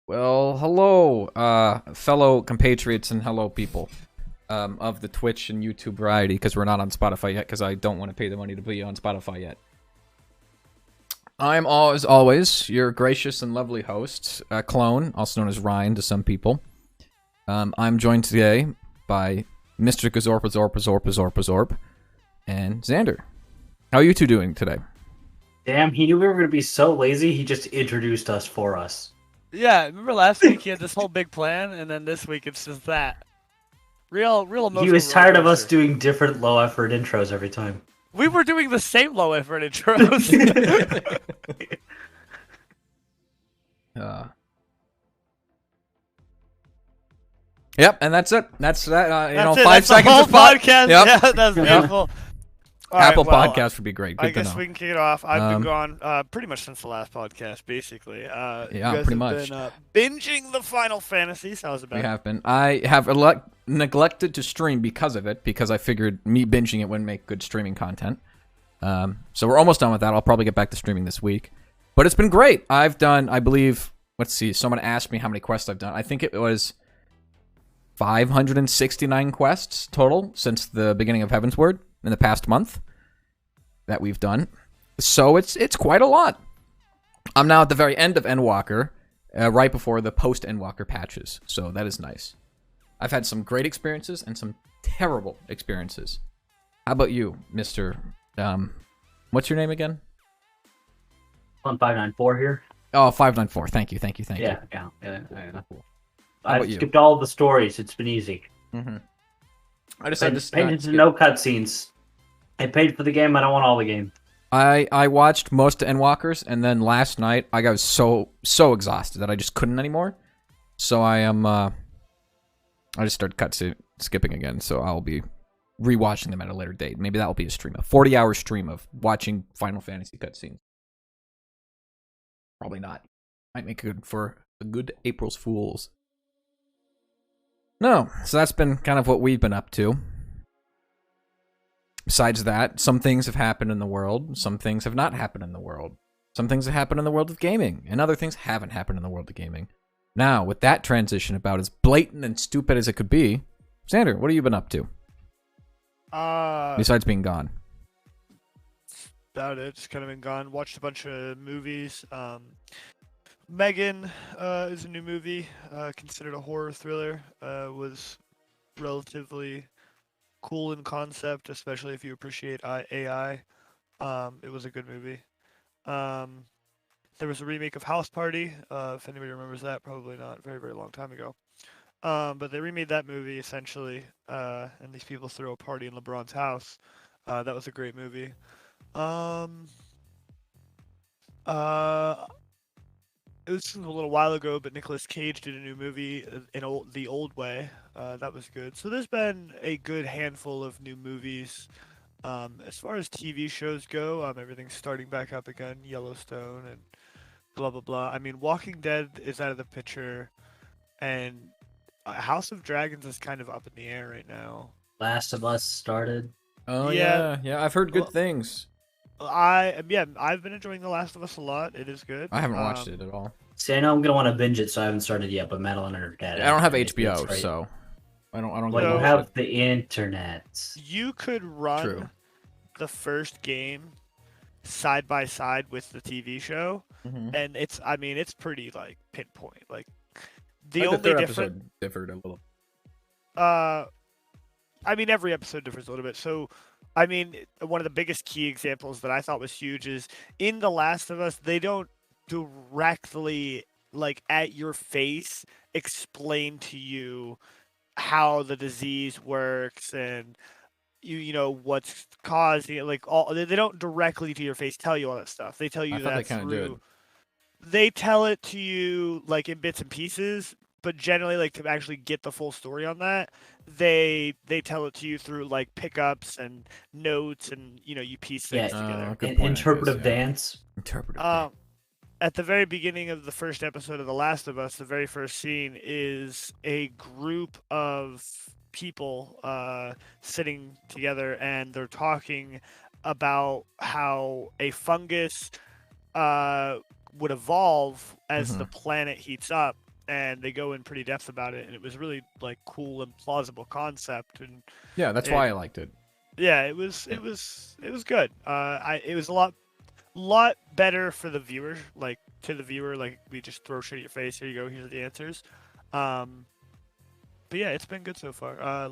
Well, hello, fellow compatriots and hello people of the Twitch and YouTube variety, because we're not on Spotify yet, because I don't want to pay the money to be on Spotify yet. I'm, as always, your gracious and lovely host, Clone, also known as Ryan to some people. I'm joined today by Mr. Gazorp, and Xander. How are you two doing today? Damn, he knew we were going to be so lazy, he just introduced us for us. Yeah, remember last week he had this whole big plan, and then this week it's just that. Real emotional. He was tired of us doing different low-effort intros every time. We were doing the same low-effort intros. Yep, and that's it. That's that. That's it. 5 That's seconds the of whole podcast. Yep. Yeah, that's beautiful. All Apple right, well, Podcast would be great. Good I guess we can kick it off. I've been gone pretty much since the last podcast, basically. Yeah, you guys pretty have much. Been, binging the Final Fantasies. How's it been? We have been. I have neglected to stream because of it, because I figured me binging it wouldn't make good streaming content. So we're almost done with that. I'll probably get back to streaming this week. But it's been great. I've done, I believe, let's see, someone asked me how many quests I've done. I think it was 569 quests total since the beginning of Heavensward in the past month that we've done. So it's quite a lot. I'm now at the very end of Endwalker, right before the post-Endwalker patches. So that is nice. I've had some great experiences and some terrible experiences. How about you, Mr. What's your name again? 1594 here. Oh, 594. Thank you. Yeah. Cool. I've skipped all the stories. It's been easy. Mm-hmm. I decided to paid into no cutscenes. I paid for the game. I don't want all the game. I watched most of Endwalkers, and then last night I got so exhausted that I just couldn't anymore. So I am. I just started skipping again, so I'll be rewatching them at a later date. Maybe that will be a stream, a 40-hour stream of watching Final Fantasy cutscenes. Probably not. Might make it good for a good April's Fools. No, so that's been kind of what we've been up to. Besides that, some things have happened in the world. Some things have not happened in the world. Some things have happened in the world of gaming, and other things haven't happened in the world of gaming. Now, with that transition about as blatant and stupid as it could be, Xander, what have you been up to? Besides being gone. About it. Just kind of been gone. Watched a bunch of movies. Megan is a new movie, considered a horror thriller. Was relatively cool in concept, especially if you appreciate AI. It was a good movie. There was a remake of House Party. If anybody remembers that, probably not. Very, very long time ago. But they remade that movie essentially, and these people throw a party in LeBron's house. That was a great movie. It was a little while ago, but Nicolas Cage did a new movie in The Old Way. That was good. So there's been a good handful of new movies. As far as TV shows go, everything's starting back up again. Yellowstone and blah blah blah. I mean, Walking Dead is out of the picture, and House of Dragons is kind of up in the air right now. Last of Us started. Oh Yeah. yeah. I've heard good things. I've been enjoying The Last of Us a lot. It is good. I haven't watched it at all. See, I know I'm gonna want to binge it, so I haven't started yet. But Madeline and her dad. I don't have it's HBO, right. so I don't. But get you it. have the internet. You could run True. the first game side by side with the TV show, Mhm. and it's pretty like pinpoint. Like The the only third difference. episode differed a little. Every episode differs a little bit. So, one of the biggest key examples that I thought was huge is in The Last of Us, they don't directly, like, at your face explain to you how the disease works and you know what's causing it. Like, they don't directly to your face tell you all that stuff. They tell you I thought that they kind of through. did. They tell it to you like in bits and pieces, but generally, like, to actually get the full story on that, they tell it to you through like pickups and notes, and you piece things Yeah, together. Good point, I interpretive guess, yeah. dance. Interpretive. At the very beginning of the first episode of The Last of Us, the very first scene is a group of people sitting together, and they're talking about how a fungus would evolve as the planet heats up, and they go in pretty depth about it, and it was really like cool and plausible concept, and Yeah, that's why I liked it. yeah, it was good. It was a lot better for the viewer, like to the viewer, like we just throw shit at your face. Here you go. Here's the answers. But yeah, it's been good so far.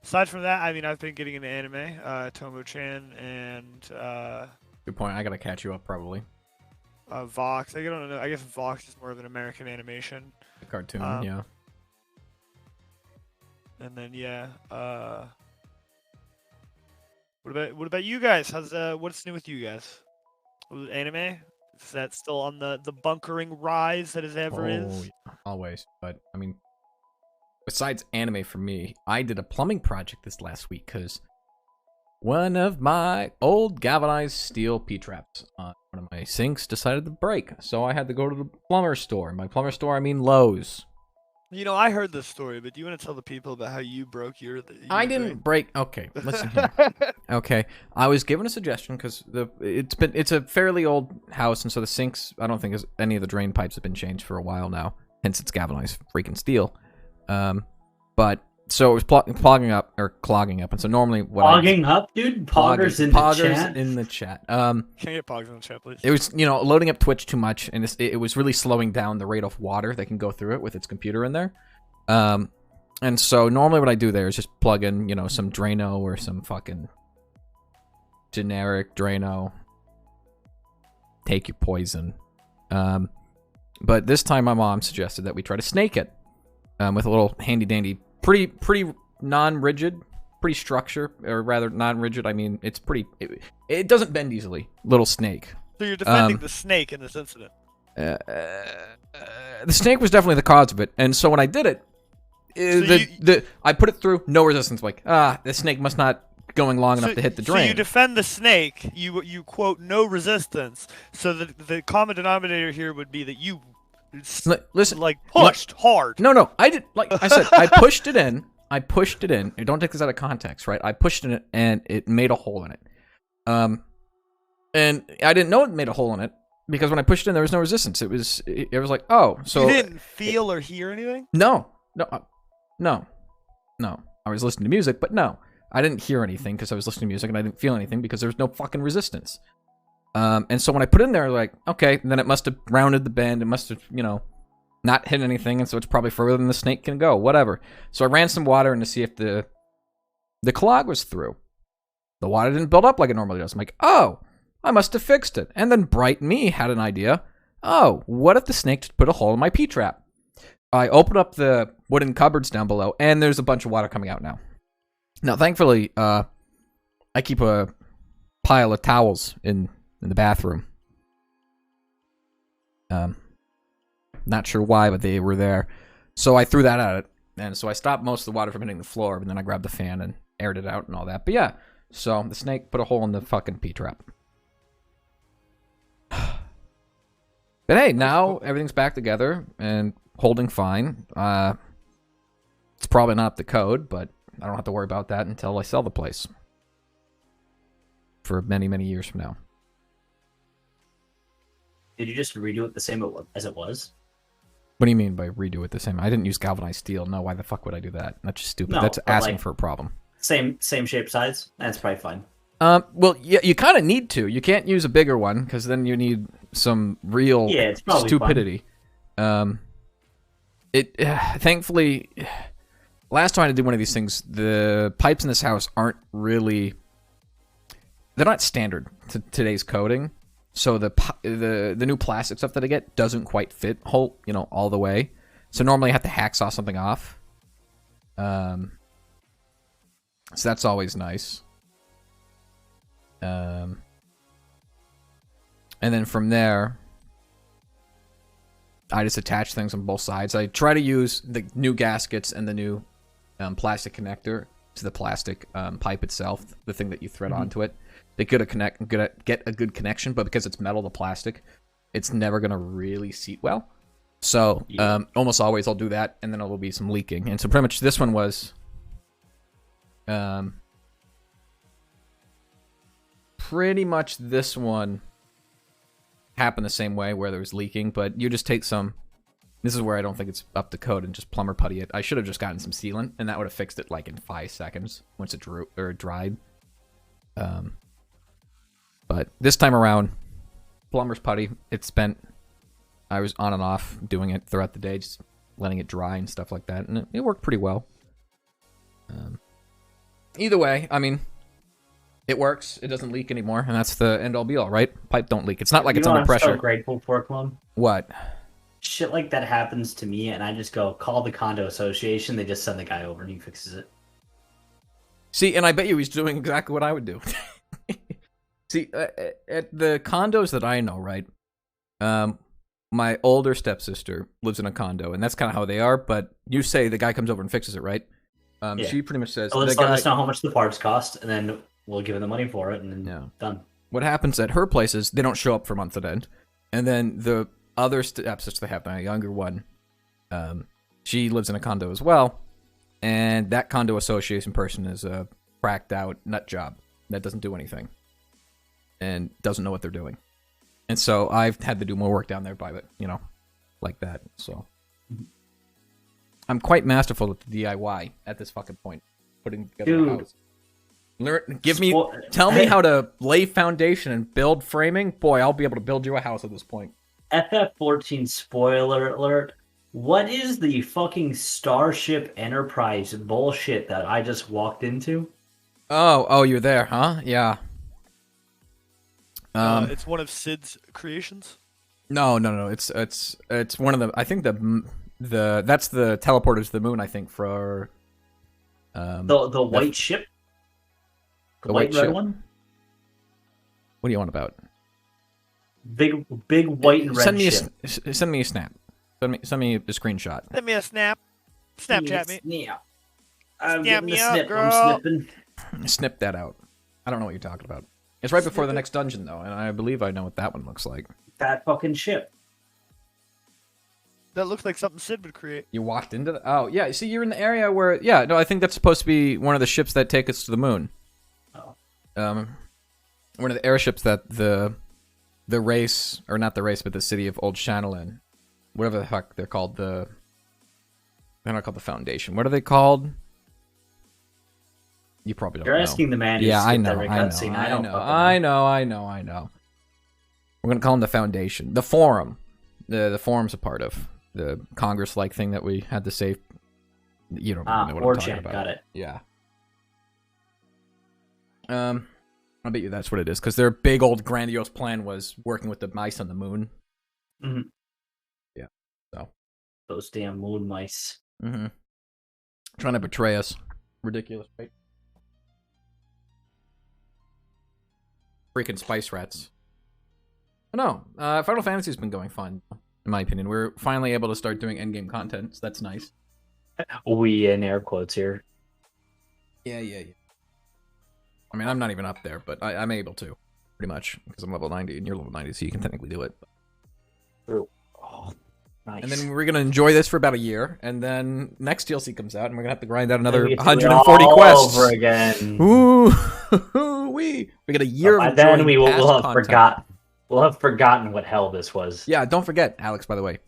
Aside from that, I've been getting into anime, Tomo-chan and Good point. I gotta catch you up probably. Vox. I don't know. I guess Vox is more of an American animation. The cartoon, yeah. And then what about you guys? What's new with you guys? Anime? Is that still on the bunkering rise that it ever is? Yeah, always. But besides anime for me, I did a plumbing project this last week because one of my old galvanized steel P-traps on one of my sinks decided to break. So I had to go to the plumber store. And by plumber store, I mean Lowe's. I heard this story, but do you want to tell the people about how you broke your I didn't break. Okay, listen here. Okay, I was given a suggestion because it's a fairly old house, and so the sinks, I don't think any of the drain pipes have been changed for a while now. Hence, it's galvanized freaking steel. But so it was clogging up, and so normally Pogging up, dude. Poggers in the chat. Can I get Pogs in the chat, please? It was loading up Twitch too much, and it was really slowing down the rate of water that can go through it with its computer in there. And so normally what I do there is just plug in some Drano or some fucking generic Drano. Take your poison. But this time my mom suggested that we try to snake it with a little handy dandy, pretty non-rigid, pretty structure, or rather non-rigid. I mean, it's pretty. It doesn't bend easily. Little snake. So you're defending the snake in this incident. The snake was definitely the cause of it, and so when I did it, I put it through, no resistance. Like, the snake must not going long enough to hit the drain. So you defend the snake. You quote no resistance. So the common denominator here would be that you listen, like pushed hard. No, I did. Like I said, I pushed it in. Don't take this out of context, right? I pushed it in, and it made a hole in it. And I didn't know it made a hole in it because when I pushed it in, there was no resistance. It was like, oh, so you didn't feel or hear anything? No. I was listening to music, but no, I didn't hear anything because I was listening to music, and I didn't feel anything because there was no fucking resistance. And so when I put it in there, like, okay, then it must have rounded the bend. It must have, not hit anything, and so it's probably further than the snake can go. Whatever. So I ran some water in to see if the clog was through. The water didn't build up like it normally does. I'm like, oh, I must have fixed it. And then Bright Me had an idea. Oh, what if the snake just put a hole in my P-trap? I opened up the wooden cupboards down below, and there's a bunch of water coming out now. Now, thankfully, I keep a pile of towels in the bathroom. Not sure why, but they were there. So I threw that at it, and so I stopped most of the water from hitting the floor, and then I grabbed the fan and aired it out and all that. But yeah, so the snake put a hole in the fucking P-trap. But hey, now everything's back together and holding fine. It's probably not the code, but I don't have to worry about that until I sell the place. For many, many years from now. Did you just redo it the same as it was? What do you mean by redo it the same? I didn't use galvanized steel. No, why the fuck would I do that? That's just stupid. No, That's asking like, for a problem. Same shape, size. That's probably fine. Well, yeah, you kind of need to. You can't use a bigger one because then you need some real it's probably stupidity. Thankfully, last time I did one of these things, the pipes in this house aren't really. They're not standard to today's coding, so the new plastic stuff that I get doesn't quite fit all the way. So normally I have to hacksaw something off. So that's always nice. And then from there, I just attach things on both sides. I try to use the new gaskets and the new plastic connector to the plastic pipe itself, the thing that you thread onto it. They get a good connection, but because it's metal to plastic, it's never gonna really seat well. So almost always I'll do that, and then there will be some leaking. And so pretty much this one was, pretty much this one happened the same way where there was leaking, but you just take some. This is where I don't think it's up to code and just plumber putty it. I should have just gotten some sealant, and that would have fixed it like in 5 seconds once it dried. But this time around, plumber's putty. I was on and off doing it throughout the day, just letting it dry and stuff like that, and it worked pretty well. Either way, I mean, it works. It doesn't leak anymore, and that's the end all be all, right? Pipe don't leak. It's not like it's under pressure. I'm so grateful for, Clum. What? Shit like that happens to me, and I just go call the condo association. They just send the guy over, and he fixes it. See, and I bet you he's doing exactly what I would do. See, at the condos that I know, right? My older stepsister lives in a condo, and that's kind of how they are. But you say the guy comes over and fixes it, right? Yeah. She pretty much says, let us know how much the parts cost, and then we'll give him the money for it, and then done. What happens at her place is they don't show up for months at end, and then the other stepsister they have, my younger one, she lives in a condo as well, and that condo association person is a cracked out nut job that doesn't do anything and doesn't know what they're doing. And so I've had to do more work down there by it, like that. So I'm quite masterful at the DIY at this fucking point, putting together a house. Tell me how to lay foundation and build framing. Boy, I'll be able to build you a house at this point. FF14 spoiler alert. What is the fucking Starship Enterprise bullshit that I just walked into? Oh, you're there, huh? Yeah. It's one of Sid's creations. No. It's one of the. I think that's the teleporter to the moon. I think for the white ship. The white red one. What do you want about? big white and red send me ship. send me a snap. Send me a screenshot. Send me a snap. Snapchat me. Yeah. I'm Snap getting me the up, snip. girl. I'm snipping. Snip that out. I don't know what you're talking about. It's right before the next dungeon though, and I believe I know what that one looks like. That fucking ship. That looks like something Sid would create. You walked into the... Oh, yeah. See, you're in the area where... Yeah, no, I think that's supposed to be one of the ships that take us to the moon. Oh. One of the airships that the race... Or not the race, but the city of Old Channeling. Whatever the heck they're called. They're not called the Foundation. What are they called? You probably don't know. You're asking the man who Yeah, I skipped know, every I know, cutscene. I don't know, fucking know. I know. We're going to call them the Foundation. The Forum. The Forum's a part of the Congress-like thing that we had to say. You don't know what I'm talking about. Got it. Yeah. I bet you that's what it is, because their big old grandiose plan was working with the mice on the moon. Mm-hmm. Yeah. So. Those damn moon mice. Mm-hmm. Trying to betray us. Ridiculous, right? Freaking spice rats. But no, Final Fantasy's been going fine, in my opinion. We're finally able to start doing endgame content, so that's nice. We in air quotes here. Yeah. I mean, I'm not even up there, but I'm able to, pretty much, because I'm level 90 and you're level 90, so you can technically do it. Oh, nice. And then we're going to enjoy this for about a year, and then next DLC comes out, and we're going to have to grind out another We get to 140 do it all quests. over again. Ooh, we got a year By of then enjoying we will past have content. We'll have forgotten what hell this was. Yeah, don't forget, Alex, by the way.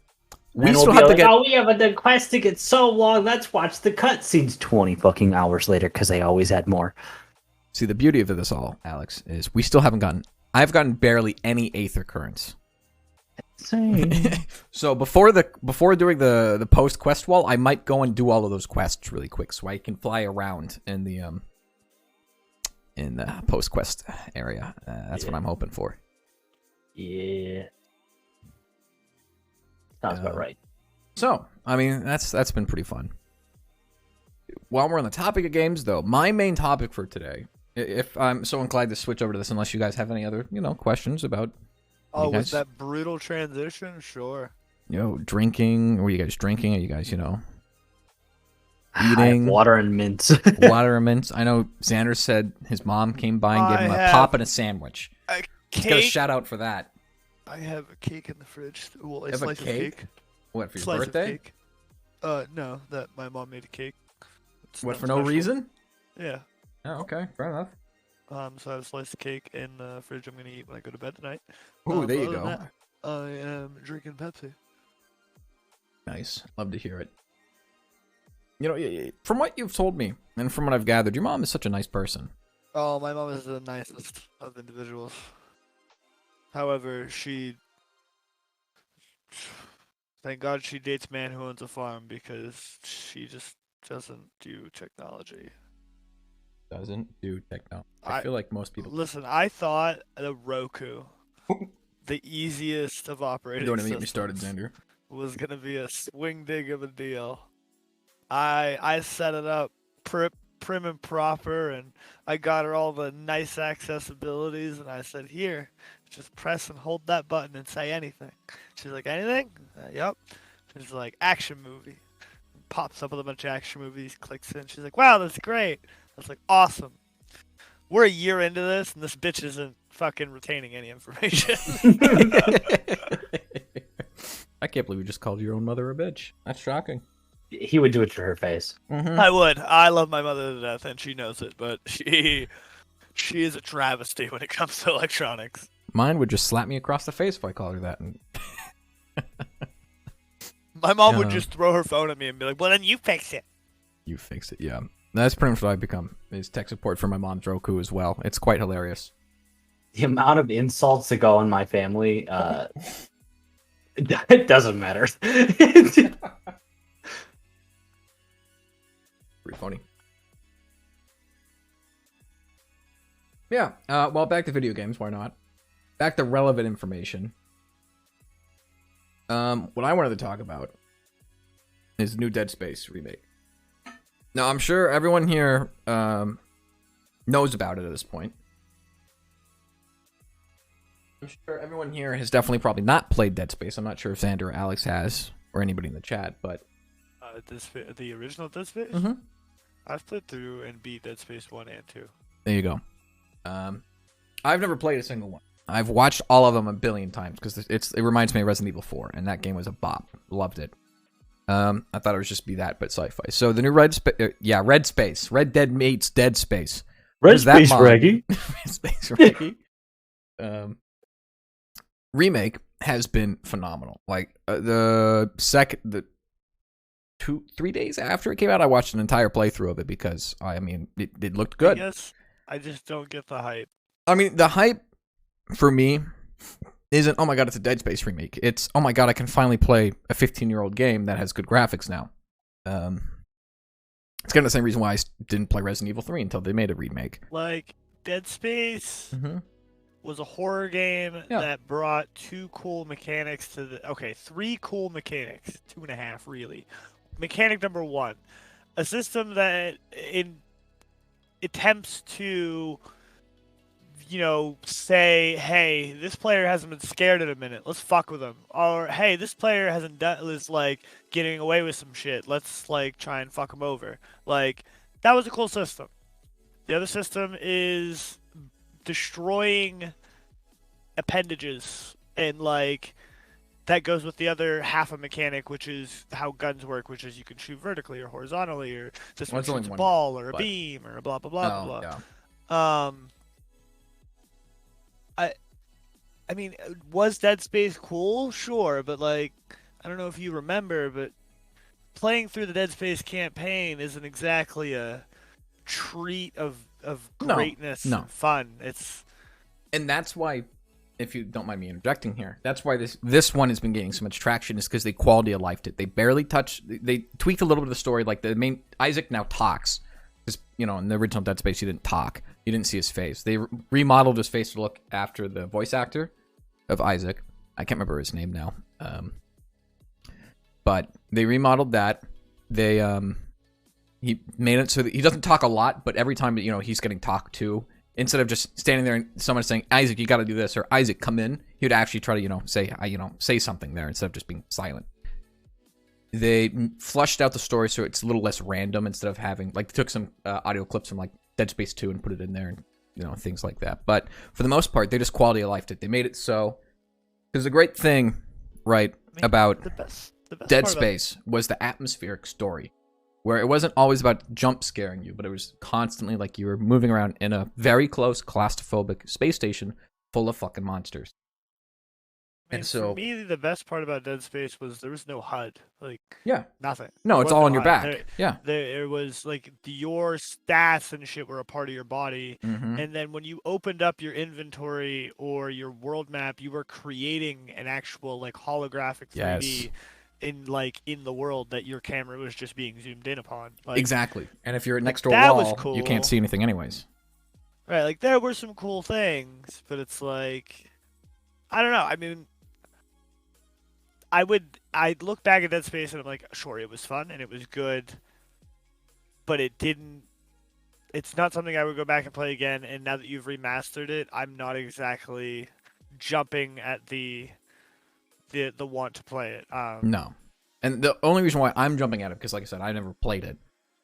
We We will still be have to like, get... oh, yeah, but the quest to get so long. Let's watch the cutscenes 20 fucking hours later, because they always had more. See, the beauty of this all, Alex, is we still haven't gotten... I've gotten barely any Aether Currents. Same. So before doing the post quest wall, I might go and do all of those quests really quick, so I can fly around in the post quest area. That's what I'm hoping for. Yeah. Sounds about right. So I mean, that's been pretty fun. While we're on the topic of games, though, my main topic for today, if I'm so inclined to switch over to this, unless you guys have any other questions about. Oh, guys, with that brutal transition? Sure. Drinking. Were you guys drinking? Are you guys, eating? I have water and mints. Water and mints. I know Xander said his mom came by and gave him a pop and a sandwich. He's got a shout out for that. I have a cake in the fridge. Well, a have a slice of cake? cake. What, for your Slice birthday? Of cake. No, that my mom made a cake. It's What, not for no special. reason? Yeah. Oh, okay. Fair enough. So I have a slice of cake in the fridge I'm gonna eat when I go to bed tonight. Ooh, there you other than go. that, I am drinking Pepsi. Nice. Love to hear it. From what you've told me, and from what I've gathered, your mom is such a nice person. Oh, my mom is the nicest of individuals. However, thank God she dates man who owns a farm, because she just doesn't do technology. Doesn't do technology. I feel like most people... Listen, I thought the Roku, the easiest of operating Don't even systems, get me started, Xander. was gonna be a swing dig of a deal. I set it up prim and proper, and I got her all the nice accessibilities, and I said, here, just press and hold that button and say anything. She's like, anything? Yep. She's like, action movie. Pops up with a bunch of action movies, clicks in. She's like, wow, that's great. I was like, awesome. We're a year into this, and this bitch isn't fucking retaining any information. I can't believe you just called your own mother a bitch. That's shocking. He would do it to her face. Mm-hmm. I would. I love my mother to death, and she knows it, but she is a travesty when it comes to electronics. Mine would just slap me across the face if I called her that. And... My mom would just throw her phone at me and be like, well, then you fix it. You fix it, yeah. That's pretty much what I've become, is tech support for my mom's Roku as well. It's quite hilarious. The amount of insults that go in my family, it doesn't matter. Pretty funny. Yeah, well, back to video games, why not? Back to relevant information. What I wanted to talk about is the new Dead Space remake. Now, I'm sure everyone here knows about it at this point. I'm sure everyone here has definitely probably not played Dead Space. I'm not sure if Xander or Alex has, or anybody in the chat, but The original Dead Space. mm-hmm. I've played through and beat Dead Space 1 and 2. There you go. I've never played a single one. I've watched all of them a billion times because it reminds me of Resident Evil 4, and that game was a bop. Loved it. I thought it would just be that, but sci-fi. So the new Red Space. Red Dead meets Dead Space. Red Space Reggie. Red Space Reggie. Remake has been phenomenal. Like the 3 days after it came out, I watched an entire playthrough of it because it looked good. Yes, I just don't get the hype. I mean, the hype for me isn't, oh my god, it's a Dead Space remake. It's, oh my god, I can finally play a 15-year-old game that has good graphics now. It's kind of the same reason why I didn't play Resident Evil 3 until they made a remake. Like, Dead Space was a horror game that brought two cool mechanics to the... Okay, three cool mechanics. 2.5, really. Mechanic number one. A system that attempts to... say, hey, this player hasn't been scared in a minute. Let's fuck with him. Or, hey, this player is getting away with some shit. Let's try and fuck him over. That was a cool system. The other system is destroying appendages, and that goes with the other half of mechanic, which is how guns work, which is you can shoot vertically or horizontally, or this one shoots a ball or a beam or blah blah blah blah blah. I mean, was Dead Space cool? Sure, but I don't know if you remember, but playing through the Dead Space campaign isn't exactly a treat of greatness and fun. And that's why, if you don't mind me interjecting here, that's why this one has been gaining so much traction, is because they quality of lifed it. They barely they tweaked a little bit of the story. Like the main Isaac now talks. Because, in the original Dead Space, he didn't talk. You didn't see his face. They remodeled his face to look after the voice actor of Isaac. I can't remember his name now. But they remodeled that. They he made it so that he doesn't talk a lot, but every time he's getting talked to, instead of just standing there and someone saying, Isaac, you got to do this, or Isaac, come in, he would actually try to say something there instead of just being silent. They flushed out the story so it's a little less random, instead of having they took some audio clips from Dead Space 2 and put it in there, and things like that. But for the most part, they just quality of lifed it. They made it so, because the great thing, about the best Dead Space was the atmospheric story, where it wasn't always about jump scaring you, but it was constantly you were moving around in a very close, claustrophobic space station full of fucking monsters. And so, for me, the best part about Dead Space was there was no HUD. Nothing. No, it's all on your back. There was your stats and shit were a part of your body, and then when you opened up your inventory or your world map, you were creating an actual holographic 3D in the world that your camera was just being zoomed in upon. Exactly. And if you're next to a wall, cool. You can't see anything anyways. Right. There were some cool things, but it's I don't know. I mean, I'd look back at Dead Space and I'm like, sure, it was fun and it was good, but it's not something I would go back and play again. And now that you've remastered it, I'm not exactly jumping at the want to play it. No. And the only reason why I'm jumping at it, because like I said, I never played it.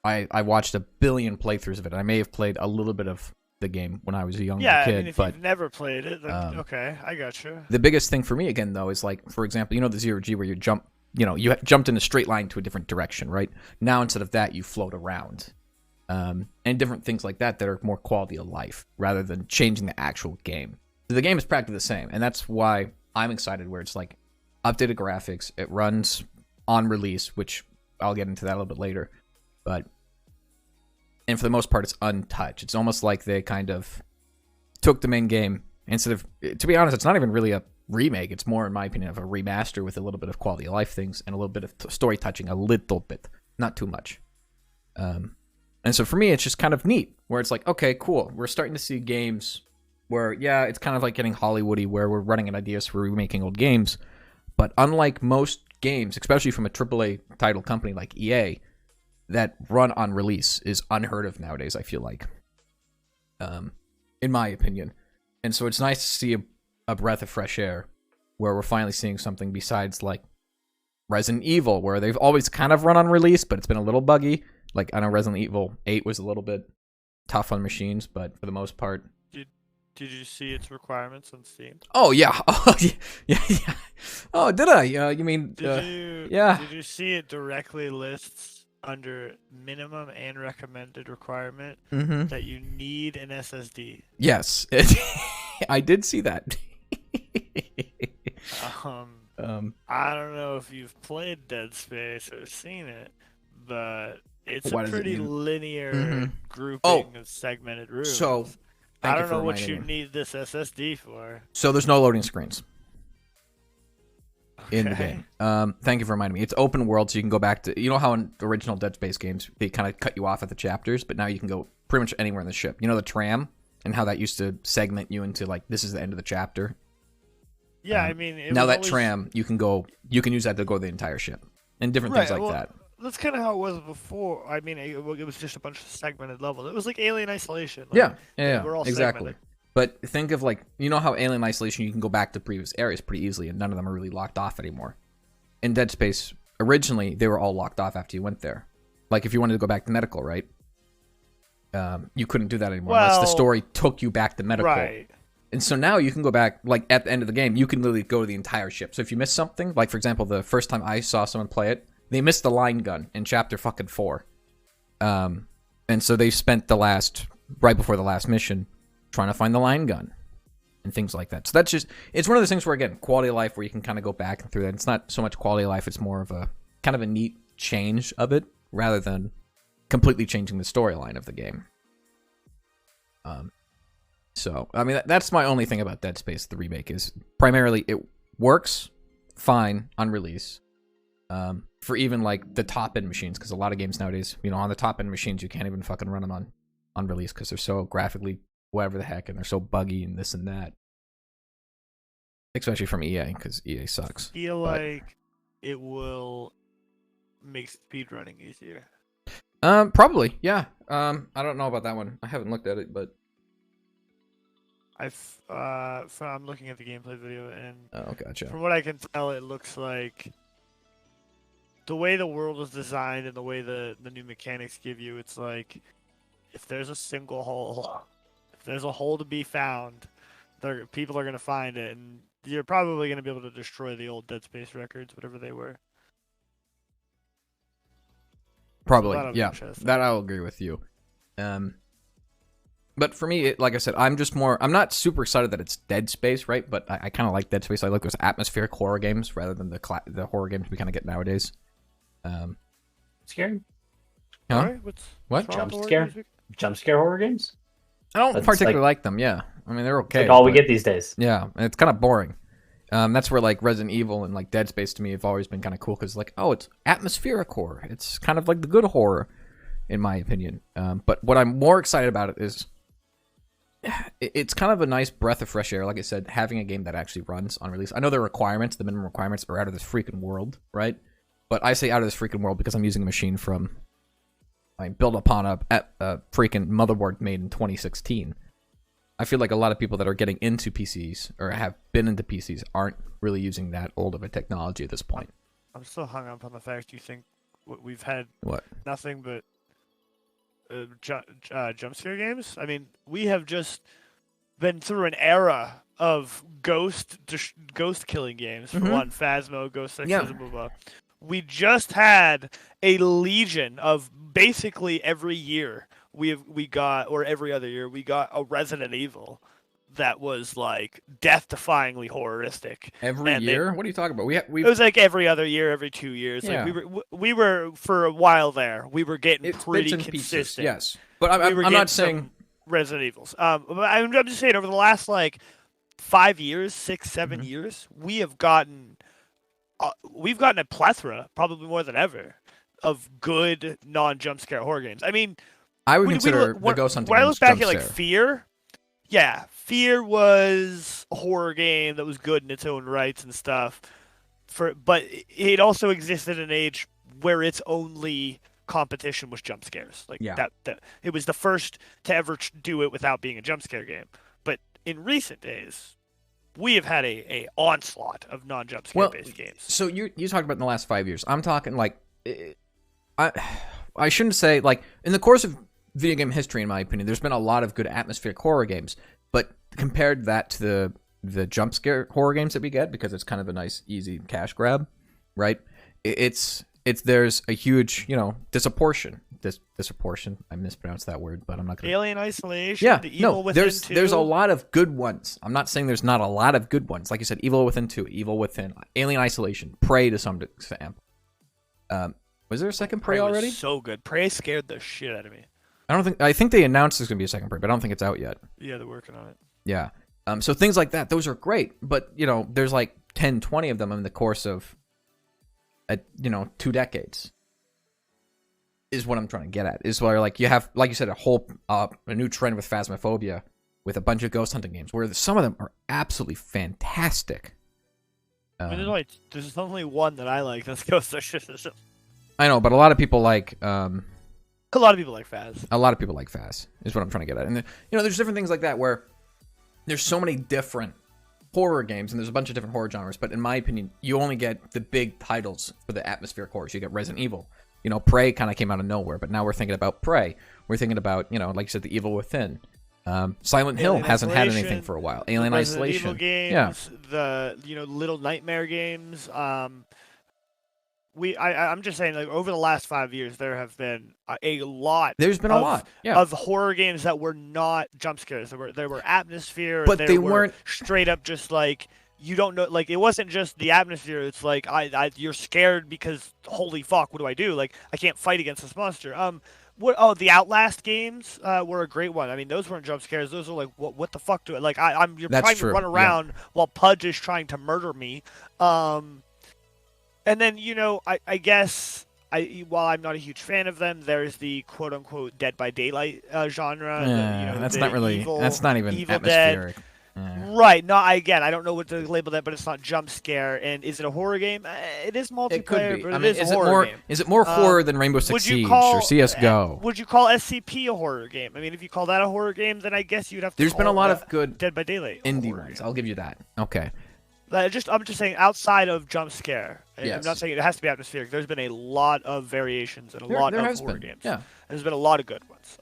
I watched a billion playthroughs of it. I may have played a little bit of the game when I was a younger kid. I mean, if you've never played it, then okay, I got you. The biggest thing for me again though is for example, the 0G where you jump, you jumped in a straight line to a different direction, right? Now instead of that, you float around, and different things like that are more quality of life rather than changing the actual game. So the game is practically the same, and that's why I'm excited. Where it's updated graphics, it runs on release, which I'll get into that a little bit later, and for the most part, it's untouched. It's almost like they kind of took the main game instead of, to be honest, it's not even really a remake. It's more, in my opinion, of a remaster with a little bit of quality of life things and a little bit of story touching, a little bit, not too much. And so for me, it's just kind of neat, where it's okay, cool. We're starting to see games where, it's kind of getting Hollywoody, where we're running at ideas for remaking old games. But unlike most games, especially from a AAA title company like EA, that run on release is unheard of nowadays, I feel like. In my opinion. And so it's nice to see a breath of fresh air, where we're finally seeing something besides like Resident Evil, where they've always kind of run on release, but it's been a little buggy. Like I know Resident Evil 8 was a little bit tough on machines, but for the most part. Did you see its requirements on Steam? Oh yeah, oh yeah. Oh, did I? You mean? Yeah. Did you see it directly lists under minimum and recommended requirement that you need an SSD? Yes, I did see that. I don't know if you've played Dead Space or seen it, but it's a What does it pretty mean? linear grouping of segmented rooms. So, I don't know what you need this SSD for. So there's no loading screens in the Okay. game. Thank you for reminding me. It's open world, so you can go back to, you know how in the original Dead Space games they kind of cut you off at the chapters, but now you can go pretty much anywhere in the ship. You know the tram and how that used to segment you into like this is the end of the chapter. Yeah, I mean, Now that tram, you can use that to go the entire ship and different things like that. That's kind of how it was before. I mean, it was just a bunch of segmented levels. It was like Alien Isolation. Like, Yeah, we're all exactly. segmented. But think of like, you know how Alien Isolation, you can go back to previous areas pretty easily, and none of them are really locked off anymore. In Dead Space, originally, they were all locked off after you went there. Like, if you wanted to go back to medical, right? You couldn't do that anymore unless the story took you back to medical. Right. And so now you can go back, like, at the end of the game, you can literally go to the entire ship. So if you miss something, like, for example, the first time I saw someone play it, they missed the line gun in chapter fucking 4. And so they spent right before the last mission, trying to find the line gun and things like that. So that's just, it's one of those things where, again, quality of life where you can kind of go back and through that. It's not so much quality of life, it's more of a kind of a neat change of it rather than completely changing the storyline of the game. So, I mean, that's my only thing about Dead Space, the remake, is primarily it works fine on release. For even like the top end machines, because a lot of games nowadays, you know, on the top end machines, you can't even fucking run them on release because they're so graphically whatever the heck, and they're so buggy and this and that. Especially from EA, because EA sucks. I feel like it will make speedrunning easier. Probably, yeah. I don't know about that one. I haven't looked at it, but I'm looking at the gameplay video, and gotcha. From what I can tell, it looks like the way the world is designed and the way the new mechanics give you, it's like if there's a single hole, if there's a hole to be found, people are going to find it, and you're probably going to be able to destroy the old Dead Space records, whatever they were. Probably, So yeah. That I'll agree with you. But for me, like I said, I'm not super excited that it's Dead Space, right? But I kind of like Dead Space. I like those atmospheric horror games rather than the horror games we kind of get nowadays. Scary? Huh? Right, What? Jump scare horror games? I don't particularly like them, yeah. I mean, they're okay. It's like all we get these days. Yeah, and it's kind of boring. That's where like Resident Evil and like Dead Space to me have always been kind of cool because like, oh, it's atmospheric horror. It's kind of like the good horror, in my opinion. But what I'm more excited about it is it's kind of a nice breath of fresh air. Like I said, having a game that actually runs on release. I know the minimum requirements are out of this freaking world, right? But I say out of this freaking world because I'm using a machine built upon a freaking motherboard made in 2016. I feel like a lot of people that are getting into PCs or have been into PCs aren't really using that old of a technology at this point. I'm still hung up on the fact you think we've had nothing but jump scare games. I mean, we have just been through an era of ghost killing games. For one, Phasmo, Ghost Exorcism, blah, blah. We just had a legion of basically every year we got, or every other year, we got a Resident Evil that was like death-defyingly horrific. Every year? What are you talking about? It was like every other year, every 2 years. Yeah. Like we were for a while there. We were getting pretty consistent. Pieces, yes, but I'm not saying Resident Evils. I'm just saying over the last like 5 years, 6, 7 years, we've gotten a plethora, probably more than ever, of good non-jump scare horror games. I mean, I would consider the Ghost Hunting. When I look back at like scare. Fear, yeah, Fear was a horror game that was good in its own rights and stuff. But it also existed in an age where its only competition was jump scares. Like that it was the first to ever do it without being a jump scare game. But in recent days, we have had a onslaught of non-jump scare based games. So you talked about in the last 5 years. I'm talking like, I shouldn't say like in the course of video game history, in my opinion, there's been a lot of good atmospheric horror games, but compared that to the jump scare horror games that we get, because it's kind of a nice, easy cash grab, right? It's there's a huge, disproportion. Disproportion. I mispronounced that word, but I'm not gonna. Alien Isolation. Yeah, the Evil Within 2. There's a lot of good ones. I'm not saying there's not a lot of good ones. Like you said, Evil Within 2, Evil Within, Alien Isolation, Prey to some extent. Was there a second Prey already? Was so good. Prey scared the shit out of me. I think they announced there's gonna be a second Prey, but I don't think it's out yet. Yeah, they're working on it. Yeah. So things like that, those are great, but there's like 10, 20 of them in the course of 2 decades. Is what I'm trying to get at. Is where like you have, like you said, a new trend with Phasmophobia, with a bunch of ghost hunting games, where some of them are absolutely fantastic. I mean, there's only one that I like. That's Ghost Exorcism. I know, but a lot of people like. A lot of people like Phaz. A lot of people like Phaz. Is what I'm trying to get at, and there's different things like that where there's so many different horror games, and there's a bunch of different horror genres. But in my opinion, you only get the big titles for the atmospheric horrors. You get Resident Evil. Prey kind of came out of nowhere, but now we're thinking about Prey. We're thinking about, like you said, The Evil Within. Silent Hill hasn't had anything for a while. Alien Isolation. Evil games, the Little Nightmare games. I'm just saying, like, over the last 5 years, there have been a lot. There's been a lot of horror games that were not jump scares. They were atmosphere, but they weren't straight up just like. You don't know, like, it wasn't just the atmosphere. It's like, you're scared because, holy fuck, what do I do? Like, I can't fight against this monster. The Outlast games were a great one. I mean, those weren't jump scares. Those were like, what the fuck do I, like, you're That's trying true. to run around while Pudge is trying to murder me. And then, I guess, while I'm not a huge fan of them, there's the quote-unquote Dead by Daylight genre. Yeah, that's not really, that's not even Evil atmospheric. Dead. Right. No, I don't know what to label that, but it's not jump scare. And is it a horror game? It is multiplayer, It could be. but I mean, is a horror game. Is it more horror than Rainbow Six Siege or CS:GO? Would you call SCP a horror game? I mean, if you call that a horror game, then I guess you'd have to. There's been a lot of good Dead by Daylight indie ones. I'll give you that. Okay. I'm just saying, outside of jump scare. Yes. I'm not saying it has to be atmospheric. There's been a lot of variations and a lot of horror games. Yeah. There's been a lot of good ones.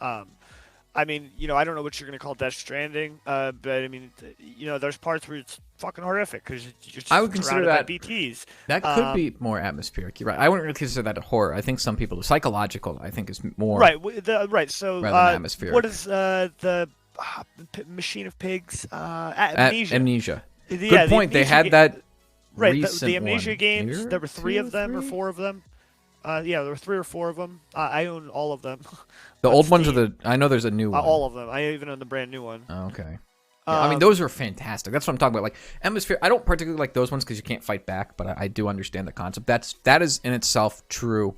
I mean, I don't know what you're going to call Death Stranding, but I mean, there's parts where it's fucking horrific because you're just I would consider that by BTs. That could be more atmospheric. You're right. I wouldn't really consider that a horror. I think some people psychological. I think is more right. Right. So rather than atmospheric. What is the Machine of Pigs? Amnesia. Amnesia. Yeah, good point. They had that. Right. Recent The Amnesia one. games. There were 3 of them or 4 of them. Yeah, there were 3 or 4 of them. I own all of them. The old ones are I know there's a new one. All of them. I even own the brand new one. Oh, okay. Yeah, I mean, those are fantastic. That's what I'm talking about. Like atmosphere. I don't particularly like those ones because you can't fight back, but I do understand the concept. That is in itself true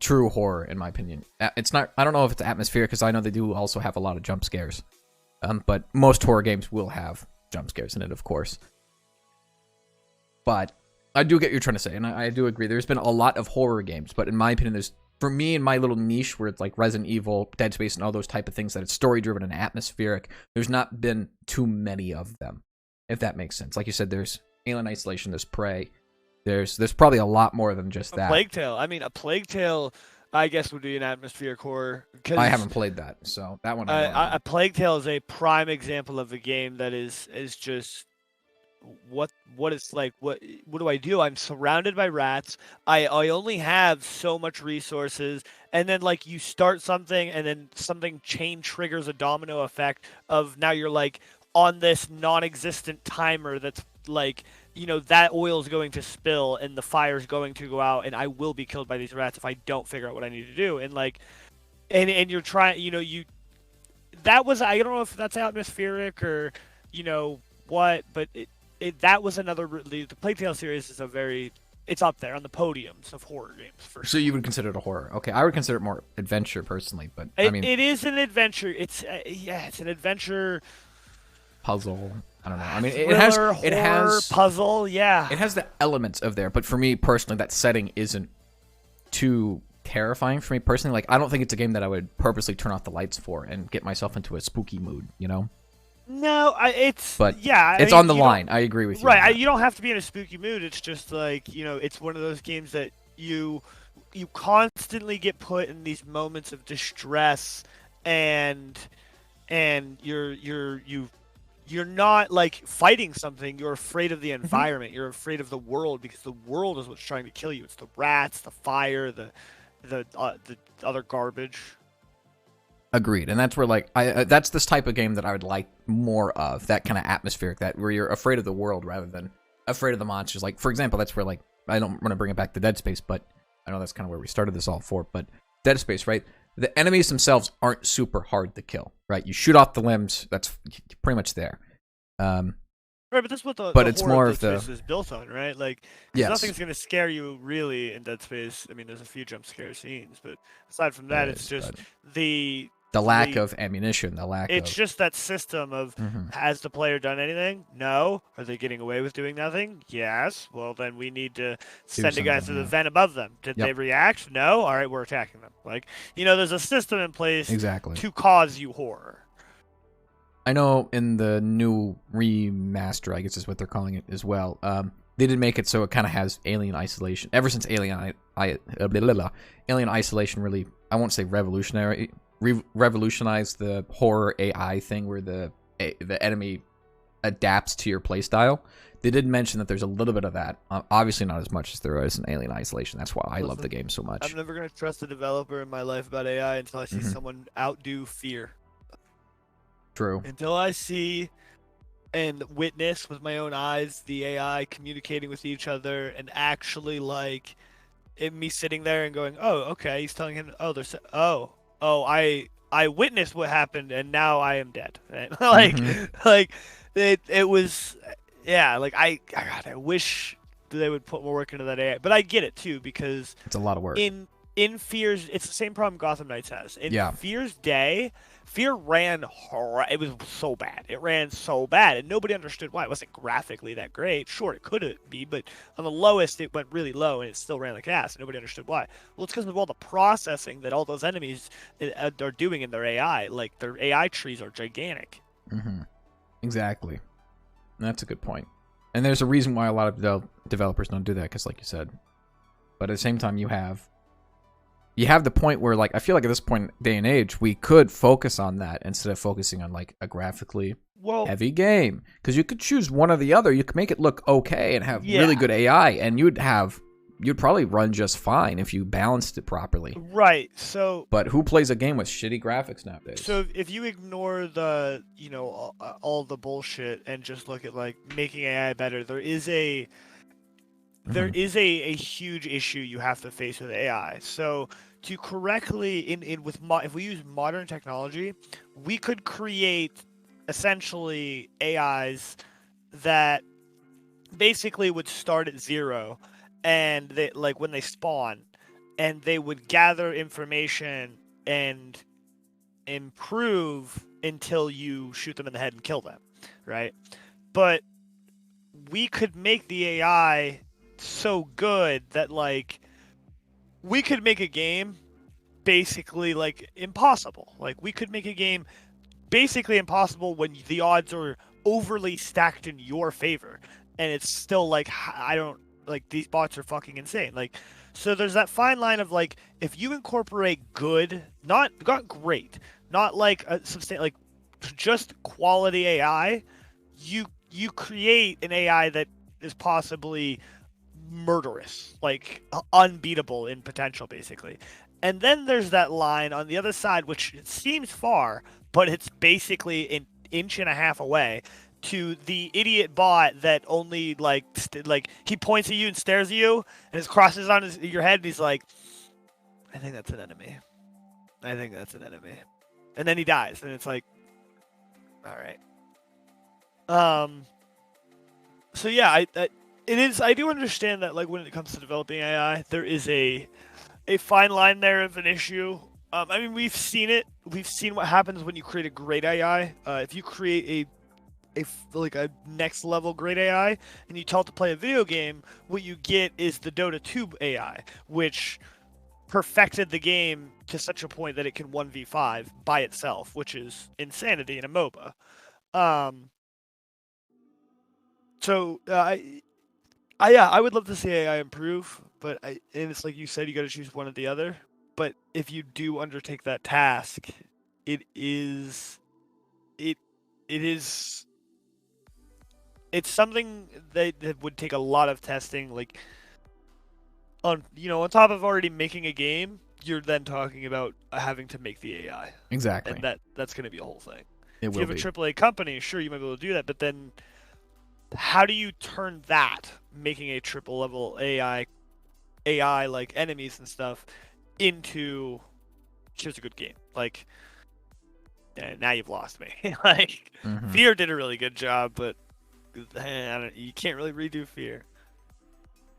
horror in my opinion. It's not. I don't know if it's atmospheric because I know they do also have a lot of jump scares. But most horror games will have jump scares in it, of course. But I do get what you're trying to say, and I do agree. There's been a lot of horror games, but in my opinion, for me in my little niche where it's like Resident Evil, Dead Space, and all those type of things that it's story-driven and atmospheric, there's not been too many of them, if that makes sense. Like you said, there's Alien Isolation, there's Prey. There's probably a lot more than just that. A Plague Tale. I mean, a Plague Tale, I guess, would be an atmospheric horror. I haven't played that, so that one. A Plague Tale is a prime example of a game that is just what it's like. What do I do? I'm surrounded by rats. I only have so much resources, and then like you start something, and then something chain triggers a domino effect of now you're like on this non-existent timer that's like, that oil is going to spill and the fire is going to go out and I will be killed by these rats if I don't figure out what I need to do. And like, and you're trying, that was, I don't know if that's atmospheric or, what, but that was another, the Plague Tale series is it's up there on the podiums of horror games for sure. So you would consider it a horror? Okay, I would consider it more adventure personally, but I mean, it is an adventure. It's it's an adventure puzzle. I don't know. I mean, Thriller, it has puzzle. Yeah, it has the elements of there, but for me personally, that setting isn't too terrifying for me personally. Like, I don't think it's a game that I would purposely turn off the lights for and get myself into a spooky mood. No, But yeah. it's on the line. I agree with you. Right, on that. you don't have to be in a spooky mood. It's just like it's one of those games that you constantly get put in these moments of distress, and you're not like fighting something. You're afraid of the environment. You're afraid of the world because the world is what's trying to kill you. It's the rats, the fire, the other garbage. Agreed, and that's where like that's this type of game that I would like more of, that kind of atmospheric, that where you're afraid of the world rather than afraid of the monsters. Like for example, that's where like I don't want to bring it back to Dead Space, but I know that's kind of where we started this all for. But Dead Space, right? The enemies themselves aren't super hard to kill, right? You shoot off the limbs, that's pretty much there. Right, but that's what the it's horror more of of Dead the Space is built on, right? Like, 'cause yes, nothing's gonna scare you really in Dead Space. I mean, there's a few jump scare scenes, but aside from that, it's just the lack of ammunition, the lack It's of just that system of has the player done anything? No. Are they getting away with doing nothing? Yes. Well, then we need to send a guy something, through the vent above them. Did they react? No. All right, we're attacking them. Like, there's a system in place exactly to cause you horror. I know in the new remaster, I guess is what they're calling it as well. They did make it so it kind of has Alien Isolation. Ever since Alien Isolation really, I won't say revolutionized the horror AI thing where the enemy adapts to your playstyle. They did mention that there's a little bit of that. Obviously not as much as there is in Alien Isolation. That's why I love the game so much. I'm never going to trust a developer in my life about AI until I see someone outdo fear. True. Until I see and witness with my own eyes the AI communicating with each other and actually like me sitting there and going, oh, okay, he's telling him, I witnessed what happened and now I am dead. Like it was, yeah. Like God, I wish they would put more work into that AI, but I get it too because it's a lot of work. In Fear's, it's the same problem Gotham Knights has. In Fear's day, Fear ran it was so bad. It ran so bad, and nobody understood why. It wasn't graphically that great. Sure, it could be, but on the lowest, it went really low, and it still ran like ass. And nobody understood why. Well, it's because of all the processing that all those enemies are doing in their AI. Like, their AI trees are gigantic. Exactly. That's a good point. And there's a reason why a lot of developers don't do that, because like you said. But at the same time, you have the point where, like, I feel like at this point day and age, we could focus on that instead of focusing on like a graphically heavy game, because you could choose one or the other. You could make it look okay and have really good AI, and you'd probably run just fine if you balanced it properly. Right. So, but who plays a game with shitty graphics nowadays? So if you ignore the all the bullshit and just look at like making AI better, there is a huge issue you have to face with AI. So to correctly if we use modern technology, we could create essentially AIs that basically would start at zero, and they, like, when they spawn, and they would gather information and improve until you shoot them in the head and kill them, right? But we could make the AI so good that, like, we could make a game basically, like, impossible. Like, we could make a game basically impossible when the odds are overly stacked in your favor, and it's still like, these bots are fucking insane. Like, so there's that fine line of, like, if you incorporate good, not great, not like like just quality AI, you create an AI that is possibly murderous, like unbeatable in potential, basically. And then there's that line on the other side, which seems far, but it's basically an inch and a half away, to the idiot bot that only like he points at you and stares at you and his crosses on your head, and he's like, I think that's an enemy. I think that's an enemy. And then he dies, and it's like, all right. So yeah, I do understand that, like, when it comes to developing AI, there is a fine line there of an issue. I mean, we've seen it. We've seen what happens when you create a great AI. If you create a next level great AI and you tell it to play a video game, what you get is the Dota 2 AI, which perfected the game to such a point that it can 1v5 by itself, which is insanity in a MOBA. So I would love to see AI improve, but and it's like you said, you got to choose one or the other. But if you do undertake that task, it is it it is it's something that would take a lot of testing. Like on on top of already making a game, you're then talking about having to make the AI, Exactly. and that's going to be a whole thing. It If will you have be. a AAA company, sure you might be able to do that, but then how do you turn that, making a triple level AI like enemies and stuff, into here's a good game? Like, yeah, now you've lost me. Like, Mhm. Fear did a really good job, but you can't really redo Fear.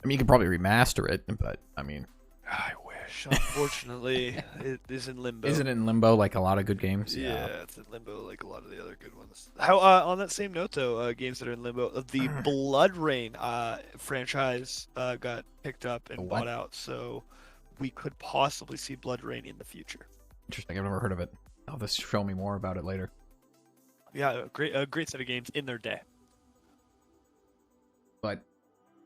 I mean, you could probably remaster it, but I mean, I wish. Unfortunately, it is in limbo. isn't it in limbo like a lot of good games? Yeah, it's in limbo like a lot of the other good ones. How on that same note though, games that are in limbo, the Blood Rain franchise got picked up and What? bought out, so we could possibly see Blood Rain in the future. Interesting. I've never heard of it. I'll just show me more about it later. Yeah, a great set of games in their day. But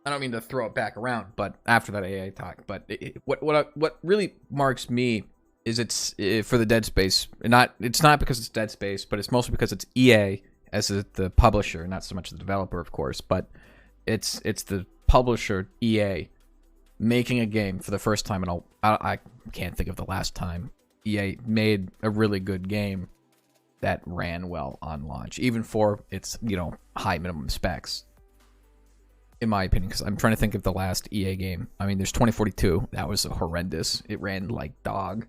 I don't mean to throw it back around. But after that AA talk, but what really marks me is it's for the Dead Space. It's not because it's Dead Space, but it's mostly because it's EA as the publisher, not so much the developer, of course. But it's the publisher EA making a game for the first time, and I can't think of the last time EA made a really good game that ran well on launch, even for its high minimum specs. In my opinion, because I'm trying to think of the last EA game. I mean, there's 2042. That was horrendous. It ran like dog,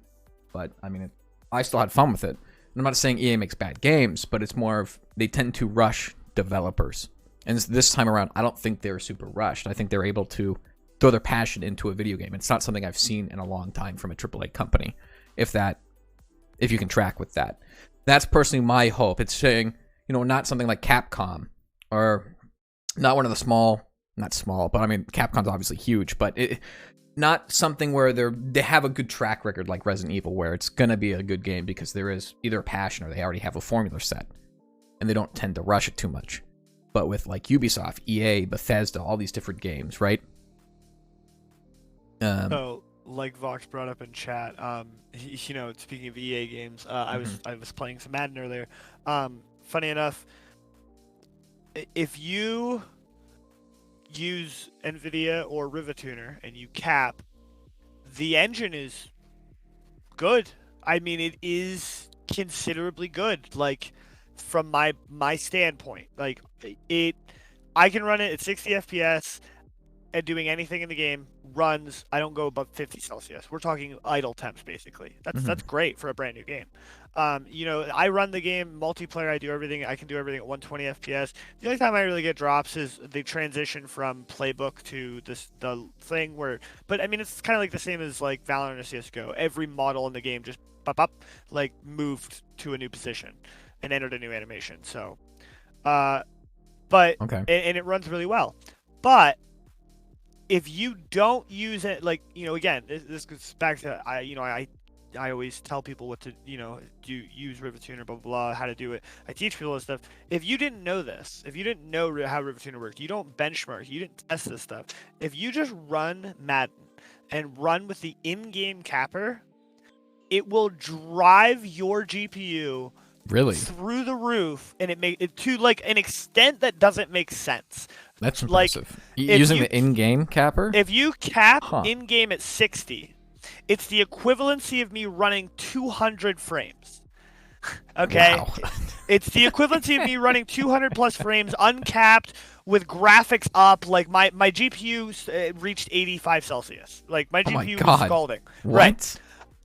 but I mean, I still had fun with it. And I'm not saying EA makes bad games, but it's more of they tend to rush developers. And this time around, I don't think they're super rushed. I think they're able to throw their passion into a video game. It's not something I've seen in a long time from a AAA company. If you can track with that, that's personally my hope. It's saying, not something like Capcom or not one of the not small, but I mean, Capcom's obviously huge, but not something where they have a good track record like Resident Evil, where it's going to be a good game because there is either a passion or they already have a formula set and they don't tend to rush it too much. But with like Ubisoft, EA, Bethesda, all these different games, right? So, like Vox brought up in chat, speaking of EA games, I was playing some Madden earlier. Funny enough, if you use NVIDIA or Rivatuner and you cap, the engine is good. I mean, it is considerably good. Like, from my standpoint, like I can run it at 60 FPS and doing anything in the game runs. I don't go above 50 Celsius. We're talking idle temps, basically. That's great for a brand new game. I run the game multiplayer. I do everything. I can do everything at 120 FPS. The only time I really get drops is the transition from playbook to the thing where. But I mean, it's kind of like the same as like Valorant or CS:GO. Every model in the game just like moved to a new position and entered a new animation. So, but Okay. and it runs really well. But if you don't use it, like again, this goes back to I always tell people what to do, use Rivatuner, blah blah blah, how to do it. I teach people this stuff. If you didn't know this, if you didn't know how Rivatuner worked, you don't benchmark, you didn't test this stuff. If you just run Madden and run with the in-game capper, it will drive your GPU Really? through the roof, and it make it to like an extent that doesn't make sense. That's Like, impressive. Using the in-game capper? If you cap Huh. in-game at 60, it's the equivalency of me running 200 frames. Okay? Wow. It's the equivalency of me running 200 plus frames uncapped with graphics up. Like my GPU reached 85 Celsius. Like my Oh my GPU God. was scalding. What? Right.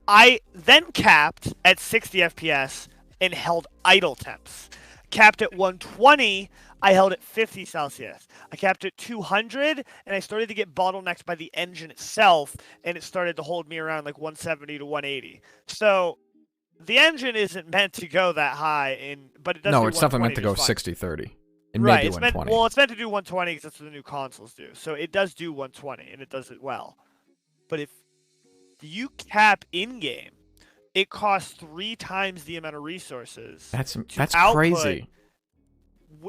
I then capped at 60 FPS and held idle temps. Capped at 120, I held at 50 Celsius. I capped at 200, and I started to get bottlenecked by the engine itself, and it started to hold me around like 170 to 180. So the engine isn't meant to go that high, but it does. No, do it's definitely meant to go 120 60-30. It right, may do it's meant 120. it's meant to do 120 because that's what the new consoles do. So it does do 120, and it does it well. But if you cap in-game, it costs 3 times the amount of resources. That's output crazy.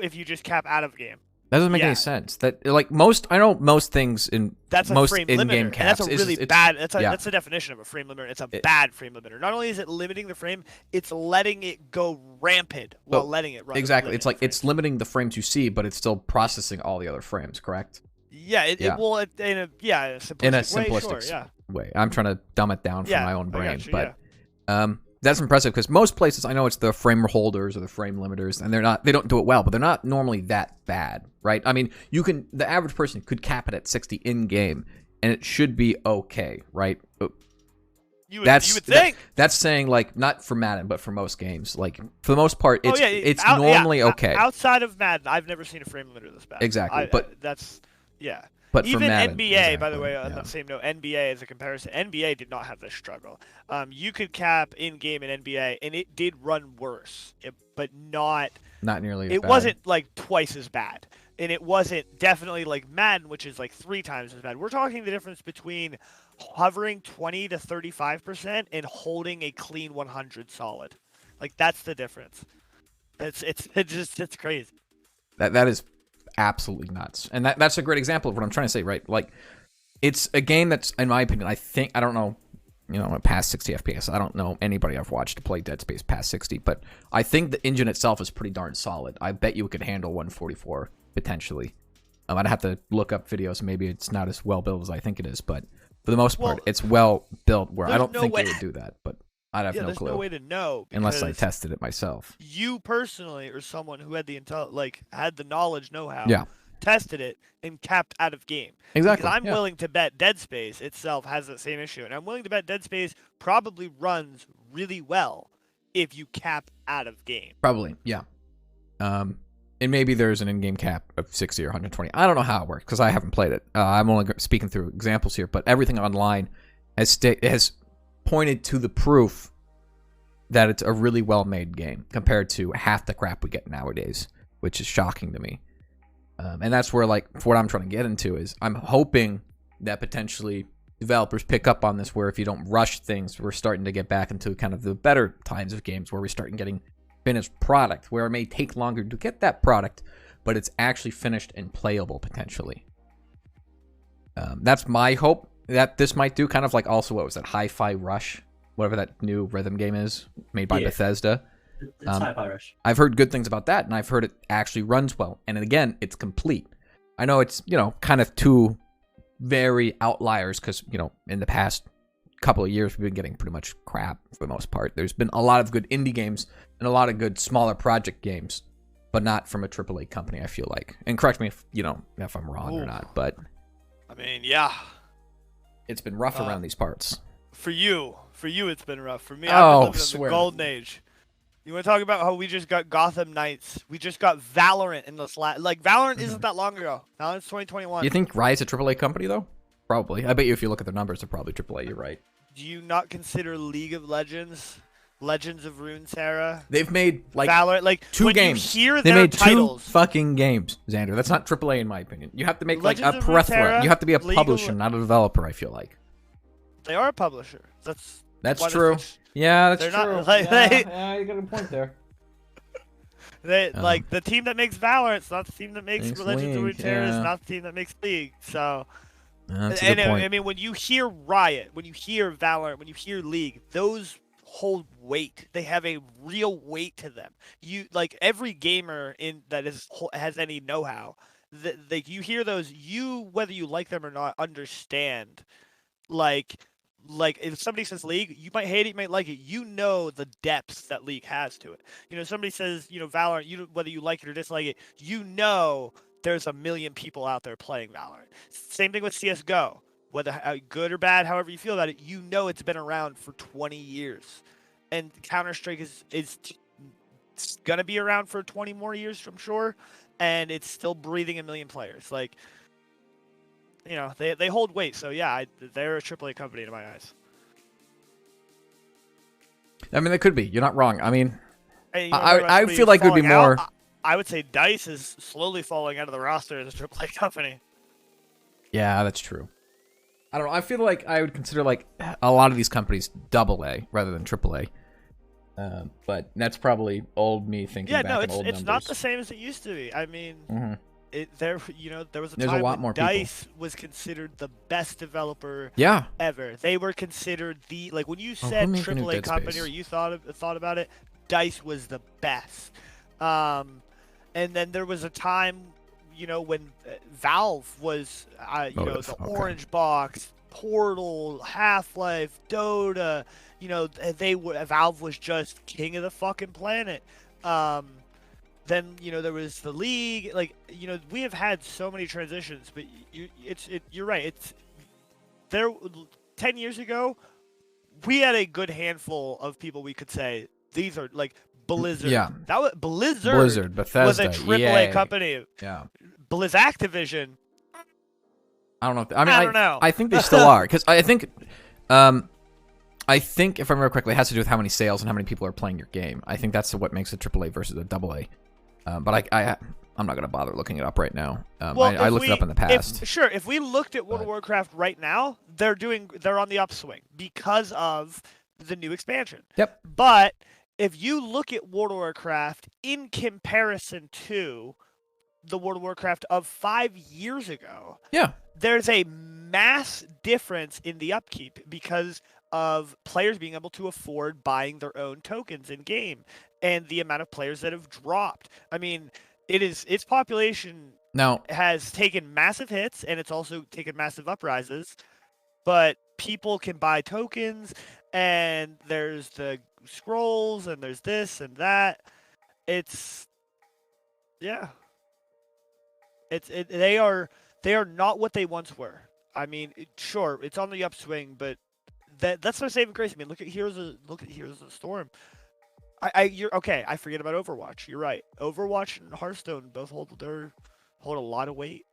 if you just cap out of game. That doesn't make any sense. That like I know most things in that's a most frame in-game limiter. caps. And that's a really bad. That's yeah. the definition of a frame limiter. It's a bad frame limiter. Not only is it limiting the frame, it's letting it go rampant while letting it run. Exactly. It's like it's limiting the frames you see, but it's still processing all the other frames. Correct? Yeah. It will in a simplistic way. I'm trying to dumb it down for my own brain, but that's impressive because most places I know it's the frame holders or the frame limiters, and they don't do it well, but they're not normally that bad, right? I mean, the average person could cap it at 60 in game, and it should be okay, right? You would think that's saying like not for Madden, but for most games, like for the most part, it's normally okay. Outside of Madden, I've never seen a frame limiter this bad. Exactly, But even Madden, NBA, by the way, on that same note, NBA as a comparison, NBA did not have this struggle. You could cap in game in NBA, and it did run worse, but not nearly. It wasn't like twice as bad, and it wasn't definitely like Madden, which is like 3 times as bad. We're talking the difference between hovering 20 to 35% and holding a clean 100 solid. Like that's the difference. It's crazy. That is absolutely nuts, and that's a great example of what I'm trying to say, right? Like it's a game that's, in my opinion, I don't know, past 60 FPS. I don't know anybody I've watched to play Dead Space past 60, but I think the engine itself is pretty darn solid. I bet you it could handle 144 potentially. I'd have to look up videos. Maybe it's not as well built as I think it is, but for the most part, it's well built. Where I don't think they would do that, but I'd have no clue. There's no way to know unless I tested it myself. You personally, or someone who had the had the knowledge, know-how, tested it and capped out of game. Exactly. Because I'm willing to bet Dead Space itself has that same issue, and I'm willing to bet Dead Space probably runs really well if you cap out of game. Probably, yeah. And maybe there's an in-game cap of 60 or 120. I don't know how it works because I haven't played it. I'm only speaking through examples here, but everything online has pointed to the proof that it's a really well-made game compared to half the crap we get nowadays, which is shocking to me. And that's where, like, what I'm trying to get into is I'm hoping that potentially developers pick up on this, where if you don't rush things, we're starting to get back into kind of the better times of games where we start getting finished product, where it may take longer to get that product, but it's actually finished and playable potentially. That's my hope that this might do, kind of like also what was that Hi-Fi Rush, whatever that new rhythm game is made by Bethesda. It's Hi-Fi Rush. I've heard good things about that, and I've heard it actually runs well. And again, it's complete. I know it's, kind of two very outliers because, in the past couple of years, we've been getting pretty much crap for the most part. There's been a lot of good indie games and a lot of good smaller project games, but not from a AAA company, I feel like. And correct me if I'm wrong or not, but I mean, yeah. It's been rough around these parts. For you, it's been rough. For me, I've been living in the golden age. You want to talk about how we just got Gotham Knights? We just got Valorant in this Valorant isn't that long ago. Valorant's 2021. You think Riot's a AAA company though? Probably. I bet you if you look at their numbers, they're probably AAA. You're right. Do you not consider League of Legends, Legends of Runeterra? They've made Valorant, 2 games. You hear they their made titles, 2 fucking games, Xander. That's not AAA in my opinion. You have to make Legends a of plethora. Runeterra, You have to be a League publisher, not a developer. I feel like. They are a publisher. That's true. Yeah, that's true. Not, you got a point there. The team that makes Valorant, it's not the team that makes Legends of Runeterra. It's not the team that makes League. So, that's a good point. I mean, when you hear Riot, when you hear Valorant, when you hear League, those hold weight. They have a real weight to them. You every gamer that has any know-how. You hear those. Whether you like them or not, understand. If somebody says League, you might hate it, you might like it. You know the depths that League has to it. Somebody says, Valorant, whether you like it or dislike it, there's a million people out there playing Valorant. Same thing with CSGO. Whether good or bad, however you feel about it, it's been around for 20 years. And Counter-Strike is going to be around for 20 more years, I'm sure. And it's still breathing a million players. They hold weight, so yeah, they're a AAA company in my eyes. I mean, they could be. You're not wrong. I mean, I feel like it would be more. I would say DICE is slowly falling out of the roster as a AAA company. Yeah, that's true. I don't know. I feel like I would consider a lot of these companies AA rather than AAA. But that's probably old me thinking Yeah, back no, in old it's numbers. not the same as it used to be. I mean, Mhm. there was a There's a time lot when more people. DICE was considered the best developer Yeah. ever. They were considered the like when you Oh, who said made the new AAA Dead company Space? or you thought about it, DICE was the best. And then there was a time, when Valve was, Motive, the okay. Orange Box, Portal, Half-Life, Dota. Valve was just king of the fucking planet. Then there was the League. Like we have had so many transitions, but you're right. It's there. 10 years ago, we had a good handful of people we could say these are like Blizzard. Yeah. That was Blizzard. Bethesda, was a AAA EA. company. Yeah. Blizz Activision. I don't know. I don't know. I think they still are because I think if I remember correctly, it has to do with how many sales and how many people are playing your game. I think that's what makes a AAA versus a AA. But I'm not gonna bother looking it up right now. I looked it up in the past. If we looked at World of Warcraft right now, they're on the upswing because of the new expansion. Yep. But if you look at World of Warcraft in comparison to the World of Warcraft of 5 years ago, Yeah. there's a mass difference in the upkeep because of players being able to afford buying their own tokens in game and the amount of players that have dropped. I mean, its population Now has taken massive hits and it's also taken massive uprises, but people can buy tokens and there's the scrolls and there's this and that. They are not what they once were. I mean, sure, it's on the upswing, but that's what saving grace. I mean, look at Heroes of the Storm. You're okay. I forget about Overwatch. You're right. Overwatch and Hearthstone both hold a lot of weight.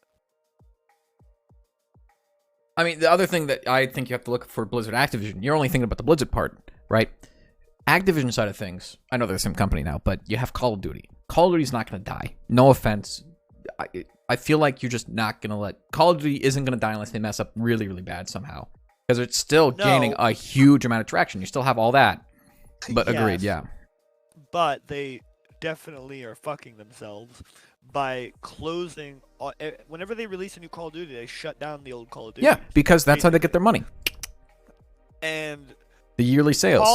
I mean, the other thing that I think you have to look for Blizzard Activision, you're only thinking about the Blizzard part, right? Activision side of things, I know they're the same company now, but you have Call of Duty. Call of Duty's not going to die. No offense. I feel like you're just not going to let... Call of Duty isn't going to die unless they mess up really, really bad somehow. Because it's still gaining a huge amount of traction. You still have all that. But Yes. Agreed, yeah. But they definitely are fucking themselves by closing... Whenever they release a new Call of Duty, they shut down the old Call of Duty. Yeah, because that's how they get their money. And... The yearly sales.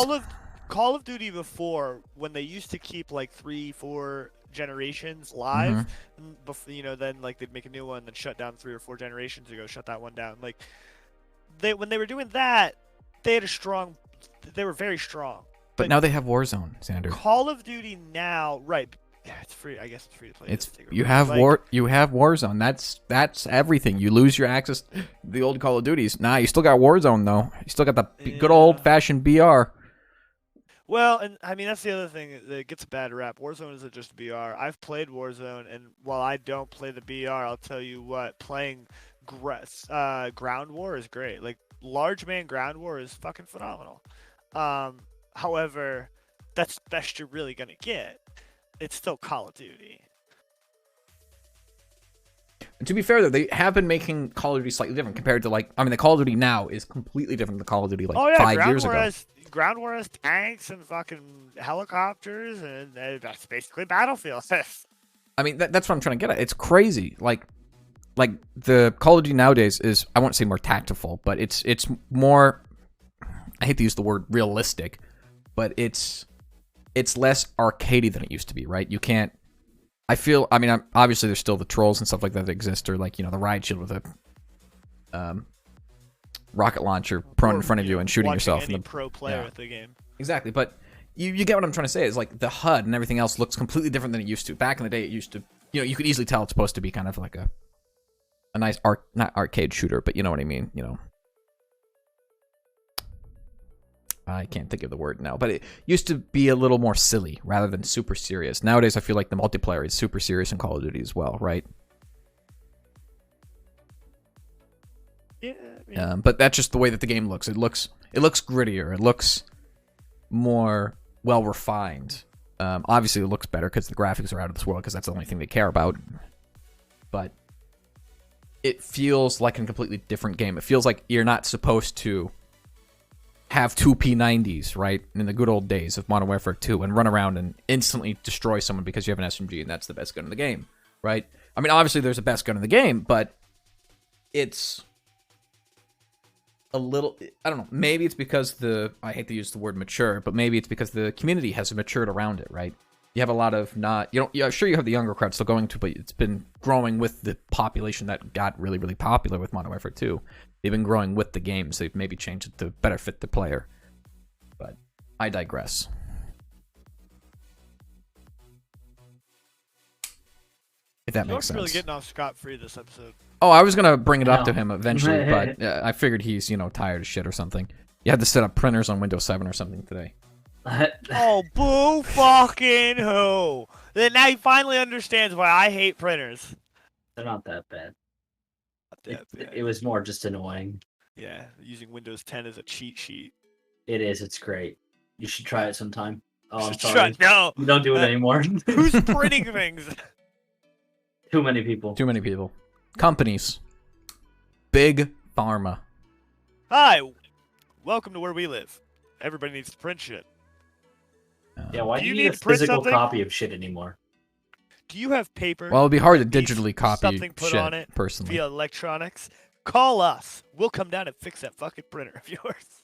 Call of Duty before, when they used to keep like 3-4 generations live, then like they'd make a new one, then shut down 3 or 4 generations ago, shut that one down. Like when they were doing that, they were very strong. But now they have Warzone, Xander. Call of Duty now, right? Yeah, it's free. I guess it's free to play. You have Warzone. That's everything. You lose your access to the old Call of Duties. Nah, you still got Warzone though. You still got the good old fashioned BR. Well, and I mean that's the other thing that gets a bad rap. Warzone isn't just BR. I've played Warzone, and while I don't play the BR, I'll tell you what, playing Ground War is great. Like large man Ground War is fucking phenomenal. However, that's the best you're really gonna get. It's still Call of Duty. To be fair, though, they have been making Call of Duty slightly different compared to the Call of Duty now is completely different than the Call of Duty 5 years ago. Ground War has tanks and fucking helicopters, and that's basically Battlefield. I mean, that's what I'm trying to get at. It's crazy. Like the Call of Duty nowadays is, I won't say more tactful, but it's more, I hate to use the word realistic, but it's less arcadey than it used to be, right? You can't, obviously there's still the trolls and stuff like that exist, or like, the riot shield with a rocket launcher prone in front of you and shooting yourself. Any pro player at the game. Exactly, but you get what I'm trying to say is like the HUD and everything else looks completely different than it used to. Back in the day, it used to, you could easily tell it's supposed to be kind of like a nice not arcade shooter, but you know what I mean, I can't think of the word now, but it used to be a little more silly rather than super serious. Nowadays, I feel like the multiplayer is super serious in Call of Duty as well, right? Yeah. But that's just the way that the game looks. It looks grittier. It looks more well refined. Obviously, it looks better because the graphics are out of this world because that's the only thing they care about. But it feels like a completely different game. It feels like you're not supposed to have two P90s, right, in the good old days of Modern Warfare 2, and run around and instantly destroy someone because you have an SMG and that's the best gun in the game, right? I mean, obviously there's the best gun in the game, but it's a little, I don't know, maybe it's because I hate to use the word mature, but maybe it's because the community has matured around it, right? You have a lot of sure you have the younger crowd still going to, but it's been growing with the population that got really, really popular with Modern Warfare 2. They've been growing with the games. They've maybe changed it to better fit the player. But I digress. If that makes sense. Really getting off scot-free this episode. Oh, I was going to bring it up to him eventually, but I figured he's, tired of shit or something. You had to set up printers on Windows 7 or something today. Oh, boo fucking who. Then now he finally understands why I hate printers. They're not that bad. Not that bad. It was more just annoying. Yeah, using Windows 10 as a cheat sheet. It is. It's great. You should try it sometime. Oh, I'm Should sorry. try- No. You don't do it anymore. Who's printing things? Too many people. Too many people. Companies. Big pharma. Hi. Welcome to where we live. Everybody needs to print shit. Yeah, why do you need need a to print physical something? copy of shit anymore? Do you have paper? Well, it'd be hard to Needs digitally copy something put shit, on it personally. via electronics? Call us. We'll come down and fix that fucking printer of yours.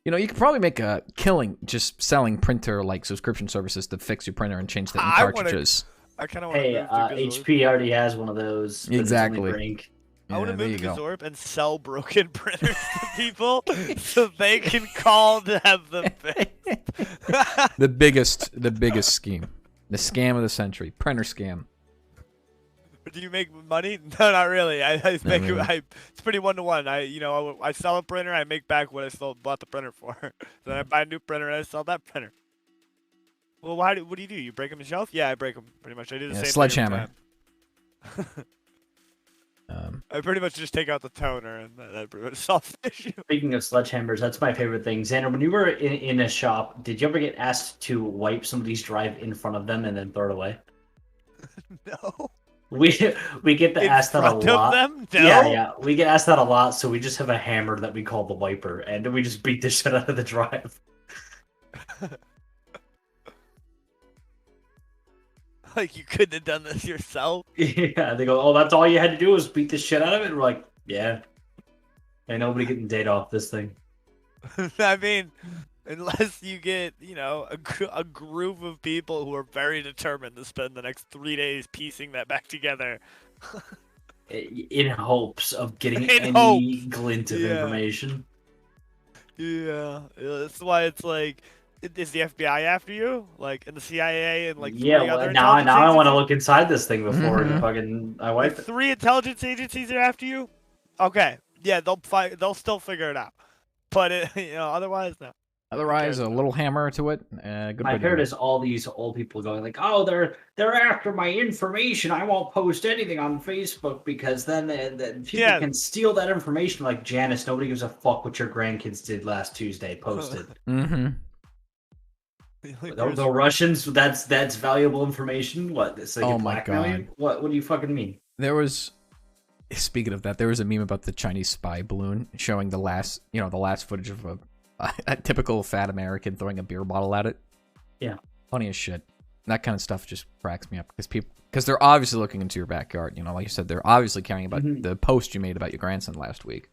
You could probably make a killing just selling printer like subscription services to fix your printer and change the ink cartridges. I kind of want Hey, to move to Gazorb. HP already has one of those. but it's only Exactly. for ink. I want to there move you to go. Gazorb and sell broken printers to people so they can call to have them fixed. The biggest scheme. The scam of the century. Printer scam. Do you make money? No, not really. I make really. it's pretty 1-to-1. I sell a printer, I make back what I bought the printer for. Then I buy a new printer and I sell that printer. Well, what do you do? You break them yourself? Yeah, I break them pretty much. I do the same thing sledgehammer. every time. I pretty much just take out the toner and that pretty much solves the issue. Speaking of sledgehammers, that's my favorite thing. Xander, when you were in a shop, did you ever get asked to wipe somebody's drive in front of them and then throw it away? No. We get asked that a front of lot. them? No. Yeah, we get asked that a lot, so we just have a hammer that we call the wiper, and we just beat the shit out of the drive. Like, you couldn't have done this yourself? Yeah, they go, oh, that's all you had to do was beat the shit out of it? And we're like, yeah. Ain't nobody getting data off this thing. I mean, unless you get, a group of people who are very determined to spend the next 3 days piecing that back together. In hopes of getting In any glint of Yeah. information. Yeah, that's why it's like, is the FBI after you? Like, and the CIA and like three Yeah, other well, now I intelligence want to agencies? look inside this thing before Mhm. I wipe If it. 3 intelligence agencies are after you? Okay, yeah, they'll still figure it out. But otherwise, no. Otherwise, a little hammer to it. Good My way to favorite do it. is all these old people going like, "Oh, they're after my information. I won't post anything on Facebook because then people can steal that information." Like Janice, nobody gives a fuck what your grandkids did last Tuesday. Posted. Mm-hmm. The Russians, that's valuable information. What? So they Oh can my blackmail you? God. What do you fucking mean? There was, speaking of that, there was a meme about the Chinese spy balloon showing the last footage of a typical fat American throwing a beer bottle at it. Yeah. Funny as shit. That kind of stuff just cracks me up because they're obviously looking into your backyard. Like you said, they're obviously caring about the post you made about your grandson last week.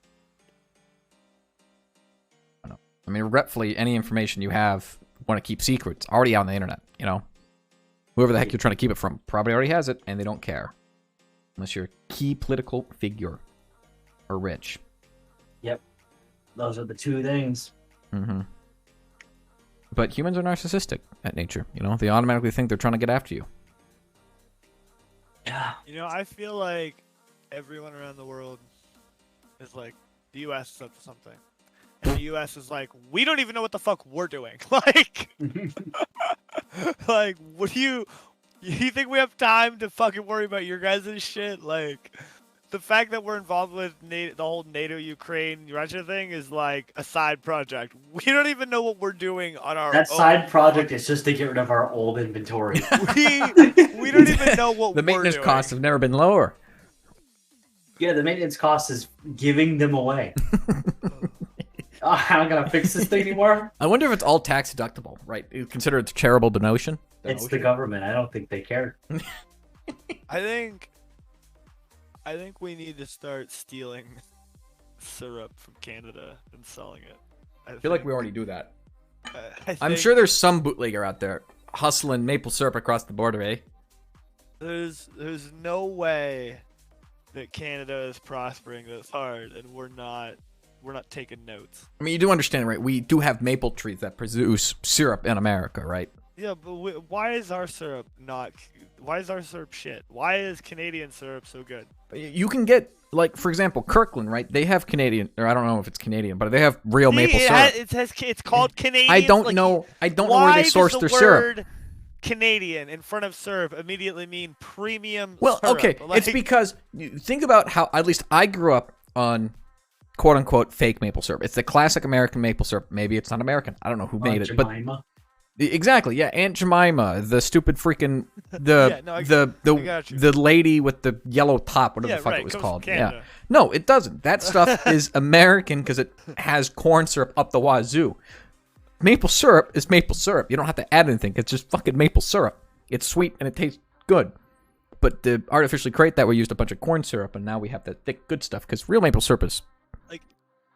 I mean, regretfully, any information you want to keep secret, it's already out on the internet. Whoever the heck you're trying to keep it from probably already has it, and they don't care. Unless you're a key political figure or rich. Yep. Those are the two things. Mm-hmm. But humans are narcissistic at nature. They automatically think they're trying to get after you. Yeah. I feel like everyone around the world is like, the U.S. is up to something. And the U.S. is like, we don't even know what the fuck we're doing. Like, what do you think we have time to fucking worry about your guys' shit? Like, the fact that we're involved with the whole NATO, Ukraine, Russia thing is like a side project. We don't even know what we're doing on our That own. side project is just to get rid of our old inventory. We don't even know what The maintenance we're doing. costs have never been lower. Yeah, the maintenance cost is giving them away. I'm not gonna fix this thing anymore. I wonder if it's all tax deductible, right? You consider it a charitable donation? It's the government. I don't think they care. I think we need to start stealing syrup from Canada and selling it. I feel like we already do that. I'm think sure there's some bootlegger out there hustling maple syrup across the border, eh? there's no way that Canada is prospering this hard, and we're not taking notes. I mean, you do understand, right? We do have maple trees that produce syrup in America, right? Yeah, but why is our syrup not? Why is our syrup shit? Why is Canadian syrup so good? You can get, like, for example, Kirkland, right? They have Canadian, or I don't know if it's Canadian, but they have real maple syrup. It's called Canadian. I don't know. I don't know where they source their syrup. Canadian in front of syrup immediately mean premium Well, syrup. okay, it's because think about how at least I grew up on quote unquote fake maple syrup. It's the classic American maple syrup. Maybe it's not American. I don't know who made it, Jemima. but exactly, yeah, Aunt Jemima, the stupid freaking the lady with the yellow top, whatever the fuck it was called. Yeah, no, it doesn't. That stuff is American because it has corn syrup up the wazoo. Maple syrup is maple syrup. You don't have to add anything. It's just fucking maple syrup. It's sweet and it tastes good. But to artificially create that, we used a bunch of corn syrup, and now we have the thick, good stuff. Because real maple syrup is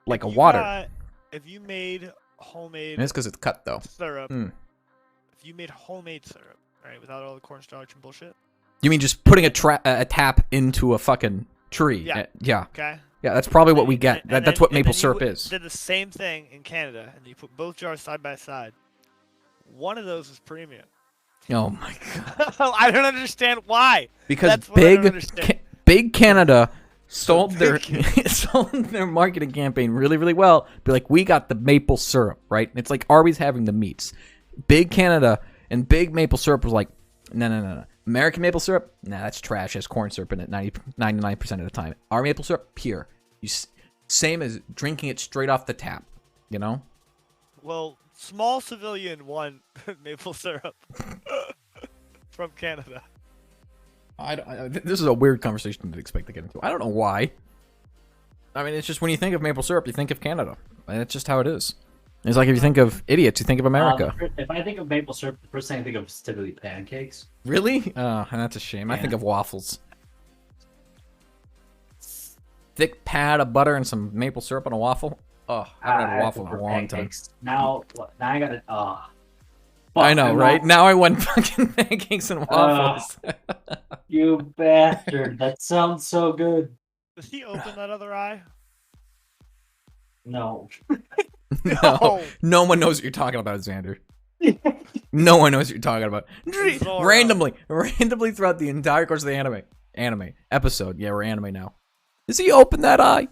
like a water. If you made homemade, and it's because it's cut though. Syrup. If you made homemade syrup, right, without all the cornstarch and bullshit. You mean just putting a tap into a fucking tree? Yeah. Yeah. Okay. Yeah, that's probably what we get. That's what maple syrup is. Did the same thing in Canada, and you put both jars side by side. One of those is premium. Oh my god! I don't understand why. Because big Canada sold their marketing campaign really, really well. Be like, we got the maple syrup, right? It's like Arby's having the meats. Big Canada and big maple syrup was like, no. American maple syrup? Nah, that's trash. It has corn syrup in it 99% of the time. Our maple syrup, pure. Same as drinking it straight off the tap, you know? Well, small civilian won maple syrup from Canada. This is a weird conversation to expect to get into. I don't know why. I mean, it's just when you think of maple syrup, you think of Canada. And it's just how it is. It's like if you think of idiots, you think of America. If I think of maple syrup, the first thing I think of is typically pancakes. Really? Oh, that's a shame. Yeah. I think of waffles. Thick pad of butter and some maple syrup on a waffle. Oh, I haven't had a waffle in a long time. Now I got it. I know, right? Now I want fucking pancakes and waffles. You bastard! That sounds so good. Does he open that other eye? No. No one knows what you're talking about, Xander. No one knows what you're talking about. Randomly throughout the entire course of the anime episode. Yeah, we're anime now. Does he open that eye?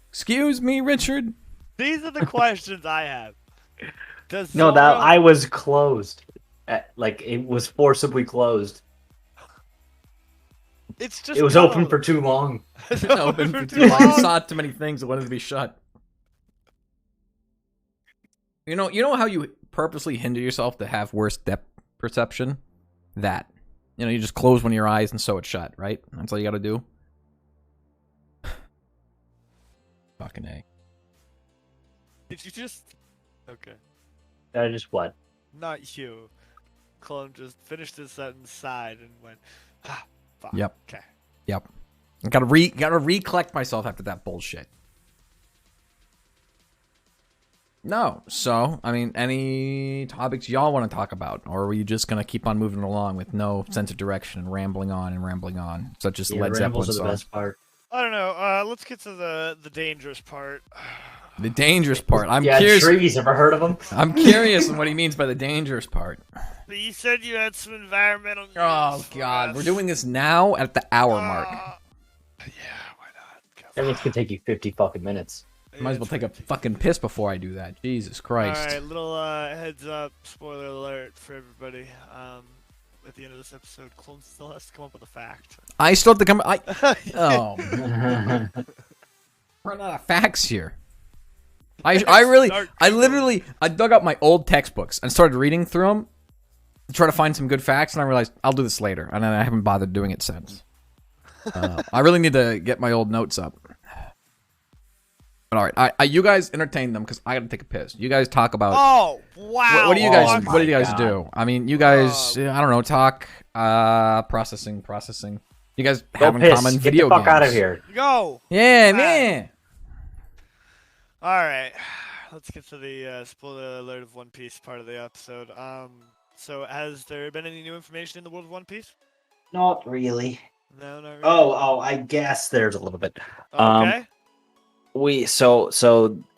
Excuse me, Richard. These are the questions I have. That eye was closed. Like it was forcibly closed. It was open for too long. Open for too long. Saw too many things that wanted to be shut. You know how you purposely hinder yourself to have worse depth perception? That. You just close one of your eyes and sew it shut, right? That's all you gotta do. Fucking A. Did you just... Okay. Just what? Not you. Clone just finished his sentence, sighed, and went, fuck. Yep. Okay. Yep. I gotta recollect myself after that bullshit. No. So, I mean, any topics y'all want to talk about? Or are we just going to keep on moving along with no sense of direction and rambling on, such as Led Zeppelin song? The best part. I don't know. Let's get to the dangerous part. The dangerous part. I'm curious. Trees, ever heard of them? I'm curious on what he means by the dangerous part. You said you had some environmental news. Oh, God. We're doing this now at the hour mark. Yeah, why not? That could take you 50 fucking minutes. Might as well take a fucking piss before I do that. Jesus Christ. Alright, little heads up, spoiler alert for everybody. At the end of this episode, Clone still has to come up with a fact. I still have to come... Oh. Run out of facts here. I dug up my old textbooks and started reading through them to try to find some good facts, and I realized I'll do this later, and I haven't bothered doing it since. I really need to get my old notes up. But All right, you guys entertain them because I got to take a piss. You guys talk about. Oh wow! What do you guys? Oh what do you guys my do? I mean, you guys. I don't know. Talk. Processing. You guys have in common Get video the fuck games. out of here. Go. Yeah, man. All right, let's get to the spoiler alert of One Piece part of the episode. So has there been any new information in the world of One Piece? Not really. No, not really. Oh, I guess there's a little bit. Okay. So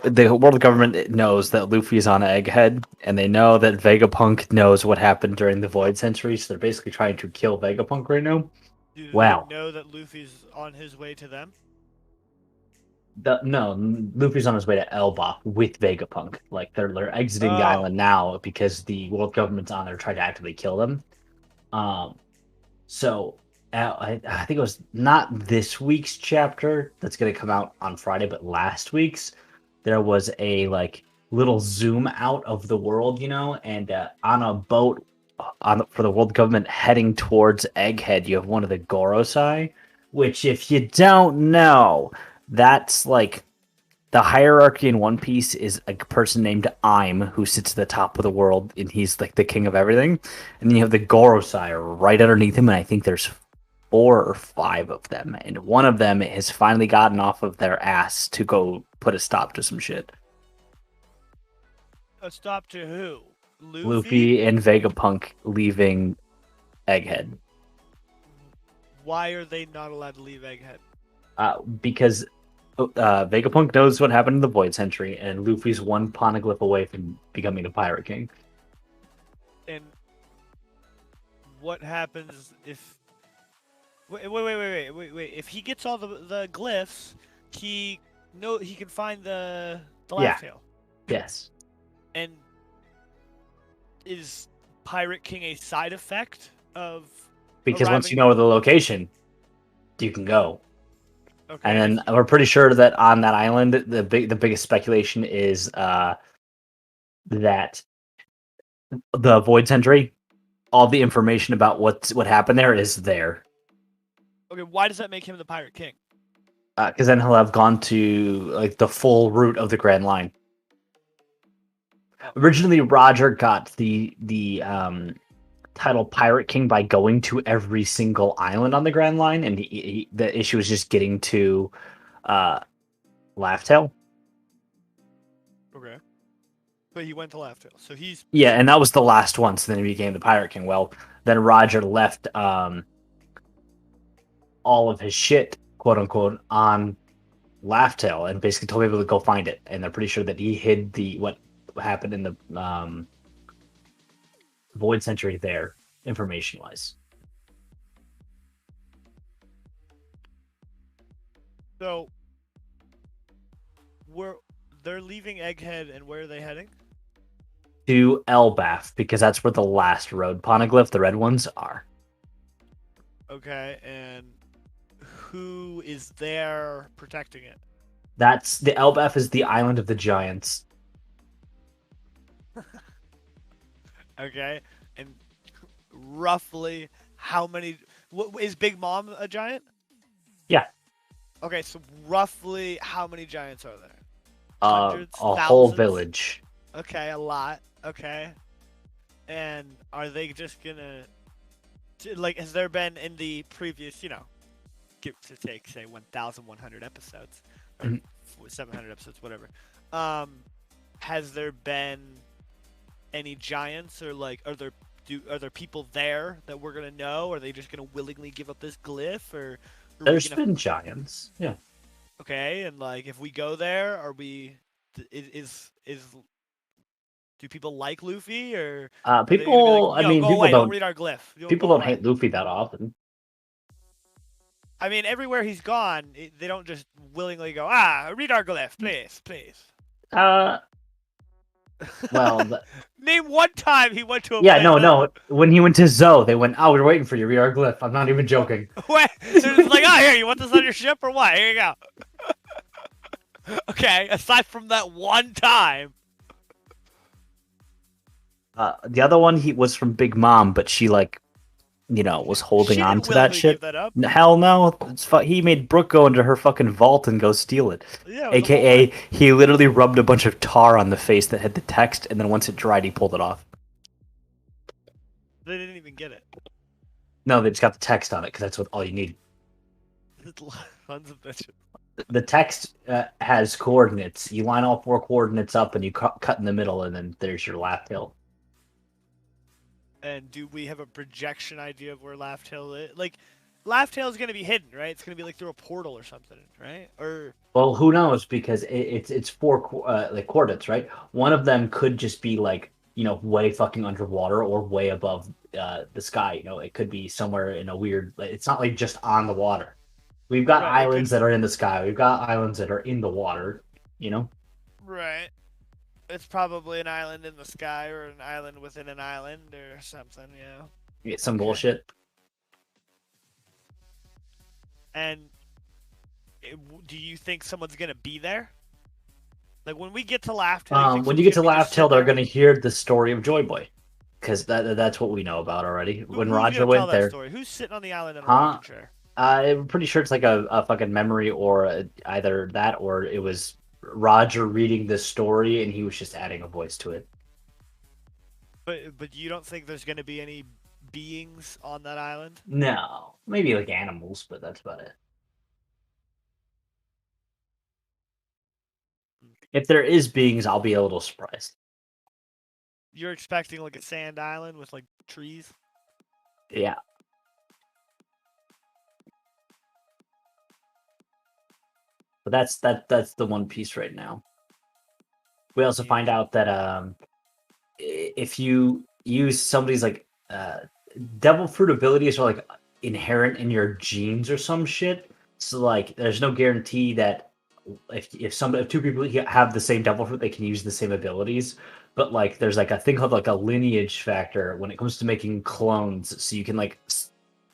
the world government knows that Luffy's on Egghead, and they know that Vegapunk knows what happened during the Void Century, so they're basically trying to kill Vegapunk right now. Do Wow. they know that Luffy's on his way to them? No, Luffy's on his way to Elbaf with Vegapunk. Like they're exiting the Oh. island now because the world government's on there trying to actively kill them. So I think it was not this week's chapter that's going to come out on Friday, but last week's. There was a like little zoom out of the world, and on a boat for the world government heading towards Egghead, you have one of the Gorosei, which if you don't know, that's like the hierarchy in One Piece is a person named Aim who sits at the top of the world, and he's like the king of everything. And then you have the Gorosei right underneath him, and I think there's 4 or 5 of them, and one of them has finally gotten off of their ass to go put a stop to some shit. A stop to who? Luffy and Vegapunk leaving Egghead. Why are they not allowed to leave Egghead? Because Vegapunk knows what happened in the Void Century, and Luffy's one poneglyph away from becoming the Pirate King. And what happens if... Wait. If he gets all the glyphs, he can find the laugh tail. Yes. And is Pirate King a side effect of Because once you know the location, you can go. Okay. And then we're pretty sure that on that island, the biggest speculation is that the Void Century, all the information about what happened there is there. Okay, why does that make him the Pirate King? Because then he'll have gone to like the full route of the Grand Line. Originally, Roger got the title Pirate King by going to every single island on the Grand Line, and the issue was just getting to Laugh Tale. Okay. But he went to Laugh Tale, so he's... Yeah, and that was the last one, so then he became the Pirate King. Well, then Roger left all of his shit, quote-unquote, on Laugh Tale, and basically told people to go find it, and they're pretty sure that he hid what happened in the Void Century there, information-wise. So, they're leaving Egghead, and where are they heading? To Elbaf, because that's where the last road poneglyph, the red ones, are. Okay, and who is there protecting it? That's the Elbaf is the island of the giants. Okay, and roughly how many... is Big Mom a giant? Yeah. Okay, so roughly how many giants are there? A Hundreds, whole thousands? village. Okay, a lot. Okay. And are they just gonna... Like, has there been in the previous, give to take, say, 1,100 episodes, or 700 episodes, whatever, has there been any giants, or, like, are there people there that we're gonna know? Are they just gonna willingly give up this glyph, or... There's been giants, yeah. Okay, and, like, if we go there, are we... Do people like Luffy, or... People, Like, I mean, go people away, don't read our glyph. People Go don't away. hate Luffy that often. I mean, everywhere he's gone, they don't just willingly go, read our glyph, please. Well, Name one time he went to a yeah, place no. When he went to Zoe, they went, "Oh, we're waiting for you. Read our glyph." I'm not even joking. Wait, so it's like, here, you want this on your ship or what? Here you go. Okay, aside from that one time. The other one was from Big Mom, but she was holding She on didn't to that willingly shit. give that up. Hell no. He made Brooke go into her fucking vault and go steal it. Yeah, it was a whole AKA, thing. he literally rubbed a bunch of tar on the face that had the text, and then once it dried, he pulled it off. They didn't even get it. No, they just got the text on it, because that's all you need. Tons of bitches. The text has coordinates. You line all 4 coordinates up, and you cut in the middle, and then there's your laugh hill. And do we have a projection idea of where Laugh Hill is? Like, Laugh Hill is going to be hidden, right? It's going to be like through a portal or something, right? Or Well, who knows? Because it's 4 coordinates, right? One of them could just be like way fucking underwater or way above the sky. It could be somewhere in a weird. It's not like just on the water. We've got Right, islands that are in the sky. We've got islands that are in the water. right. It's probably an island in the sky or an island within an island or something, It's some bullshit. And do you think someone's going to be there? Like, when we get to Laugh Hill, When you get to Laugh Hill, they're going to hear the story of Joy Boy, because that's what we know about already. When Roger went there, story? Who's sitting on the island in a Huh? rocking chair? I'm pretty sure it's like a fucking memory, or either that, or it was Roger reading this story and he was just adding a voice to it. But you don't think there's going to be any beings on that island? No, maybe like animals, but that's about it. If there is beings, I'll be a little surprised. You're expecting like a sand island with like trees? Yeah. But that's the one piece right now. We also find out that if you use somebody's like devil fruit abilities are like inherent in your genes or some shit. So like there's no guarantee that if 2 people have the same devil fruit, they can use the same abilities. But like there's like a thing called like a lineage factor when it comes to making clones. So you can like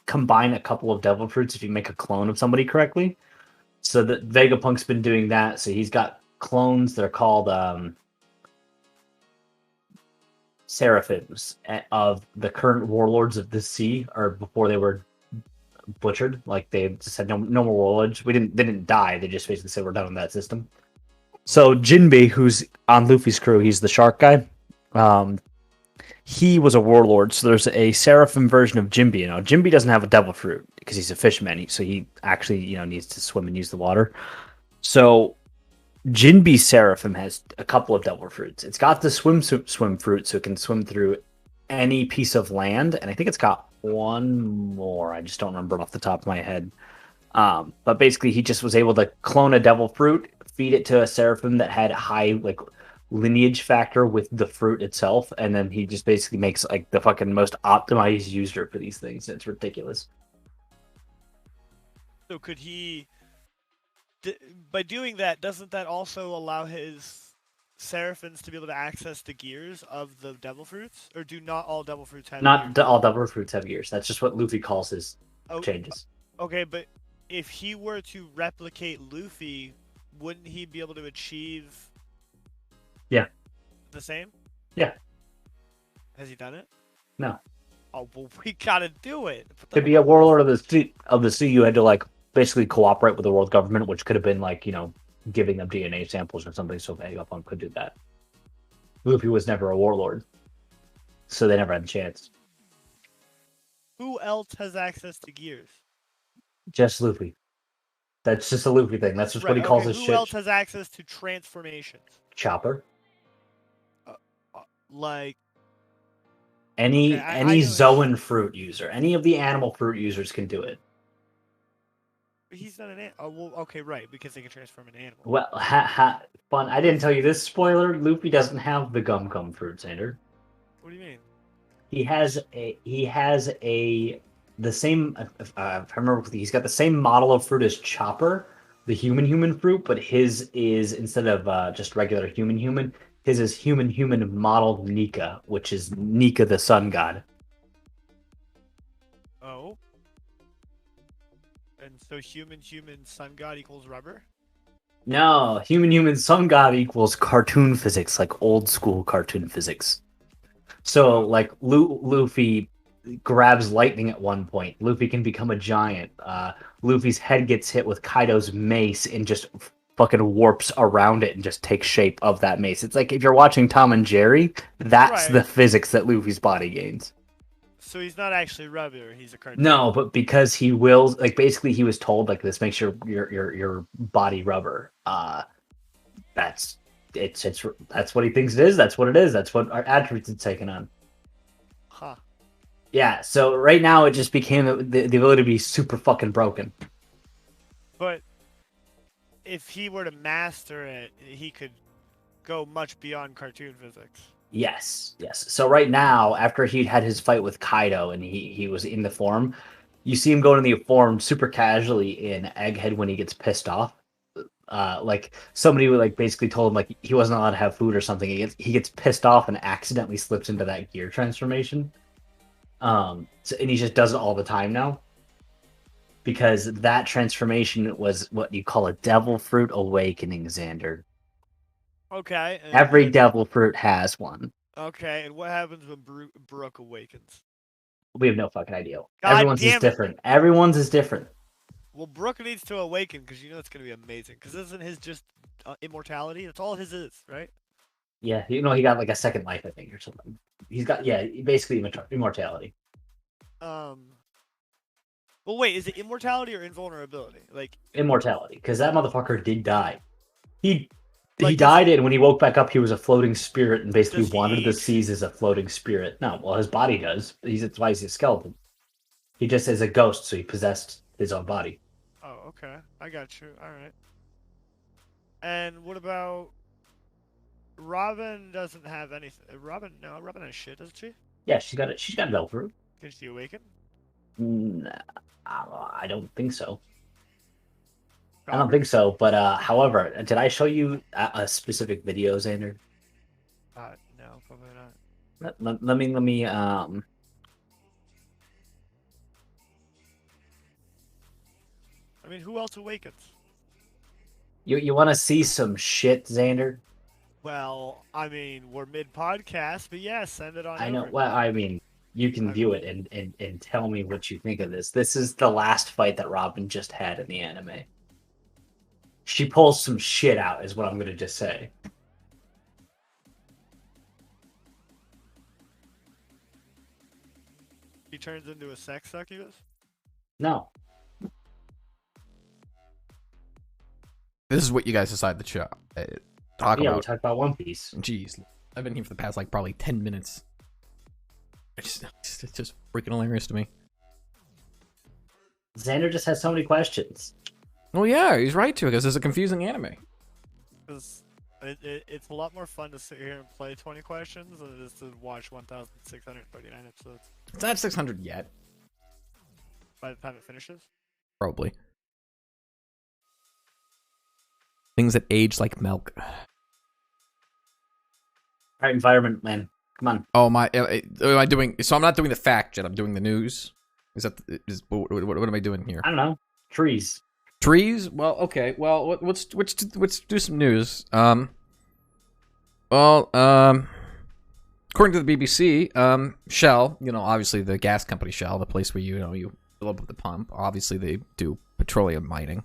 combine a couple of devil fruits if you make a clone of somebody correctly. So that Vegapunk's been doing that. So he's got clones. They're called seraphims of the current warlords of the sea, or before they were butchered. Like they just said, no more warlords. They didn't die. They just basically said we're done with that system. So Jinbei, who's on Luffy's crew, he's the shark guy. He was a warlord. So there's a seraphim version of Jinbei. Jinbei doesn't have a devil fruit because he's a fishman. So he actually needs to swim and use the water. So Jinbei's seraphim has a couple of devil fruits. It's got the swim fruit, so it can swim through any piece of land, and I think it's got one more. I just don't remember off the top of my head. But basically, he just was able to clone a devil fruit, feed it to a seraphim that had high like lineage factor with the fruit itself, and then he just basically makes like the fucking most optimized user for these things. It's ridiculous. So could he, by doing that, doesn't that also allow his seraphims to be able to access the gears of the devil fruits? Or do not all devil fruits have Not gears? all devil fruits have gears. That's just what Luffy calls his changes. Okay, but if he were to replicate Luffy, wouldn't he be able to achieve the same? Yeah. Has he done it? No. Oh, well, we gotta do it. To be a warlord of the sea, you had to like basically cooperate with the world government, which could have been like giving them DNA samples or something. So Vegapunk could do that. Luffy was never a warlord, so they never had a chance. Who else has access to gears? Just Luffy. That's just a Luffy thing. That's just what he calls his Who shit. else has access to transformations? Chopper. Like Any I know Zoan fruit user, any of the animal fruit users can do it. he's not an animal. Oh, well, okay, right, because they can transform an animal. Well, fun. I didn't tell you this spoiler. Luffy doesn't have the gum fruit, Sander. What do you mean? He has the same. If I remember, he's got the same model of fruit as Chopper, the human fruit, but his is instead of just regular human. His is human modeled Nika, which is Nika the sun god. Oh. And so human sun god equals rubber? No, human sun god equals cartoon physics, like old school cartoon physics. So like Luffy grabs lightning at one point. Luffy can become a giant. Luffy's head gets hit with Kaido's mace and just fucking warps around it and just takes shape of that mace. It's like if you're watching Tom and Jerry, that's the physics that Luffy's body gains. So he's not actually rubber, he's a cartoon. No, but because he wills, like basically he was told like this makes your body rubber. That's what he thinks it is. That's what it is. That's what our attributes it's taken on. Huh. Yeah, so right now it just became the ability to be super fucking broken. But if he were to master it, he could go much beyond cartoon physics. Yes. So right now, after he had his fight with Kaido and he was in the form, you see him go into the form super casually in Egghead when he gets pissed off. Like somebody would like basically told him like he wasn't allowed to have food or something. He gets pissed off and accidentally slips into that gear transformation. And he just does it all the time now. Because that transformation was what you call a devil fruit awakening, Xander. Okay. Every devil fruit has one. Okay, and what happens when Brook awakens? We have no fucking idea. God Everyone's is different. Everyone's is different. Well, Brook needs to awaken because you know it's going to be amazing. Because isn't his just immortality? That's all his is, right? Yeah, you know, he got like a second life, I think, or something. He's got, basically immortality. Well, wait, is it immortality or invulnerability? Like immortality, because that motherfucker did die. He died, and when he woke back up, he was a floating spirit, and basically wandered the seas as a floating spirit. No, well, his body does. That's why he's a skeleton. He just is a ghost, so he possessed his own body. Oh, okay, I got you. All right. And what about Robin? Doesn't have anything. Robin has shit, doesn't she? Yeah, she's got it. She's got a devil fruit. Can she awaken? Nah, I don't think so. I don't think so, but however, did I show you a specific video, Xander? No, probably not. Let me I mean, who else awakens? You want to see some shit, Xander? Well, I mean, we're mid-podcast, but yeah, send it on I know. over. Well, I mean, you can view it and tell me what you think of this. This is the last fight that Robin just had in the anime. She pulls some shit out, is what I'm going to just say. He turns into a sex succubus? No. This is what you guys decide to talk about. We talk about One Piece. Jeez, I've been here for the past like probably 10 minutes. It's just freaking hilarious to me. Xander just has so many questions. Well, yeah, he's right to, because it's a confusing anime. Because it's a lot more fun to sit here and play 20 questions than it is to watch 1,639 episodes. It's not 600 yet. By the time it finishes? Probably. Things that age like milk. All right, environment, man. Come on. Oh, am I doing... So I'm not doing the fact yet, I'm doing the news? What am I doing here? I don't know. Trees. Trees? Well, okay. Well, let's do some news. According to the BBC, Shell, obviously the gas company Shell, the place where you fill up with the pump. Obviously, they do petroleum mining.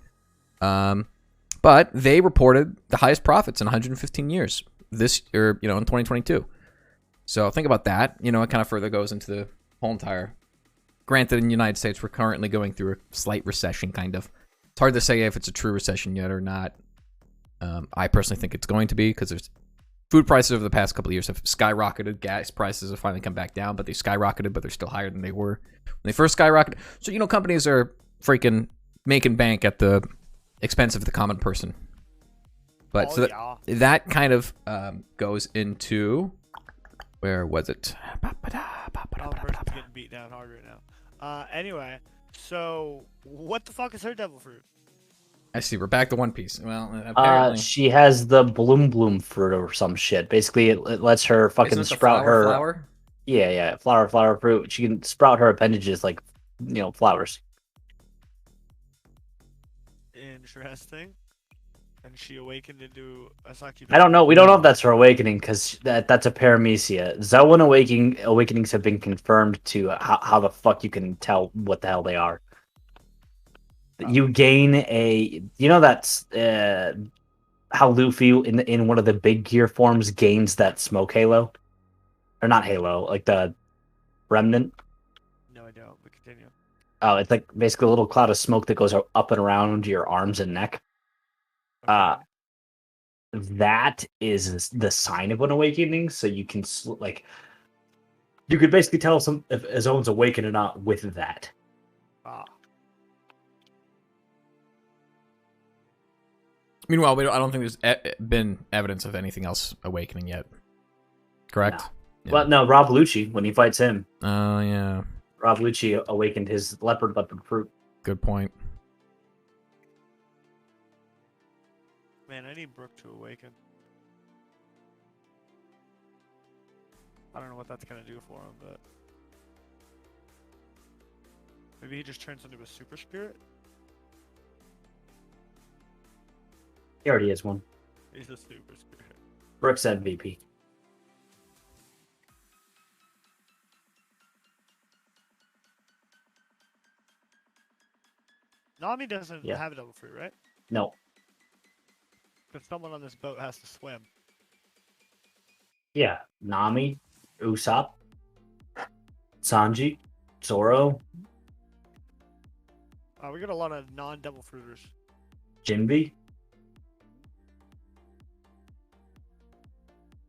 But they reported the highest profits in 115 years in 2022. So think about that. It kind of further goes into the whole entire. Granted, in the United States, we're currently going through a slight recession, kind of. It's hard to say if it's a true recession yet or not. I personally think it's going to be, because there's food prices over the past couple of years have skyrocketed. Gas prices have finally come back down, but they skyrocketed, but they're still higher than they were when they first skyrocketed. So, companies are freaking making bank at the expense of the common person. But that kind of goes into... Where was it? Getting beat down hard right now. Anyway, so what the fuck is her devil fruit? I see. We're back to One Piece. Well, apparently she has the bloom fruit or some shit. Basically, it lets her fucking sprout her flower. Yeah, flower fruit. She can sprout her appendages like flowers. Interesting. and she awakened into a succubus. I don't know. We don't know if that's her awakening because that's a paramecia. Zoan awakenings have been confirmed to how the fuck you can tell what the hell they are. You gain that's how Luffy in one of the big gear forms gains that smoke halo, or not halo, like the remnant. No, I don't. But continue. Oh, it's like basically a little cloud of smoke that goes up and around your arms and neck. Okay. That is the sign of an awakening. So you can you could basically tell if Zoan's awakened or not with that. Ah. Meanwhile, I don't think there's been evidence of anything else awakening yet. Correct? No. Yeah. Well, no, Rob Lucci, when he fights him. Oh, yeah. Rob Lucci awakened his leopard fruit. Good point. Man, I need Brook to awaken. I don't know what that's gonna do for him, but maybe he just turns into a super spirit. He already is one. He's a super spirit. Brook's MVP. Nami doesn't Yeah. have a double fruit, right? No. Because someone on this boat has to swim. Yeah. Nami, Usopp, Sanji, Zoro, We got a lot of non-double fruiters. Jinbe.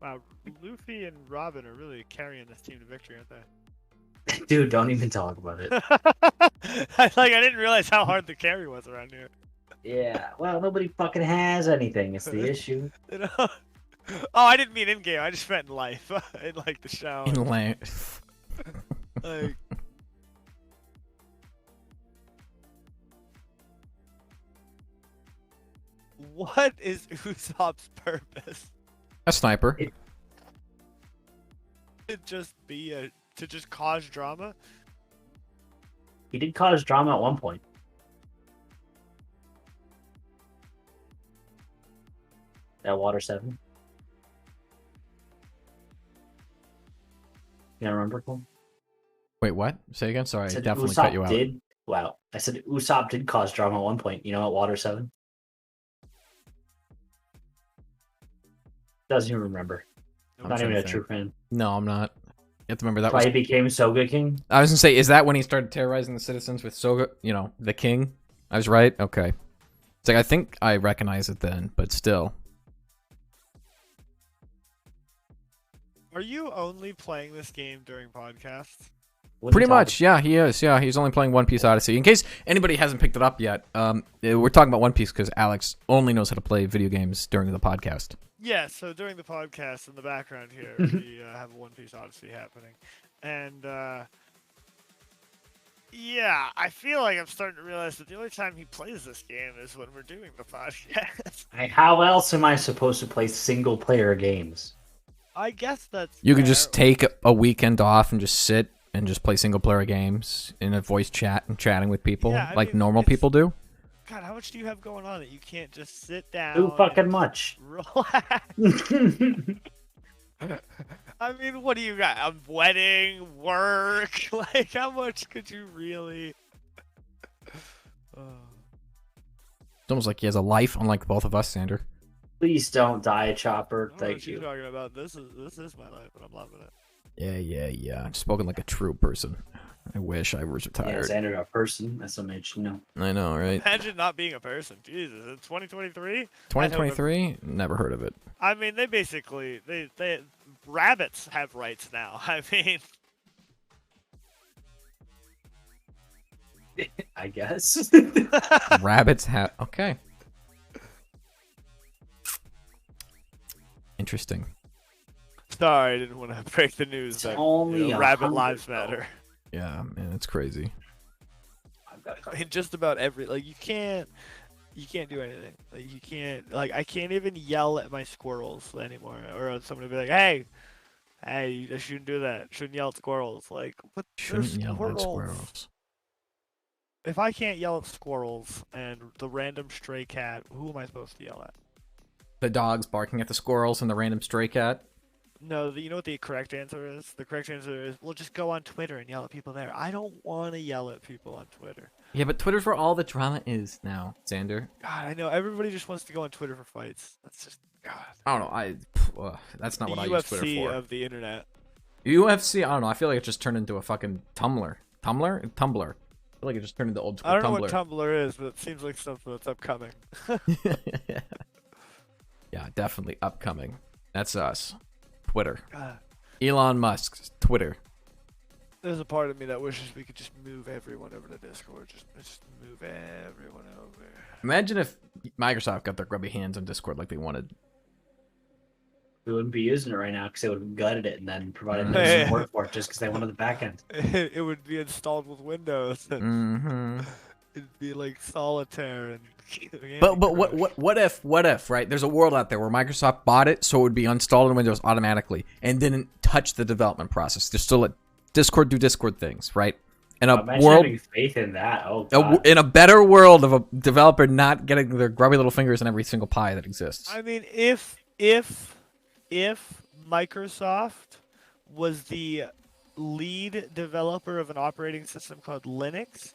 Wow, Luffy and Robin are really carrying this team to victory, aren't they? Dude, don't even talk about it. I didn't realize how hard the carry was around here. Yeah. Well, nobody fucking has anything. It's the issue. You know? Oh, I didn't mean in game. I just meant in life, in like the show. In life. Like, what is Usopp's purpose? A sniper. To just to just cause drama? He did cause drama at one point. That Water 7. You remember, Cole? Wait, what? Say again? Sorry, I said definitely Usopp cut you out. Wow. I said Usopp did cause drama at one point. You know, at Water 7? Doesn't even remember. I'm Not even trying a to true think. fan. No, I'm not. You have to remember that Why was. he became Soga King? I was gonna say, is that when he started terrorizing the citizens with Soga? You know, the king. I was right. Okay. It's like I think I recognize it then, but still. Are you only playing this game during podcasts? What are Pretty you talking- much, yeah, he is. Yeah, he's only playing One Piece Odyssey. In case anybody hasn't picked it up yet, we're talking about One Piece because Alex only knows how to play video games during the podcast. Yeah, so during the podcast in the background here, we have a One Piece Odyssey happening. And, yeah, I feel like I'm starting to realize that the only time he plays this game is when we're doing the podcast. How else am I supposed to play single player games? I guess that's You can fair. just take a weekend off and just sit and just play single player games in a voice chat and chatting with people Yeah, I like mean, normal it's- people do. God, how much do you have going on that you can't just sit down? Too fucking and much. relax. I mean, what do you got? A wedding, work? Like, how much could you really? It's almost like he has a life, unlike both of us, Sander. Please don't die, Chopper. I don't know Thank what you're you. talking about. This is my life, and I'm loving it. Yeah. Spoken like a true person. I wish I was Yeah, retired. Xander, a person. That's something you should know. I know, right? Imagine not being a person. Jesus, in 2023. 2023? Never heard of it. I mean, they basically they rabbits have rights now. I mean, I guess. Rabbits have. Okay. Interesting. sorry, I didn't want to break the news It's that only rabbit 100 lives though. matter. Yeah, man, it's crazy. I've got to go. In just about every you can't do anything. Like you can't I can't even yell at my squirrels anymore, or somebody will be like, hey, you shouldn't do that. Shouldn't yell at squirrels. Like what? Shouldn't They're yell at squirrels. squirrels. if I can't yell at squirrels and the random stray cat, who am I supposed to yell at? The dogs barking at the squirrels and the random stray cat. No, you know what the correct answer is? The correct answer is, well, just go on Twitter and yell at people there. I don't want to yell at people on Twitter. Yeah, but Twitter's where all the drama is now, Xander. God, I know everybody just wants to go on Twitter for fights. That's just God. I don't know. That's not The what I use UFC Twitter for. of the internet. UFC. I don't know. I feel like it just turned into a fucking Tumblr. Tumblr. I feel like it just turned into old school I don't know Tumblr. what Tumblr is, but it seems like something that's upcoming. Yeah, definitely upcoming. That's us. Twitter. God. Elon Musk's Twitter. There's a part of me that wishes we could just move everyone over to Discord. Just move everyone over. Imagine if Microsoft got their grubby hands on Discord like they wanted. We wouldn't be using it right now because they would have gutted it and then provided Mhm. no support for it just because they wanted the back end. It would be installed with Windows. And Mm-hmm. it'd be like solitaire and. But what if right? There's a world out there where Microsoft bought it so it would be installed in Windows automatically and didn't touch the development process. Just still let Discord do Discord things, right? In a Imagine world, having faith in that. Oh, God. in a better world of a developer not getting their grubby little fingers in every single pie that exists. I mean, if Microsoft was the lead developer of an operating system called Linux,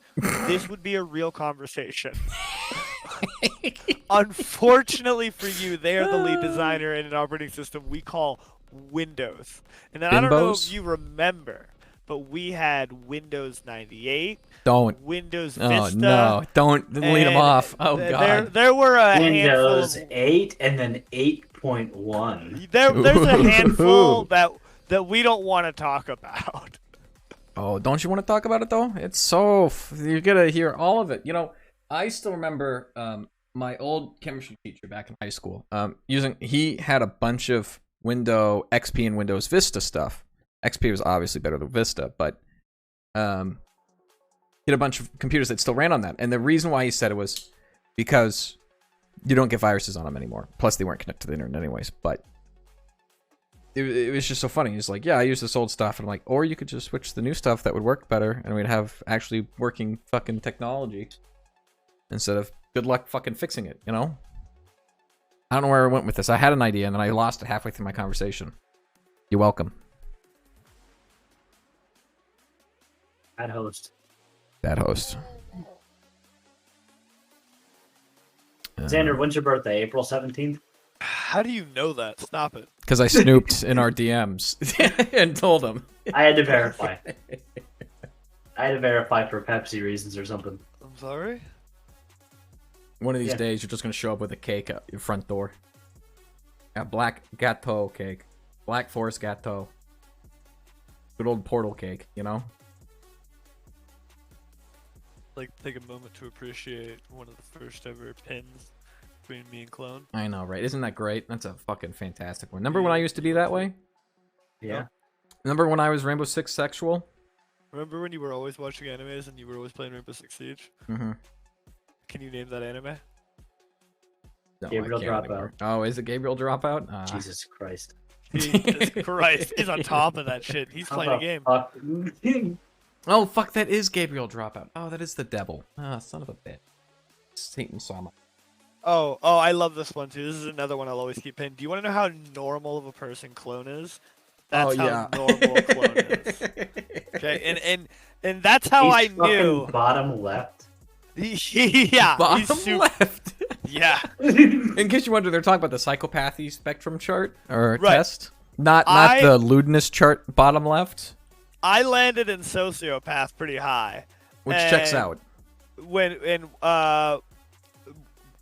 this would be a real conversation. Unfortunately for you, they are the lead designer in an operating system we call Windows. And I don't know Bimbos? if you remember, but we had Windows 98, Don't. Windows Oh Vista. no! Don't lead them and off. Oh god. There were a Windows handful of 8 and then 8.1. There's a handful Ooh. that we don't want to talk about. Oh, don't you want to talk about it though? It's so you're gonna hear all of it. You know, I still remember my old chemistry teacher back in high school. He had a bunch of Windows XP and Windows Vista stuff. XP was obviously better than Vista, but he had a bunch of computers that still ran on that. And the reason why he said it was because you don't get viruses on them anymore. Plus, they weren't connected to the internet anyways. But it was just so funny. He's like, yeah, I use this old stuff. And I'm like, or you could just switch to the new stuff that would work better. And we'd have actually working fucking technology instead of good luck fucking fixing it, you know? I don't know where I went with this. I had an idea and then I lost it halfway through my conversation. You're welcome. Bad host. Bad host. Xander, when's your birthday? April 17th? How do you know that? Stop it. Because I snooped in our DMs and told him. I had to verify. I had to verify for Pepsi reasons or something. I'm sorry? One of these Yeah. days, you're just going to show up with a cake at your front door. A black gâteau cake. Black Forest gâteau. Good old portal cake, you know? Like, take a moment to appreciate one of the first ever pins between me and Clone. I know, right? Isn't that great? That's a fucking fantastic one. Remember when I used to be that way? Yeah. Remember when I was Rainbow Six sexual? Remember when you were always watching animes and you were always playing Rainbow Six Siege? Mm-hmm. Can you name that anime? No, Gabriel I can't Dropout. anymore. Oh, is it Gabriel Dropout? Jesus Christ. Jesus Christ, he's on top of that shit. He's playing a game. game. Oh, fuck, that is Gabriel Dropout. Oh, that is the devil. Ah, son of a bitch. Satan Sama. Oh, I love this one too. This is another one I'll always keep in. Do you want to know how normal of a person Clone is? That's how normal Clone is. Okay, and that's how I He's fucking knew. bottom left. Yeah, Bottom he's super, left. yeah. In case you wonder, they're talking about the psychopathy spectrum chart or Right. test, not I- the lewdness chart. Bottom left, I landed in sociopath pretty high. which checks And out. When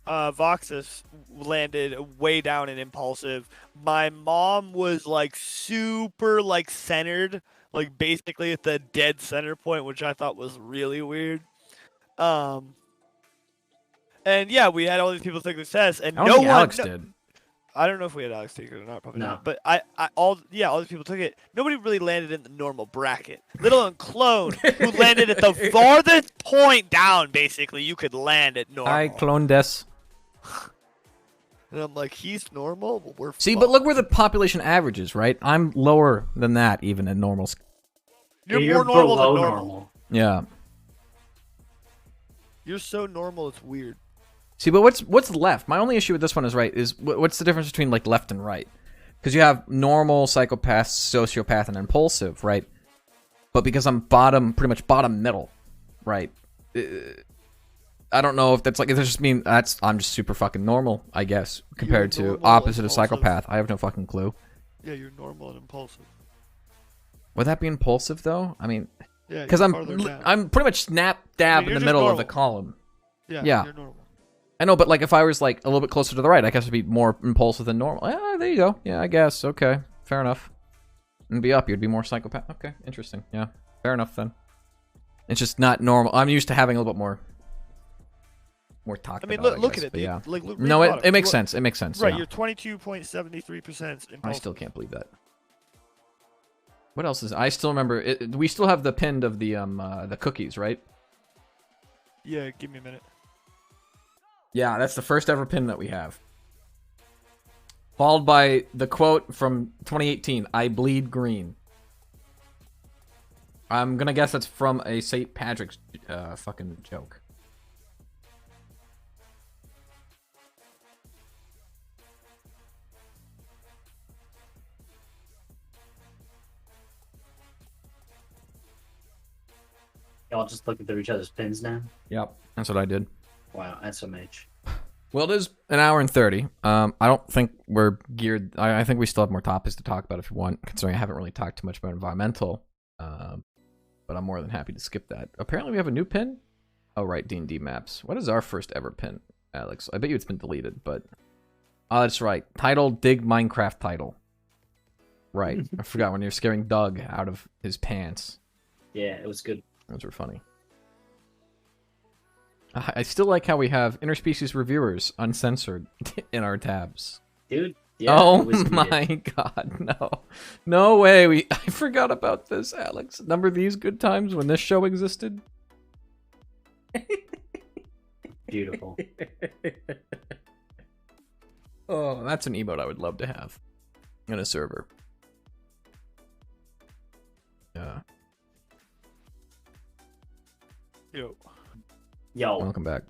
Voxus landed way down in impulsive. My mom was like super like centered, like basically at the dead center point, which I thought was really weird. And yeah, we had all these people take this test, and I don't no think one. Alex no- did. I don't know if we had Alex take it or not, probably No. not. But all these people took it. Nobody really landed in the normal bracket. Little and Clone, who landed at the farthest point down, basically, you could land at normal. Hi, Clone Des. And I'm like, he's normal? Well, we're See, but fucked. look where the population average is, right? I'm lower than that, even in normal. You're Yeah, more normal below than normal. Yeah. You're so normal, it's weird. See, but what's left? My only issue with this one is what's the difference between like left and right? Because you have normal, psychopath, sociopath, and impulsive, right? But because I'm pretty much bottom middle, right? I don't know if that's like, it just mean I'm just super fucking normal, I guess, compared to opposite of psychopath. I have no fucking clue. Yeah, you're normal and impulsive. Would that be impulsive though? I mean, Yeah, because I'm pretty much snap dab in the middle of the column. Yeah, Yeah. you're normal. I know, but like if I was like a little bit closer to the right, I guess it'd be more impulsive than normal. Yeah, there you go. Yeah, I guess. Okay, fair enough. And be up, you'd be more psychopath. Okay, interesting. Yeah, fair enough then. It's just not normal. I'm used to having a little bit more talk. I mean, about look it, at it. but yeah. Like, No, it makes sense. It makes sense. Right, yeah. you're 22.73%. I still can't believe that. What else is? I still remember. We still have the pinned of the cookies, right? Yeah, give me a minute. Yeah, that's the first ever pin that we have. Followed by the quote from 2018, "I bleed green." I'm gonna guess that's from a St. Patrick's fucking joke. Y'all just looking through each other's pins now. Yep, that's what I did. Wow, SMH. Well, it is an hour and 30. I don't think we're geared. I think we still have more topics to talk about if you want, considering I haven't really talked too much about environmental. But I'm more than happy to skip that. Apparently, we have a new pin. Oh, right, D&D maps. What is our first ever pin, Alex? I bet you it's been deleted, but... Oh, that's right. Title, dig Minecraft title. Right. I forgot when you're scaring Doug out of his pants. Yeah, it was good. Those were funny. I still like how we have interspecies reviewers uncensored in our tabs. Dude, yeah. Oh my god, no. No way. I forgot about this, Alex. Remember these good times when this show existed? Beautiful. Oh, that's an emote I would love to have in a server. Yeah. Yo. Welcome back.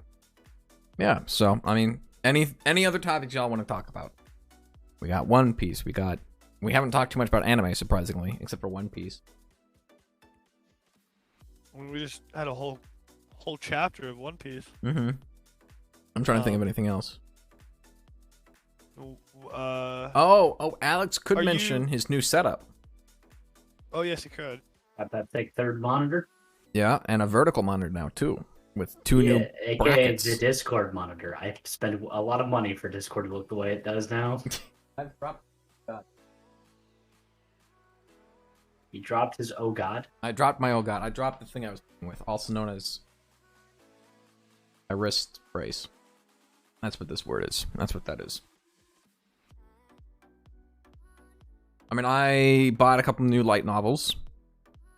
Yeah, so, I mean, any other topics y'all want to talk about? We got One Piece. We haven't talked too much about anime, surprisingly, except for One Piece. We just had a whole chapter of One Piece. Mm-hmm. I'm trying to think of anything else. Alex could mention his new setup. Oh, yes, he could. Got that thick third monitor? Yeah, and a vertical monitor now, too. With two new brackets. The Discord monitor. I spend a lot of money for Discord to look the way it does now. He dropped his oh god. I dropped my oh god. I dropped the thing I was with, also known as a wrist brace. That's what this word is. That's what that is. I mean, I bought a couple new light novels.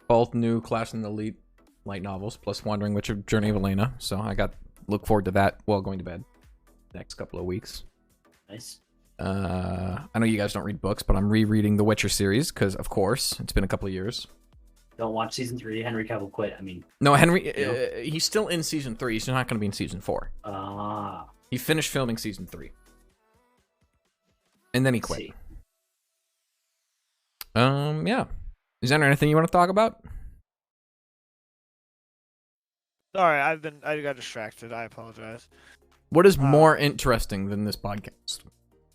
Both new Clash and Elite light novels, plus Wandering Witcher Journey of Elena. So I look forward to that while going to bed next couple of weeks. Nice. I know you guys don't read books, but I'm rereading the Witcher series because, of course, it's been a couple of years. Don't watch season 3. Henry Cavill quit. I mean, no, Henry. He's still in season 3. He's not going to be in season 4. He finished filming season 3, and then he quit. Yeah. Is there anything you want to talk about? Sorry, I got distracted. I apologize. What is more interesting than this podcast?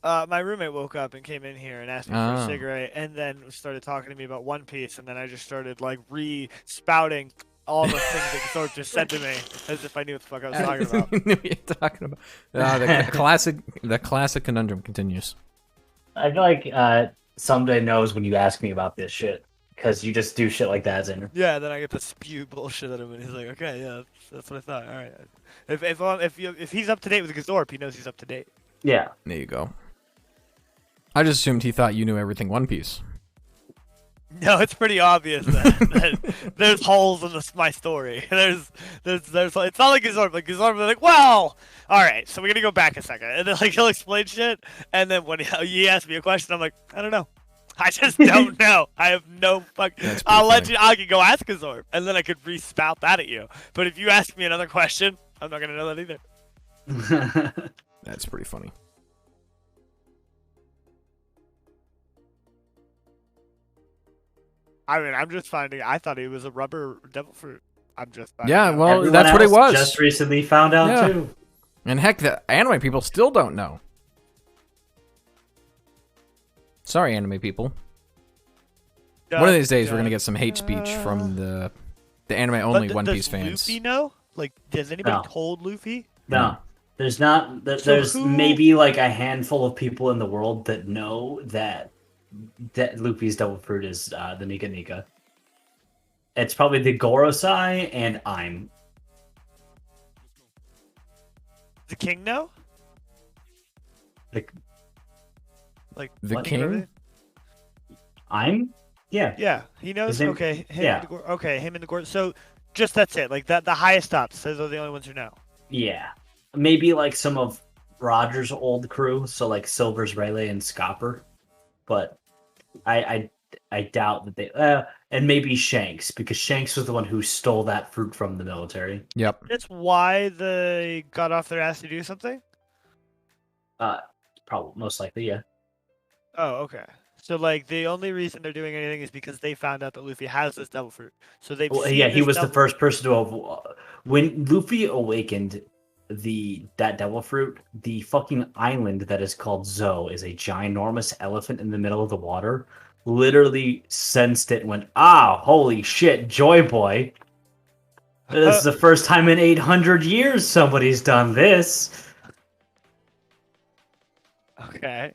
My roommate woke up and came in here and asked me for a cigarette, and then started talking to me about One Piece, and then I just started like re-spouting all the things that Sorg just said to me, as if I knew what the fuck I was talking about. Knew what you're talking about. The classic conundrum continues. I feel like someday knows when you ask me about this shit. Because you just do shit like that, Xander. Yeah, then I get to spew bullshit at him, and he's like, "Okay, yeah, that's what I thought. All right, if he's up to date with Gazorp, he knows he's up to date." Yeah. There you go. I just assumed he thought you knew everything One Piece. No, it's pretty obvious that there's holes in my story. There's it's not like Gazorp. Like Gazorp, they're like, well, all right, so we're gonna go back a second, and then like he'll explain shit, and then when he asks me a question, I'm like, I don't know. I just don't know. I have no fuck. I can go ask Gazorp, and then I could re-spout that at you. But if you ask me another question, I'm not gonna know that either. That's pretty funny. I mean, I'm just finding. I thought he was a rubber devil fruit. I'm just. Yeah, out. well, Everyone that's what it else was. Just recently found out Yeah. too. And heck, the anime people still don't know. Sorry, anime people. One of these days, we're gonna get some hate speech from the anime only One Piece fans. Does Luffy know? Like, has anybody No. told Luffy? No, there's not. There's who- maybe like a handful of people in the world that know that Luffy's devil fruit is the Nika Nika. It's probably the Gorosei and I'm. The king know? The, The What? king? I'm? Yeah. Yeah, he knows. His name- Okay, him yeah. and him and the Gordon. So, just that's it. Like that, the highest ups. Those are the only ones who know. Yeah. Maybe like some of Roger's old crew, so like Silver's Rayleigh and Scopper. But I doubt that they and maybe Shanks, because Shanks was the one who stole that fruit from the military. Yep. That's why they got off their ass to do something. Probably most likely, yeah. Oh, okay. So like the only reason they're doing anything is because they found out that Luffy has this devil fruit. So they've Well, seen yeah, he this was the devil- first person to when Luffy awakened that devil fruit, the fucking island that is called Zo is a ginormous elephant in the middle of the water. Literally sensed it and went, holy shit, Joy Boy. This is the first time in 800 years somebody's done this. Okay.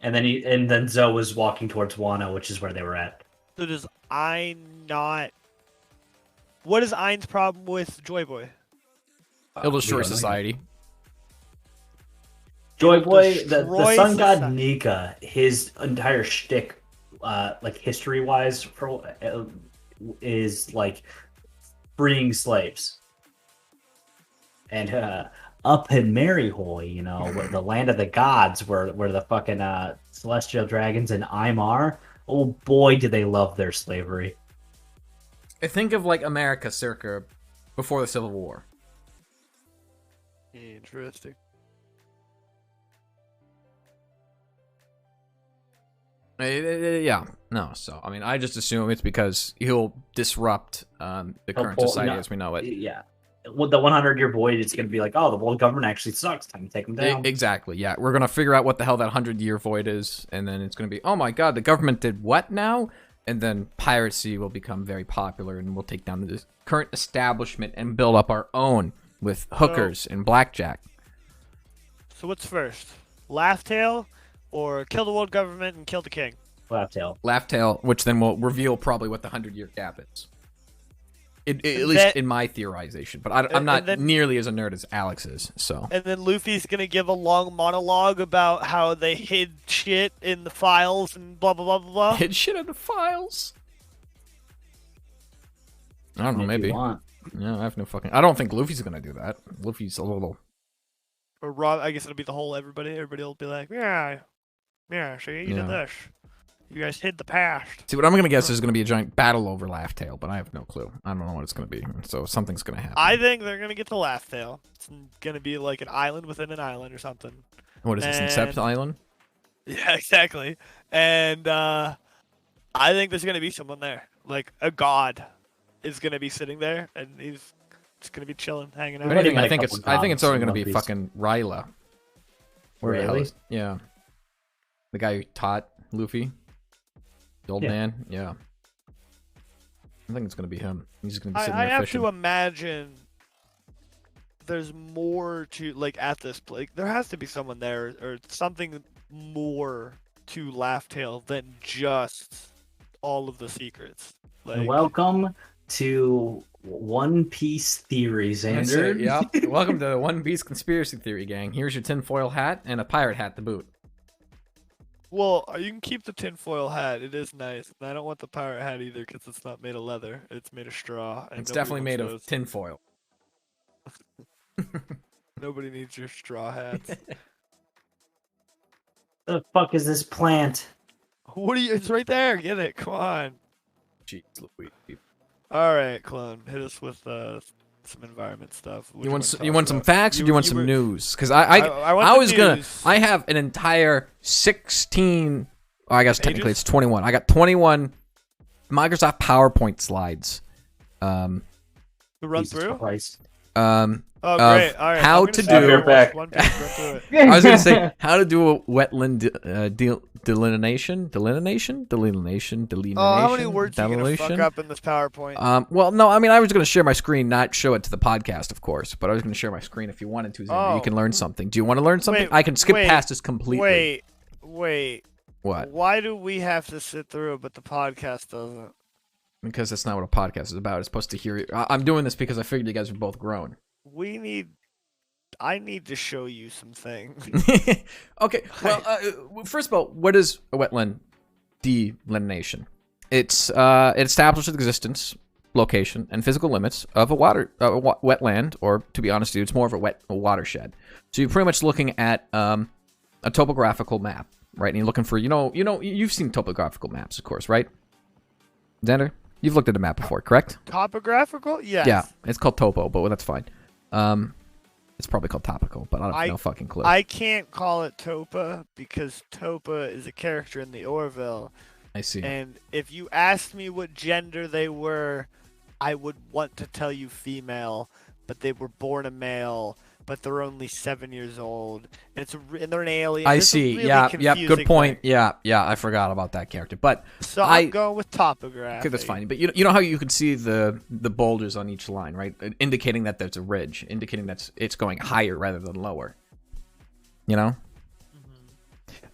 And then Zo was walking towards Wano, which is where they were at. So does Ein not? What is Ein's problem with Joy Boy? It'll destroy we don't know. society. Joy Boy, the Destroy sun god society. Nika, his entire shtick, like history-wise, is like freeing slaves. And up in Maryhoy, you know, where the land of the gods, where the fucking celestial dragons and Imar, oh boy, do they love their slavery. I think of like America circa before the Civil War. Interesting. Yeah, no. So I mean, I just assume it's because he'll disrupt the current society as we know it. Yeah. With the 100-year void, it's going to be like, the world government actually sucks. Time to take them down. Exactly. Yeah, we're gonna figure out what the hell that 100-year void is, and then it's gonna be, oh my god, the government did what now? And then piracy will become very popular, and we'll take down the current establishment and build up our own with hookers and blackjack. So what's first? Laugh Tale or kill the world government and kill the king? Laugh tail. Laugh Tale, which then will reveal probably what the 100-year gap is. At And least that- in my theorization, but I'm and not then- nearly as a nerd as Alex is. So And then Luffy's gonna give a long monologue about how they hid shit in the files and blah blah blah blah blah. hid shit in the files. I don't know, If maybe. you want. Yeah, I have no fucking. I don't think Luffy's gonna do that. Luffy's a little. Or Rob, I guess it'll be the whole everybody. Everybody will be like, yeah, see, you Yeah. did this. You guys hid the past. See, what I'm gonna guess is gonna be a giant battle over Laugh Tale, but I have no clue. I don't know what it's gonna be. So something's gonna happen. I think they're gonna get the Laugh Tale. It's gonna be like an island within an island or something. What is this, and- Incept Island? Yeah, exactly. And I think there's gonna be someone there, like a god, is gonna be sitting there, and he's just gonna be chilling, hanging If out. Already anything, met I a think couple it's. I think it's gods only in gonna One be Piece. fucking Ryla. Where the hell Really? is? Yeah. The guy who taught Luffy. The old Yeah. man. Yeah. I think it's gonna be him. He's just gonna be sitting I there have fishing. to imagine there's more to like at this place. There has to be someone there or something more to Laugh Tale than just all of the secrets. Like, Welcome to One Piece Theory, That's Xander. it, yeah. Welcome to the One Piece conspiracy theory, gang. Here's your tinfoil hat and a pirate hat to boot. well, you can keep the tinfoil hat. It is nice. And I don't want the pirate hat either because it's not made of leather. It's made of straw. And It's nobody definitely wants made of those. tinfoil. Nobody needs your straw hats. The fuck is this plant? What are you? It's right there. Get it. Come on. Jeez Louise. All right, clone. Hit us with some environment stuff. You want some facts, or do you want some news? Because I have an entire 16. Oh, I guess technically it's 21. I got 21 Microsoft PowerPoint slides. To run through. Oh, great! All right, how to do. I was going to say how to do a wetland delineation. Oh, how many words are you going to fuck up in this PowerPoint? Well, no, I mean, I was going to share my screen, not show it to the podcast, of course, but I was going to share my screen if you wanted to. Xander. You can learn something. Do you want to learn something? I can skip past this completely. Wait. What? Why do we have to sit through it, but the podcast doesn't? Because that's not what a podcast is about. It's supposed to hear you. I'm doing this because I figured you guys are both grown. I need to show you some things. Okay. Well, first of all, what is a wetland delineation? It establishes the existence, location, and physical limits of a wetland, or to be honest with you, it's more of a watershed. So you're pretty much looking at a topographical map, right? And you're looking for, you've seen topographical maps, of course, right? Xander, you've looked at a map before, correct? Topographical? Yes. Yeah, it's called topo, but that's fine. It's probably called topical, but I have no fucking clue. I can't call it Topa because Topa is a character in the Orville. I see. And if you asked me what gender they were, I would want to tell you female, but they were born a male, but they're only 7 years old, and they're an alien. I see. Really yeah. Good point. Thing. Yeah. I forgot about that character, but so I'm going with topography. Okay, that's fine. But you know how you can see the bulges on each line, right? Indicating that there's a ridge, indicating that it's going higher rather than lower. You know.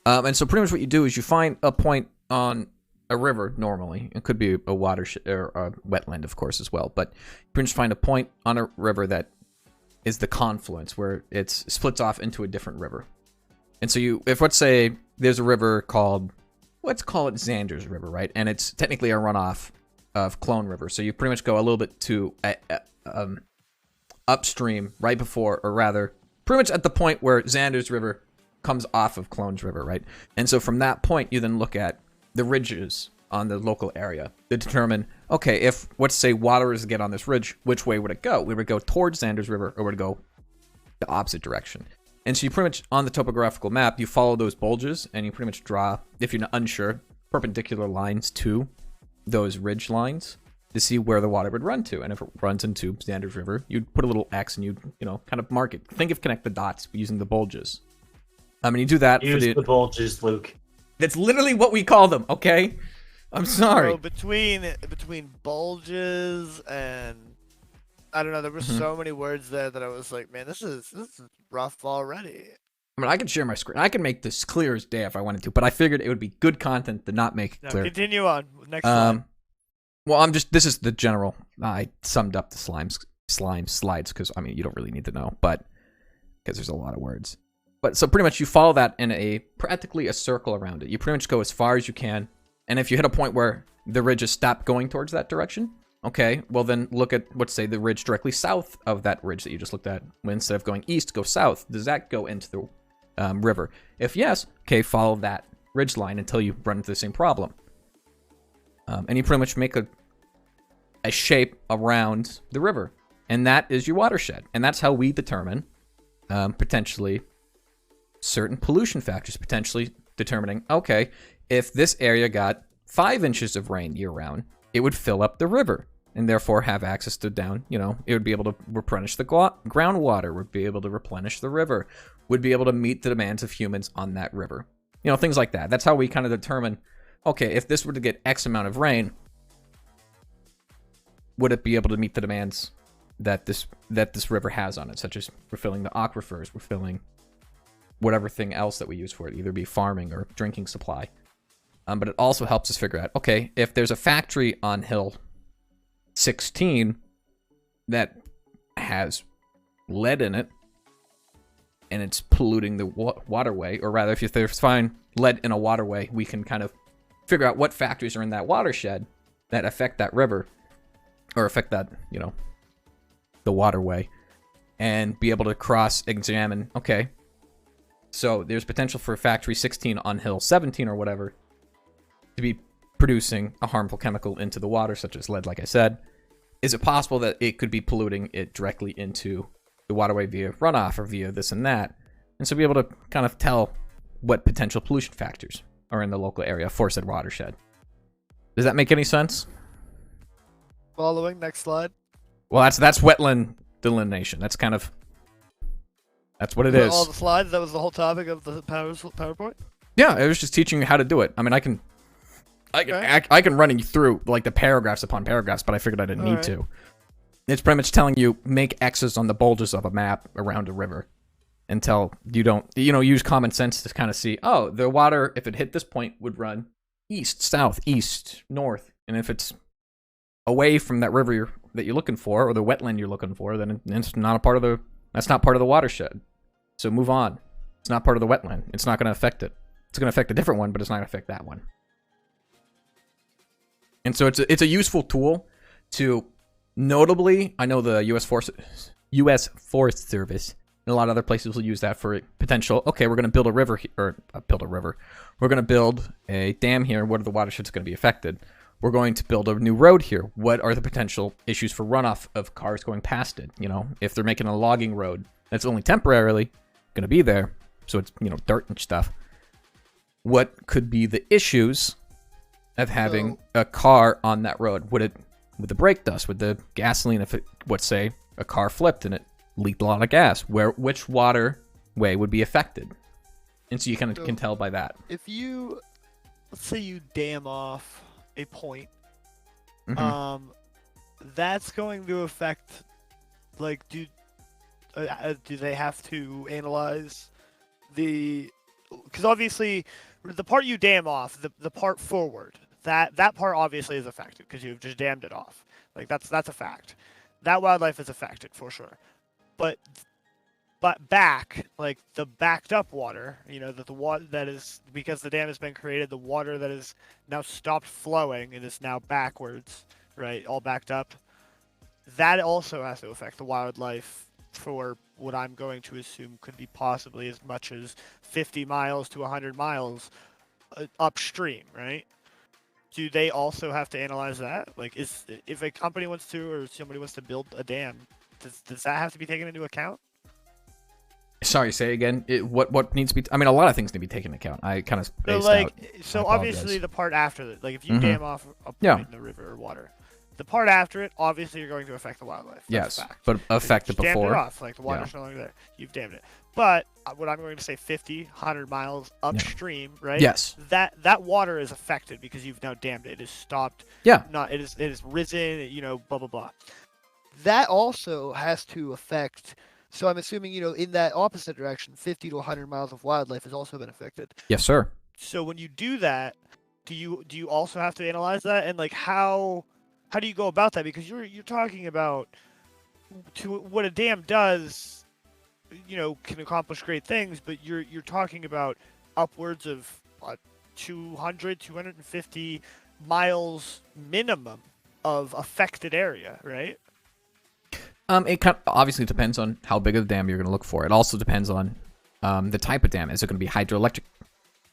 Mm-hmm. And so pretty much what you do is you find a point on a river. Normally, it could be a watershed or a wetland, of course, as well. But you pretty much find a point on a river that is the confluence where it splits off into a different river. And so let's say there's a river called, let's call it Xander's River, right? And it's technically a runoff of Clone River. So you pretty much go a little bit to upstream right before, or rather, pretty much at the point where Xander's River comes off of Clone's River, right? And so from that point, you then look at the ridges on the local area to determine, okay, if, let's say, water is to get on this ridge, which way would it go? Would it go towards Xander's River, or would it go the opposite direction? And so you pretty much, on the topographical map, you follow those bulges, and you pretty much draw, if you're unsure, perpendicular lines to those ridge lines to see where the water would run to. And if it runs into Xander's River, you'd put a little X and you'd, kind of mark it. Think of connect the dots using the bulges. I mean, you do that Use the bulges, Luke. That's literally what we call them, okay? I'm sorry. So between bulges and I don't know, there were so many words there that I was like, man, this is rough already. I mean, I can share my screen. I can make this clear as day if I wanted to, but I figured it would be good content to not make it clear. Continue on. Next slide. Well, this is the general. I summed up the slime slides because, I mean, you don't really need to know, but because there's a lot of words. But so pretty much you follow that in practically a circle around it. You pretty much go as far as you can. And if you hit a point where the ridges stop going towards that direction, okay, well then look at, let's say, the ridge directly south of that ridge that you just looked at. Instead of going east, go south. Does that go into the river? If yes, okay, follow that ridge line until you run into the same problem. And you pretty much make a shape around the river. And that is your watershed. And that's how we determine potentially certain pollution factors, potentially determining, okay, if this area got 5 inches of rain year-round, it would fill up the river and therefore have access to down, it would be able to replenish the groundwater, would be able to replenish the river, would be able to meet the demands of humans on that river. Things like that. That's how we kind of determine, okay, if this were to get X amount of rain, would it be able to meet the demands that this river has on it, such as refilling the aquifers, refilling whatever thing else that we use for it, either be farming or drinking supply. But it also helps us figure out, okay, if there's a factory on Hill 16 that has lead in it and it's polluting the waterway, or rather, if there's lead in a waterway, we can kind of figure out what factories are in that watershed that affect that river or affect that, the waterway, and be able to cross-examine, okay, so there's potential for factory 16 on Hill 17 or whatever to be producing a harmful chemical into the water, such as lead, like I said. is it possible that it could be polluting it directly into the waterway via runoff or via this and that? And so be able to kind of tell what potential pollution factors are in the local area for said watershed. Does that make any sense? Following, next slide. Well, that's wetland delineation. That's what it is. All the slides, that was the whole topic of the PowerPoint? Yeah, it was just teaching you how to do it. I mean, I can run you through like the paragraphs upon paragraphs, but I figured I didn't need to. It's pretty much telling you make X's on the bulges of a map around a river until you don't, use common sense to kind of see, oh, the water, if it hit this point, would run east, south, east, north. And if it's away from that river that you're looking for or the wetland you're looking for, then it's not that's not part of the watershed. So move on. It's not part of the wetland. It's not going to affect it. It's going to affect a different one, but it's not going to affect that one. And so it's a useful tool to, notably, I know the U.S. Forest Service and a lot of other places will use that for potential. Okay, we're going to build a river We're going to build a dam here. What are the watersheds going to be affected? We're going to build a new road here. What are the potential issues for runoff of cars going past it? If they're making a logging road that's only temporarily going to be there, so it's dirt and stuff. What could be the issues of having a car on that road? Would the brake dust, with the gasoline, if it, let's say, a car flipped and it leaked a lot of gas, which waterway would be affected? And so you kind of can tell by that. If let's say you dam off a point, that's going to affect, like, do they have to analyze because obviously the part you dam off, the part forward, that part obviously is affected because you've just dammed it off. Like that's a fact. That wildlife is affected for sure. But back, like the backed up water, that the water that is, because the dam has been created, the water that is now stopped flowing and is now backwards, right, all backed up, that also has to affect the wildlife for what I'm going to assume could be possibly as much as 50 miles to 100 miles upstream, right? Do they also have to analyze that? Like, if a company wants to, or somebody wants to build a dam, does that have to be taken into account? Sorry, say again. What needs to be? I mean, a lot of things need to be taken into account. I kind of spaced out. So obviously the part after that, like if you dam off a point in the river or water, the part after it, obviously you're going to affect the wildlife. That's yes, but affect it before. Dammed it off, like the water's no longer there. You've dammed it. But what I'm going to say, 50, 100 miles upstream, right? Yes. That water is affected because you've now dammed it. It is stopped. Yeah. It is risen. Blah blah blah. That also has to affect. So I'm assuming, in that opposite direction, 50 to 100 miles of wildlife has also been affected. Yes, sir. So when you do that, do you also have to analyze that, and like how do you go about that? Because you're talking about what a dam does, can accomplish great things, but you're talking about upwards of 250 miles minimum of affected area, right? It obviously depends on how big of the dam you're going to look for. It also depends on the type of dam. Is it going to be hydroelectric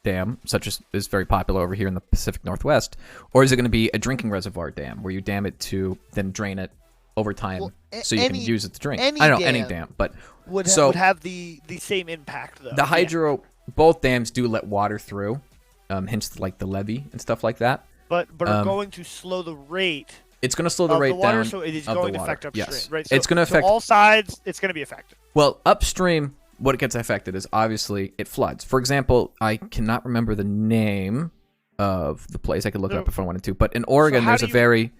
dam, such as is very popular over here in the Pacific Northwest, or is it going to be a drinking reservoir dam where you dam it to then drain it over time so you can use it to drink? I don't know, any dam, but would have the same impact though. The both dams do let water through, hence like the levee and stuff like that. But are going to slow the rate. It's going to slow the rate water, down. So it is going to affect upstream, yes. Right? So, it's going to affect all sides. It's going to be affected. Well, upstream, what gets affected is obviously it floods. For example, I cannot remember the name of the place. I could look it up if I wanted to. But in Oregon, there's a very,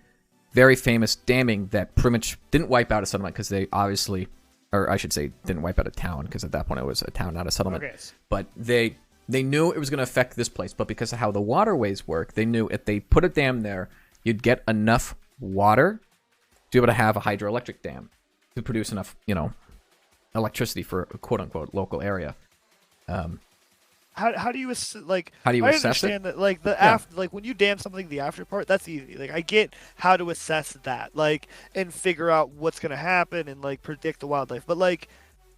very famous damming that pretty much didn't wipe out a settlement because they obviously, or I should say, didn't wipe out a town because at that point it was a town, not a settlement. Okay. But they knew it was going to affect this place. But because of how the waterways work, they knew if they put a dam there, you'd get enough water to be able to have a hydroelectric dam to produce enough, electricity for a quote-unquote local area. How do you assess it? I understand that after, when you dam something, the after part, that's easy. Like I get how to assess that, and figure out what's gonna happen and predict the wildlife. But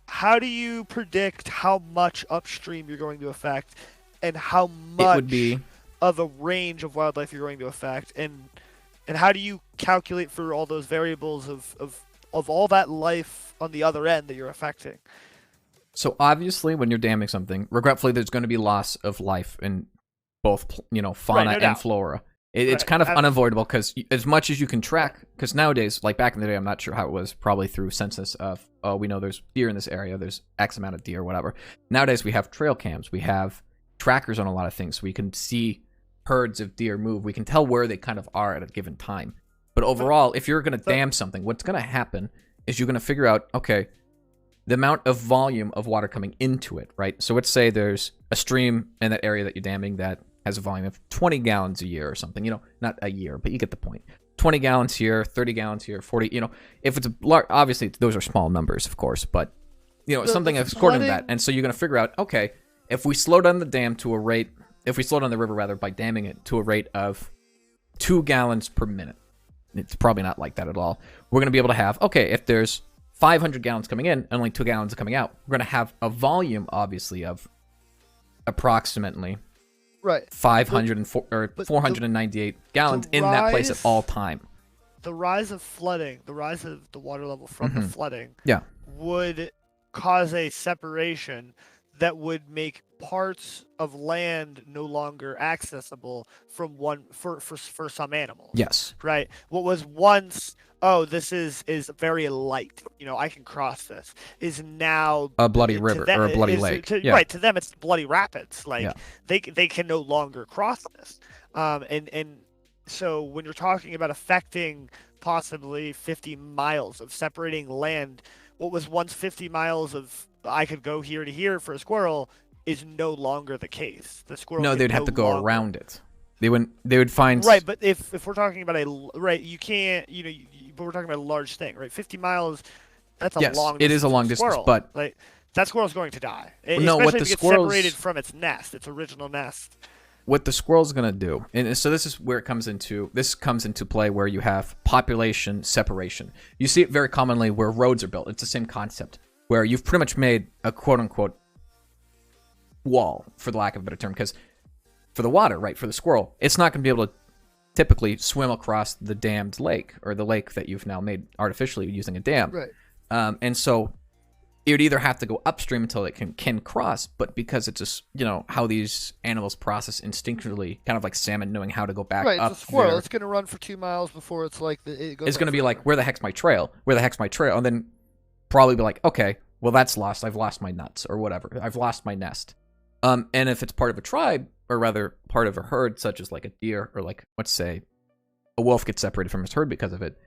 how do you predict how much upstream you're going to affect and how much of a range of wildlife you're going to affect? And And how do you calculate for all those variables of all that life on the other end that you're affecting? So obviously, when you're damming something, regretfully, there's going to be loss of life in both, fauna no and doubt. flora. It's Right. kind of unavoidable because as much as you can track, because nowadays, like back in the day, I'm not sure how it was, probably through census of, oh, we know there's deer in this area, there's X amount of deer, whatever. Nowadays, we have trail cams, we have trackers on a lot of things, so we can see herds of deer move. We can tell where they kind of are at a given time. But overall, if you're going to dam something, what's going to happen is you're going to figure out, okay, the amount of volume of water coming into it, right? So let's say there's a stream in that area that you're damming that has a volume of 20 gallons a year or something, not a year, but you get the point. 20 gallons here, 30 gallons here, 40, if it's a large, obviously those are small numbers, of course, but, something according to that. And so you're going to figure out, okay, if we slow down the river rather, by damming it to a rate of 2 gallons per minute, it's probably not like that at all. We're going to be able to have, okay, if there's 500 gallons coming in and only 2 gallons are coming out, we're going to have a volume, obviously, of approximately 498 gallons in that place at all time. The rise of flooding, the rise of the water level from the flooding, would cause a separation that would make parts of land no longer accessible from for some animals. Yes. Right. What was once, oh, this is very light, I can cross this, is now a bloody river or a bloody lake. Right. To them, it's bloody rapids. Like they can no longer cross this. And so when you're talking about affecting possibly 50 miles of separating land, what was once 50 miles of I could go here to here for a squirrel is no longer the case. The squirrel. No, they'd have to go around it. They would find. Right, but if we're talking about you can't, but we're talking about a large thing, right? 50 miles, that's a long distance. It is a long distance, but like that squirrel's going to die. No, what the if it gets squirrel's separated from its nest, its original nest. What the squirrel's gonna do, and so this is where it comes into play, where you have population separation. You see it very commonly where roads are built. It's the same concept, where you've pretty much made a quote-unquote wall, for the lack of a better term, because for the water, right, for the squirrel, it's not going to be able to typically swim across the dammed lake, or the lake that you've now made artificially using a dam. Right. And so it would either have to go upstream until it can cross, but because it's just, how these animals process instinctually, kind of like salmon knowing how to go back up. Right, it's a squirrel. It's going to run for 2 miles before it's like it goes. It's going to be like, where the heck's my trail? Where the heck's my trail? And then probably be like, okay, well, that's lost. I've lost my nuts or whatever. I've lost my nest. And if it's part of a tribe, or rather part of a herd, such as like a deer, or like, let's say, a wolf gets separated from his herd because of it,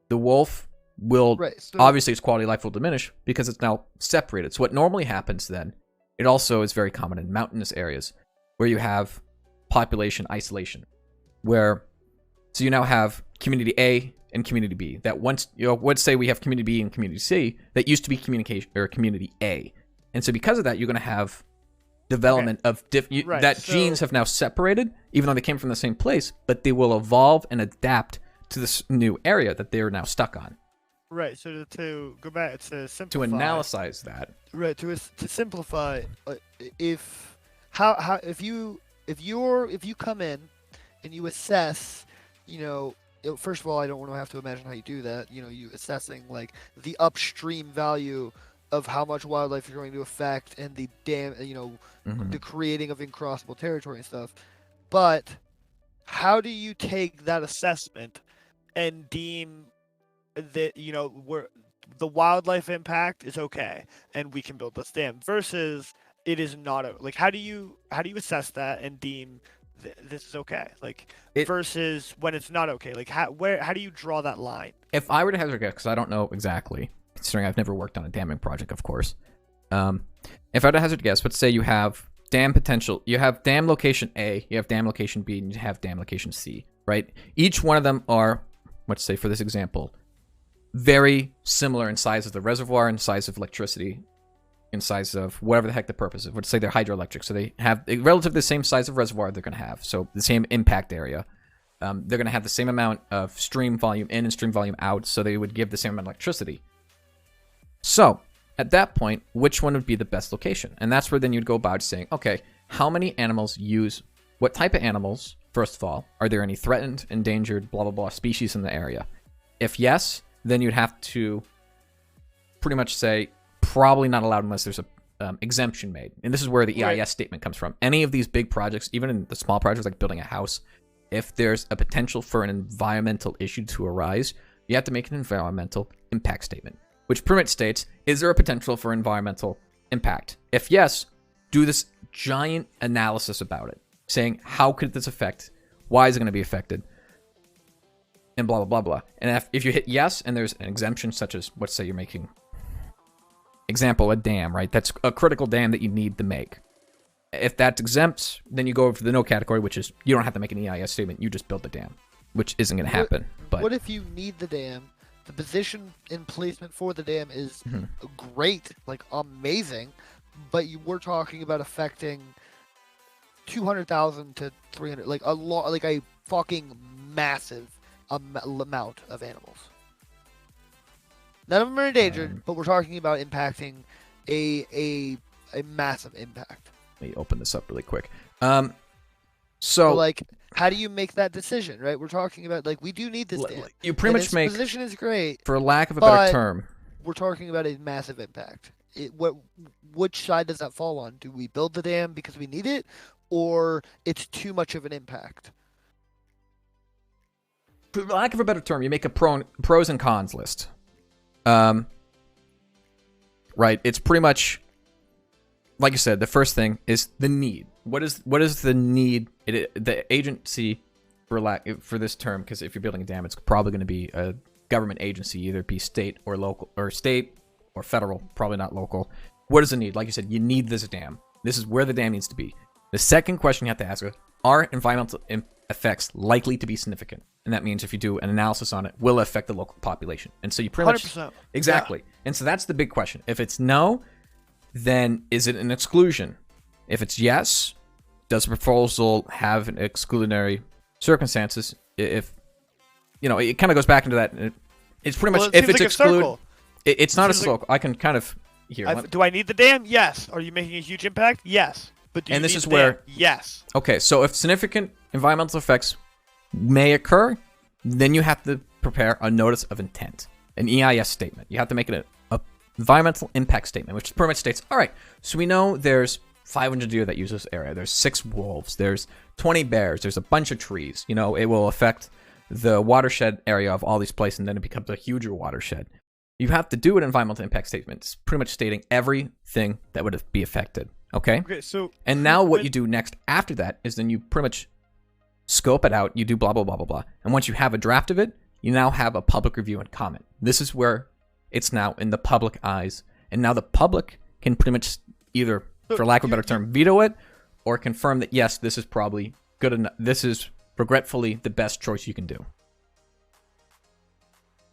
the wolf will, obviously its quality of life will diminish because it's now separated. So what normally happens then, it also is very common in mountainous areas where you have population isolation, so you now have community A and community B. That once, let's say we have community B and community C, that used to be community A. And so because of that, you're going to have development of genes have now separated, even though they came from the same place, but they will evolve and adapt to this new area that they are now stuck on. Right. So to go back to simplify, to analyze that. Right. To simplify, if you come in and you assess, first of all, I don't want to have to imagine how you do that. You assessing like the upstream value of how much wildlife you're going to affect and the the creating of incrossable territory and stuff. But how do you take that assessment and deem that where the wildlife impact is okay and we can build this dam versus it is not like how do you assess that and deem this is okay, versus when it's not okay, like how do you draw that line? If I were to hazard a guess, because I don't know exactly, considering I've never worked on a damming project, of course. If I had to hazard a guess, let's say you have dam potential, you have dam location A, you have dam location B, and you have dam location C, right? Each one of them are, let's say for this example, very similar in size of the reservoir, in size of electricity, in size of whatever the heck the purpose is. Let's say they're hydroelectric, so they have relatively the same size of reservoir they're going to have, so the same impact area. They're going to have the same amount of stream volume in and stream volume out, so they would give the same amount of electricity. So, at that point, which one would be the best location? And that's where then you'd go about saying, okay, how many animals use, what type of animals first of all, are there any threatened, endangered, blah, blah, blah species in the area? If yes, then you'd have to pretty much say probably not allowed unless there's a exemption made. And this is where the EIS statement comes from. Any of these big projects, even in the small projects like building a house, if there's a potential for an environmental issue to arise, you have to make an environmental impact statement, which pretty much states, is there a potential for environmental impact? If yes, do this giant analysis about it, saying how could this affect, why is it going to be affected, and blah, blah, blah, blah. And if you hit yes, and there's an exemption such as, let's say you're making, example, a dam, right? That's a critical dam that you need to make. If that's exempt, then you go over to the no category, which is you don't have to make an EIS statement. You just build the dam, which isn't going to happen. But what if you need the dam? The position and placement for the dam is great, like amazing, but we're talking about affecting 200,000 to 300, like a fucking massive amount of animals. None of them are endangered, but we're talking about impacting a massive impact. Let me open this up really quick. So like, how do you make that decision, right? We're talking about, like, we do need this dam. You pretty much make, position is great, for lack of a better term, we're talking about a massive impact. Which side does that fall on? Do we build the dam because we need it, or it's too much of an impact? For lack of a better term, you make a pros and cons list. Right? It's pretty much, like you said, the first thing is the need. What is the need? The agency, for this term, because if you're building a dam, it's probably going to be a government agency, either be state or local, or state or federal, probably not local. What is the need? Like you said, you need this dam. This is where the dam needs to be. The second question you have to ask is, are environmental effects likely to be significant? And that means if you do an analysis on it, will it affect the local population? And so you pretty 100%. much... Exactly. Yeah. And so that's the big question. If it's no, then is it an exclusion? If it's yes, does the proposal have an exclusionary circumstances? If, it kind of goes back into that. It's pretty much, if it's exclude... It's not a circle. I can kind of... Do I need the dam? Yes. Are you making a huge impact? Yes. But do you and this need is the where... dam? Yes. Okay, so if significant environmental effects may occur, then you have to prepare a notice of intent, an EIS statement. You have to make it a environmental impact statement, which pretty much states, all right, so we know there's 500 deer that use this area. There's 6 wolves. There's 20 bears. There's a bunch of trees. It will affect the watershed area of all these places, and then it becomes a huger watershed. You have to do an environmental impact statement. It's pretty much stating everything that would be affected. Okay? Okay, so... And now what you do next after that is then you pretty much scope it out. You do blah, blah, blah, blah, blah. And once you have a draft of it, you now have a public review and comment. This is where it's now in the public eyes. And now the public can pretty much either, for lack of a better term, veto it or confirm that, yes, this is probably good enough. This is regretfully the best choice you can do.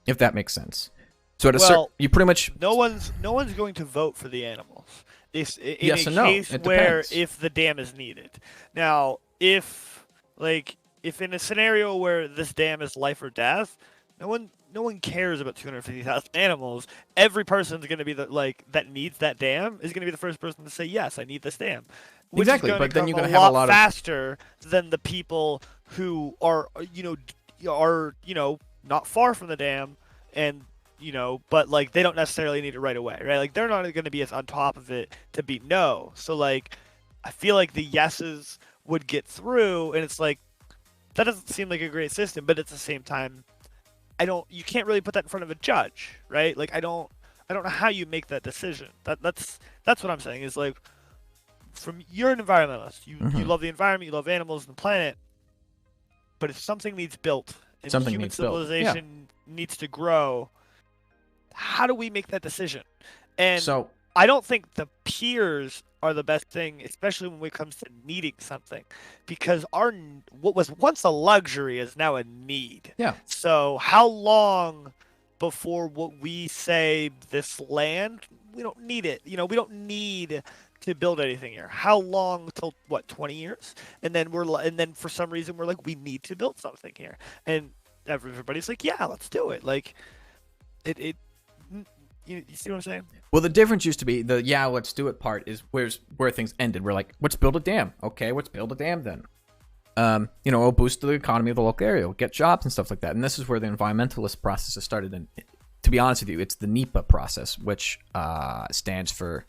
If that makes sense. So you pretty much... No one's going to vote for the animals. Yes and no. It depends. If the dam is needed. Now, if in a scenario where this dam is life or death, no one cares about 250,000 animals. Every person's going to be that needs that dam is going to be the first person to say, yes, I need this dam. Which exactly, is but then you're going to have a lot faster than the people who are not far from the dam and but they don't necessarily need it right away, right? Like, they're not going to be as on top of it to be no. So I feel like the yeses would get through, and it's that doesn't seem like a great system, but at the same time, you can't really put that in front of a judge, right? I don't know how you make that decision. That's what I'm saying is you're an environmentalist. You love the environment, you love animals and the planet, but if something needs built and human civilization needs to grow, how do we make that decision? And so I don't think the peers are the best thing, especially when it comes to needing something, because what was once a luxury is now a need. Yeah. So how long before what we say this land, we don't need it. We don't need to build anything here. How long till 20 years? And then for some reason we're we need to build something here, and everybody's yeah, let's do it. You see what I'm saying? Well, the difference used to be let's do it part is where things ended. We're let's build a dam. Okay, let's build a dam then. it'll boost the economy of the local area, it'll get jobs and stuff like that. And this is where the environmentalist process has started. And to be honest with you, it's the NEPA process, which stands for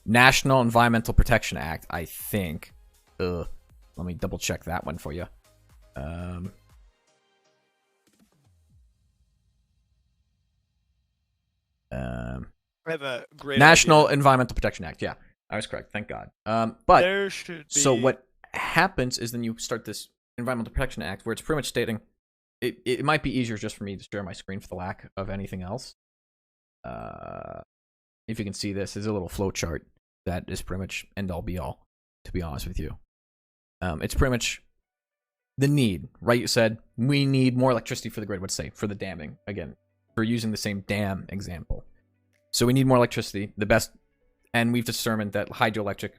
National Environmental Protection Act, I think. Let me double check that one for you. I have a great National idea. Environmental Protection Act. Yeah, I was correct. Thank God. But there should be... So what happens is then you start this Environmental Protection Act where it's pretty much stating it might be easier just for me to share my screen for the lack of anything else. If you can see this, there's a little flow chart that is pretty much end all be all, to be honest with you. It's pretty much the need, right? You said we need more electricity for the grid. Let's say for the damming again. We're using the same dam example. So we need more electricity, the best, and we've determined that hydroelectric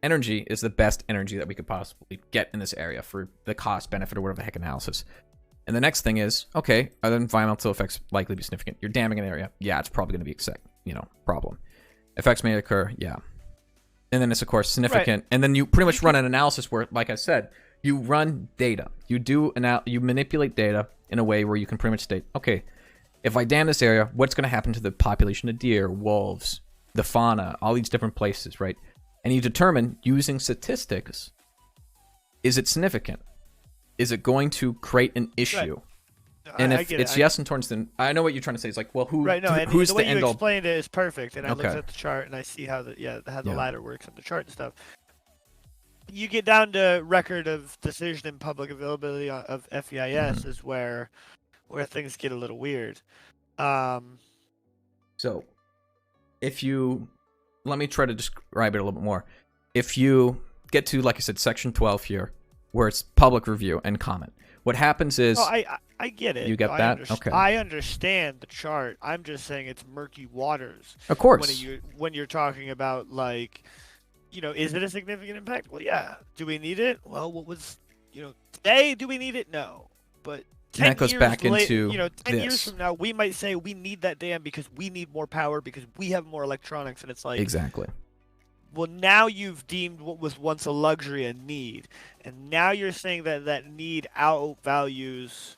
energy is the best energy that we could possibly get in this area for the cost benefit or whatever the heck analysis. And the next thing is, okay, are the environmental effects likely to be significant? You're damming an area. Yeah, it's probably going to be problem. Effects may occur. Yeah. And then it's, of course, significant. Right. And then you pretty much run an analysis where, like I said, you run data. You manipulate data in a way where you can pretty much state, okay, if I dam this area, what's going to happen to the population of deer, wolves, the fauna, all these different places, right? And you determine, using statistics, is it significant? Is it going to create an issue? Right. No, and if it's yes and towards, then I know what you're trying to say. It's like, well, who's and the way end you all? explained it is perfect, and I Okay. looked at the chart and I see how the ladder works on the chart and stuff. You get down to record of decision and public availability of FEIS is where things get a little weird. So, let me try to describe it a little bit more. If you get to, like I said, section 12 here, where it's public review and comment, what happens is... Oh, I get it. You get that? Okay. I understand the chart. I'm just saying it's murky waters. Of course. When you're talking about, like, is it a significant impact? Well, yeah. Do we need it? Well, today, do we need it? No. But 10 that goes years back later, into 10 years from now, we might say we need that dam because we need more power because we have more electronics, and it's like... Exactly. Well, now you've deemed what was once a luxury a need, and now you're saying that need outvalues,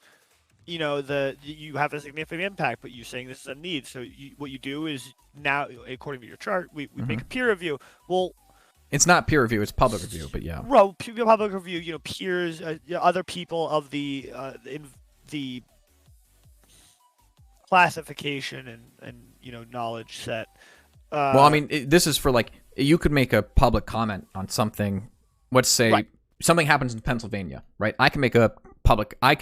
you have a significant impact, but you're saying this is a need. So what you do is now, according to your chart, we make a peer review. Well, it's not peer review; it's public review. But yeah, well, public review. Peers, other people of the classification and knowledge set. Well, I mean, this is for like. You could make a public comment on something. Let's say something happens in Pennsylvania, right? I can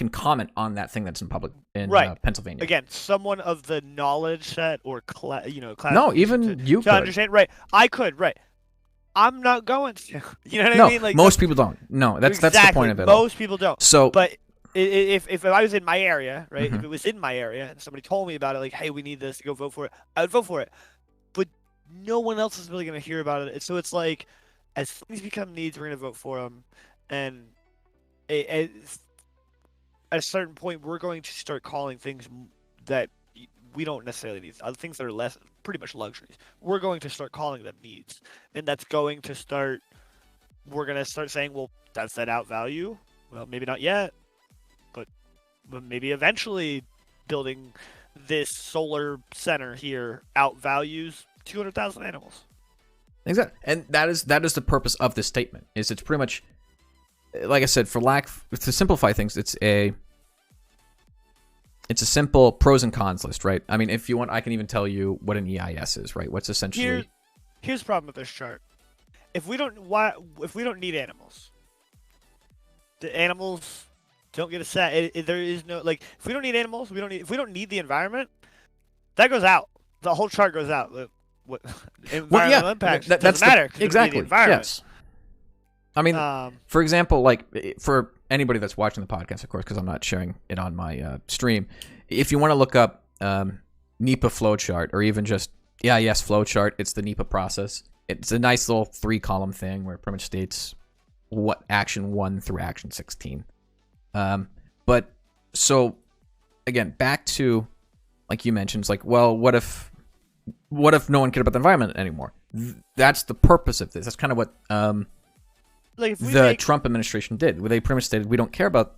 comment on that thing that's in public in Pennsylvania. Again, someone of the knowledge set or class. No, even you could understand. Right, I could. Right, I'm not going to. You know what I mean? Like most people don't. No, that's the point of it. Most people don't. So, but if I was in my area, right? If it was in my area and somebody told me about it, like, hey, we need this to go vote for it, I would vote for it. But no one else is really going to hear about it. So it's like, as things become needs, we're going to vote for them. And at a certain point, we're going to start calling things that we don't necessarily need. Other things that are pretty much luxuries. We're going to start calling them needs. And that's going to start, we're going to start saying, well, does that outvalue? Well, maybe not yet. But maybe eventually building this solar center here outvalues 200,000 animals. Exactly, and that is the purpose of this statement. Is it's pretty much, like I said, to simplify things, it's a simple pros and cons list, right? I mean, if you want, I can even tell you what an EIS is, right? What's essentially here's the problem with this chart. If we don't need animals, the animals don't get a set. There is no if we don't need animals, if we don't need the environment, that goes out. The whole chart goes out. What environmental impacts doesn't matter. Exactly. Yes. I mean, for example, for anybody that's watching the podcast, of course, because I'm not sharing it on my stream, if you want to look up NEPA flowchart or even just EIS flowchart, it's the NEPA process. It's a nice little 3-column thing where it pretty much states what action 1 through action 16. But so again, back to like you mentioned, it's like, well, what if no one cared about the environment anymore? That's the purpose of this. That's kind of what like if we the make, Trump administration did, where they pretty much stated we don't care about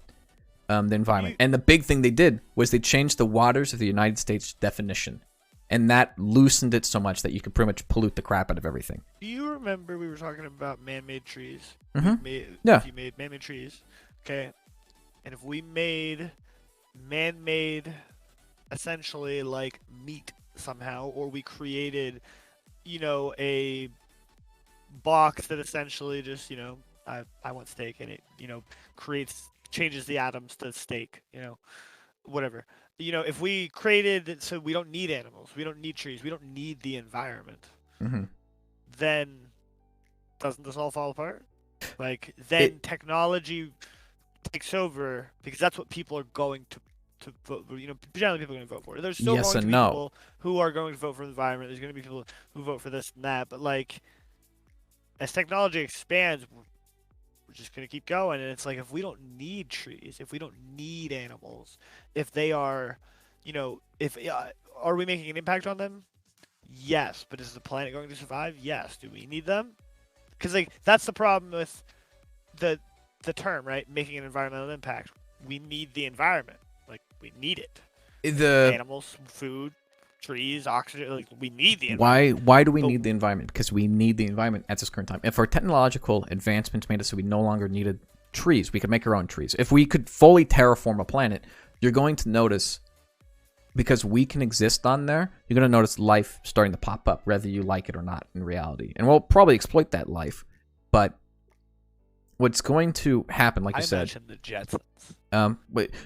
the environment. And the big thing they did was they changed the waters of the United States definition, and that loosened it so much that you could pretty much pollute the crap out of everything. do you remember we were talking about man-made trees? Mm-hmm. Yeah. If you made man-made trees, okay, and if we made man-made, essentially like meat somehow, or we created, a box that essentially just, I want steak, and it, changes the atoms to steak, whatever. If we created, so we don't need animals, we don't need trees, we don't need the environment, Mm-hmm. then doesn't this all fall apart? Like, then technology takes over, because that's what people are going to vote for. Generally people are going to vote for it. There's still Yes going to and be no. people who are going to vote for the environment. There's going to be people who vote for this and that. But, like, as technology expands, we're just going to keep going. And it's like, if we don't need trees, if we don't need animals, if they are, are we making an impact on them? Yes. But is the planet going to survive? Yes. Do we need them? Because, like, that's the problem with the term, right? Making an environmental impact. We need the environment. Like, we need it. Animals, food, trees, oxygen. Like, we need the environment. Why do we need the environment? Because we need the environment at this current time. If our technological advancements made it so we no longer needed trees, we could make our own trees. If we could fully terraform a planet, you're going to notice, because we can exist on there, you're going to notice life starting to pop up, whether you like it or not in reality. And we'll probably exploit that life. But what's going to happen, like you said... I mentioned the Jetsons.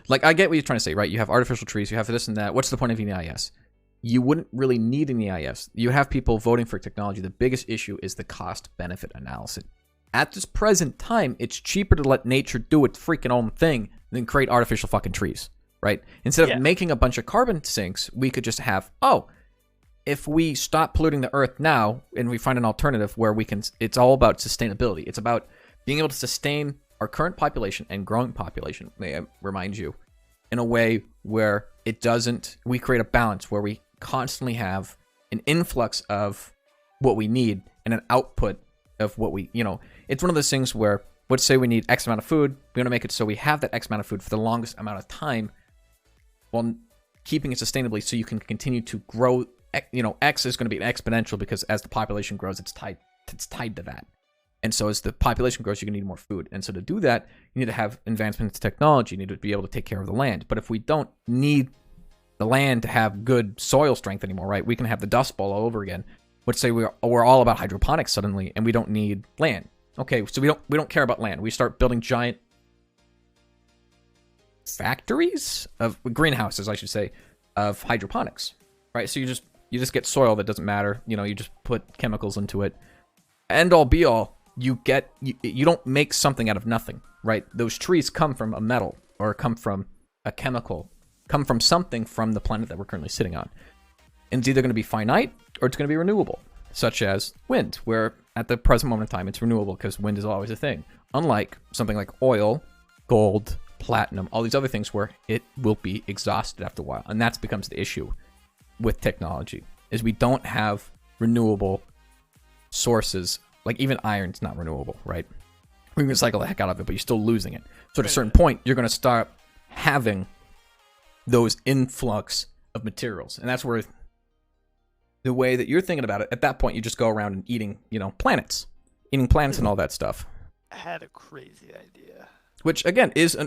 Like, I get what you're trying to say, right? You have artificial trees, you have this and that. What's the point of an EIS? You wouldn't really need an EIS. You have people voting for technology. The biggest issue is the cost-benefit analysis. At this present time, it's cheaper to let nature do its freaking own thing than create artificial fucking trees, right? Instead of making a bunch of carbon sinks, we could just have, if we stop polluting the earth now and we find an alternative where we can, it's all about sustainability. It's about being able to sustain our current population and growing population, may I remind you, in a way where it doesn't, we create a balance where we constantly have an influx of what we need and an output of what we, it's one of those things where, let's say we need X amount of food, we want to make it so we have that X amount of food for the longest amount of time while keeping it sustainably so you can continue to grow. X is going to be exponential because as the population grows, it's tied to that. And so as the population grows, you're going to need more food. And so to do that, you need to have advancements in technology. You need to be able to take care of the land. But if we don't need the land to have good soil strength anymore, right? We can have the Dust Bowl all over again. Let's say we're all about hydroponics suddenly, and we don't need land. Okay, so we don't care about land. We start building giant factories of greenhouses, I should say, of hydroponics, right? So you just get soil that doesn't matter. You just put chemicals into it. End all be all. You don't make something out of nothing, right? Those trees come from a metal or come from a chemical, come from something from the planet that we're currently sitting on. And it's either going to be finite or it's going to be renewable, such as wind, where at the present moment in time it's renewable because wind is always a thing. Unlike something like oil, gold, platinum, all these other things where it will be exhausted after a while. And that becomes the issue with technology, is we don't have renewable sources. Like even iron's not renewable, right? We can recycle the heck out of it, but you're still losing it. So at a certain point, you're going to start having those influx of materials. And that's where the way that you're thinking about it, at that point, you just go around and eating, planets and all that stuff. I had a crazy idea. Which again is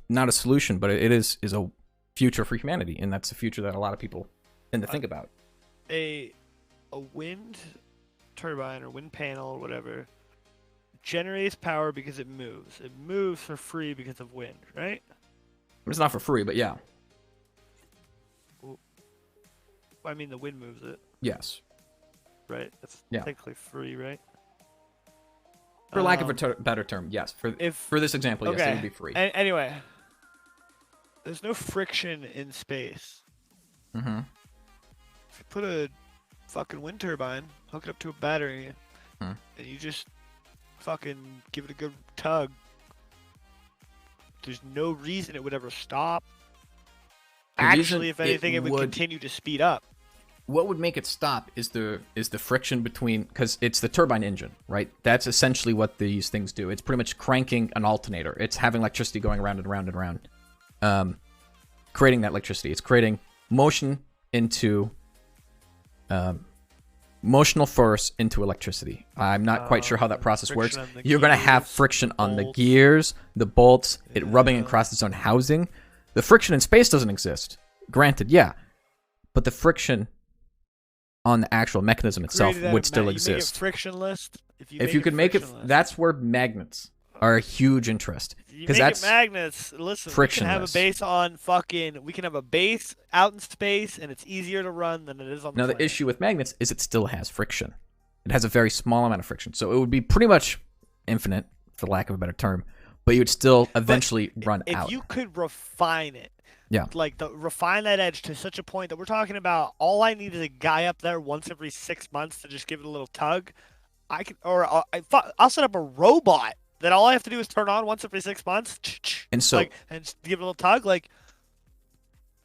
not a solution, but it is a future for humanity, and that's a future that a lot of people tend to think about. A wind turbine or wind panel or whatever generates power because it moves. It moves for free because of wind, right? It's not for free, but yeah. I mean, the wind moves it. Yes. Right? That's technically free, right? For lack of a better term, yes. For this example, yes, it would be free. Anyway, there's no friction in space. Mm-hmm. If you put a fucking wind turbine, hook it up to a battery, and you just fucking give it a good tug, there's no reason it would ever stop. Actually, if anything, it would continue to speed up. what would make it stop is the friction between, because it's the turbine engine, right? That's essentially what these things do. It's pretty much cranking an alternator. It's having electricity going around and around and around, creating that electricity. It's creating motion into motional force into electricity. I'm not quite sure how that process works. You're going to have friction on the gears, the bolts, it rubbing across its own housing. The friction in space doesn't exist. Granted, yeah. But the friction on the actual mechanism itself would still exist. Make it frictionless. If you could make it, that's where magnets are a huge interest. Because that's magnets. Listen, frictionless. We can have a base on fucking. We can have a base out in space, and it's easier to run than it is on the planet. The issue with magnets is it still has friction. It has a very small amount of friction, so it would be pretty much infinite, for lack of a better term. But you would still eventually run out. If you could refine it, yeah, like refine that edge to such a point that we're talking about, all I need is a guy up there once every 6 months to just give it a little tug. I can, or I'll set up a robot that all I have to do is turn on once every 6 months, and so and just give it a little tug. Like,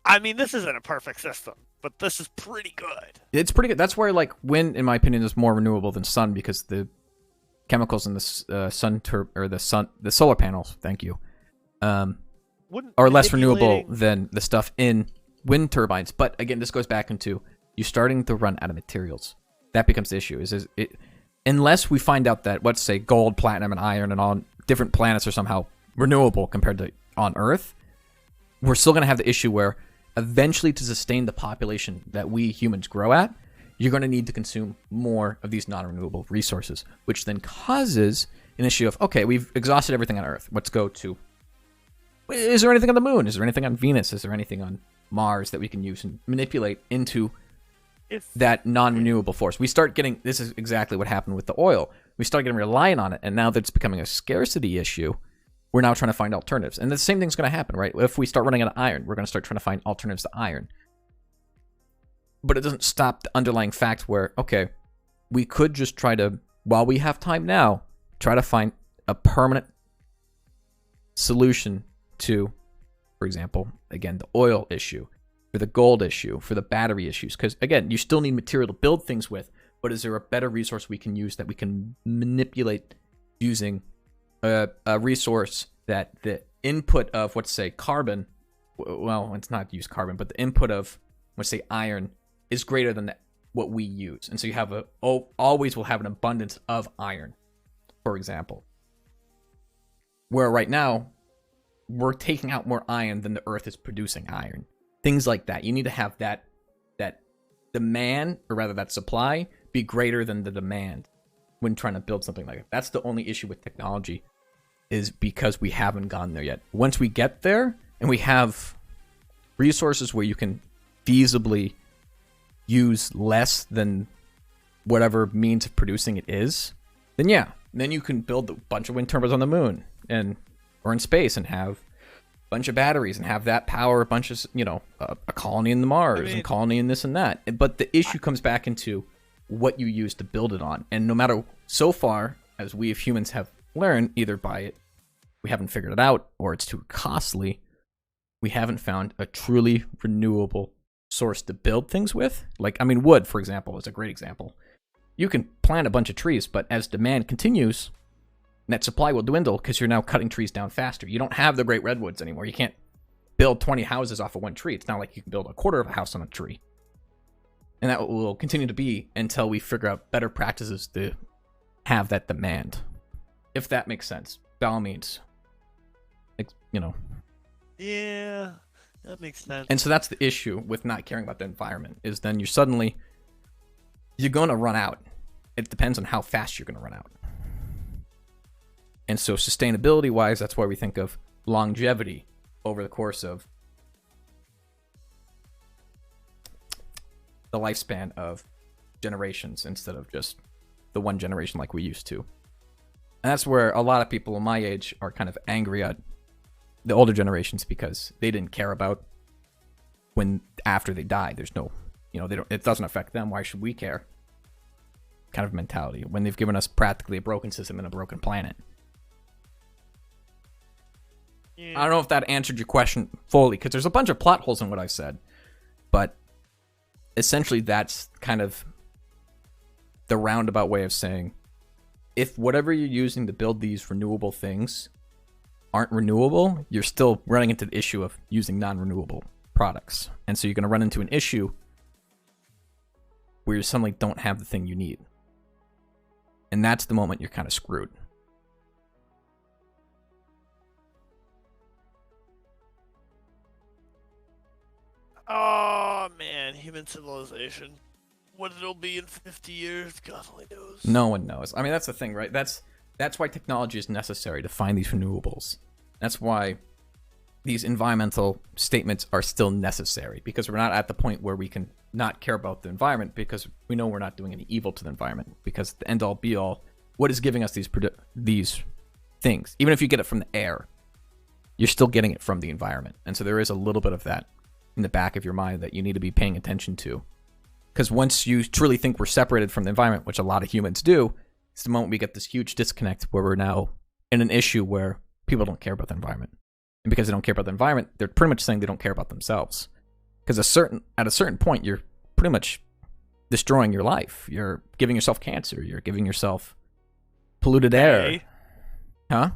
I mean, this isn't a perfect system, but this is pretty good. It's pretty good. That's where, like, wind, in my opinion, is more renewable than sun, because the chemicals in the the solar panels, thank you, are less renewable than the stuff in wind turbines. But again, this goes back into you starting to run out of materials. That becomes the issue. Unless we find out that, let's say, gold, platinum, and iron and on different planets are somehow renewable compared to on Earth, we're still going to have the issue where eventually, to sustain the population that we humans grow at, you're going to need to consume more of these non-renewable resources, which then causes an issue of, okay, we've exhausted everything on Earth. Let's go to, is there anything on the moon? Is there anything on Venus? Is there anything on Mars that we can use and manipulate into that non-renewable force? We start getting, this is exactly what happened with the oil. We start getting reliant on it, and now that it's becoming a scarcity issue, we're now trying to find alternatives. And the same thing's going to happen, right? If we start running out of iron, we're going to start trying to find alternatives to iron. But it doesn't stop the underlying fact where, okay, we could just try to, while we have time now, try to find a permanent solution to, for example, again, the oil issue, for the gold issue, for the battery issues. Because, again, you still need material to build things with, but is there a better resource we can use that we can manipulate using a resource that the input of, let's say, carbon, well, it's not use carbon, but the input of, let's say, iron is greater than what we use. And so you have always will have an abundance of iron, for example. Where right now, we're taking out more iron than the Earth is producing iron. Things like that. You need to have that demand, or rather that supply, be greater than the demand when trying to build something like that. That's the only issue with technology, is because we haven't gone there yet. Once we get there, and we have resources where you can feasibly use less than whatever means of producing it is, then yeah, then you can build a bunch of wind turbines on the moon or in space and have a bunch of batteries and have that power a bunch of, a colony in the Mars and colony in this and that. But the issue comes back into what you use to build it on. And no matter, so far as we as humans have learned, either we haven't figured it out, or it's too costly, we haven't found a truly renewable source to build things with. Like, I mean, wood, for example, is a great example. You can plant a bunch of trees, but as demand continues, that supply will dwindle because you're now cutting trees down faster. You don't have the great redwoods anymore. You can't build 20 houses off of one tree. It's not like you can build a quarter of a house on a tree. And that will continue to be until we figure out better practices to have that demand. If that makes sense. By all means. Yeah, that makes sense. And so that's the issue with not caring about the environment, is then you're going to run out. It depends on how fast you're going to run out. And so sustainability-wise, that's why we think of longevity over the course of the lifespan of generations instead of just the one generation like we used to. And that's where a lot of people in my age are kind of angry at the older generations, because they didn't care about when after they died. There's no, it doesn't affect them. Why should we care? Kind of mentality when they've given us practically a broken system and a broken planet. Yeah. I don't know if that answered your question fully, because there's a bunch of plot holes in what I said, but essentially that's kind of the roundabout way of saying, if whatever you're using to build these renewable things aren't renewable, you're still running into the issue of using non-renewable products. And so you're going to run into an issue where you suddenly don't have the thing you need. And that's the moment you're kind of screwed. Oh man, human civilization. What it'll be in 50 years, God only knows. No one knows. I mean, that's the thing, right? That's why technology is necessary to find these renewables. That's why these environmental statements are still necessary, because we're not at the point where we can not care about the environment, because we know we're not doing any evil to the environment. Because the end all be all, what is giving us these things? Even if you get it from the air, you're still getting it from the environment. And so there is a little bit of that in the back of your mind that you need to be paying attention to. Because once you truly think we're separated from the environment, which a lot of humans do, it's the moment we get this huge disconnect where we're now in an issue where people don't care about the environment. And because they don't care about the environment, they're pretty much saying they don't care about themselves. Because at a certain point, you're pretty much destroying your life. You're giving yourself cancer. You're giving yourself polluted air. Huh?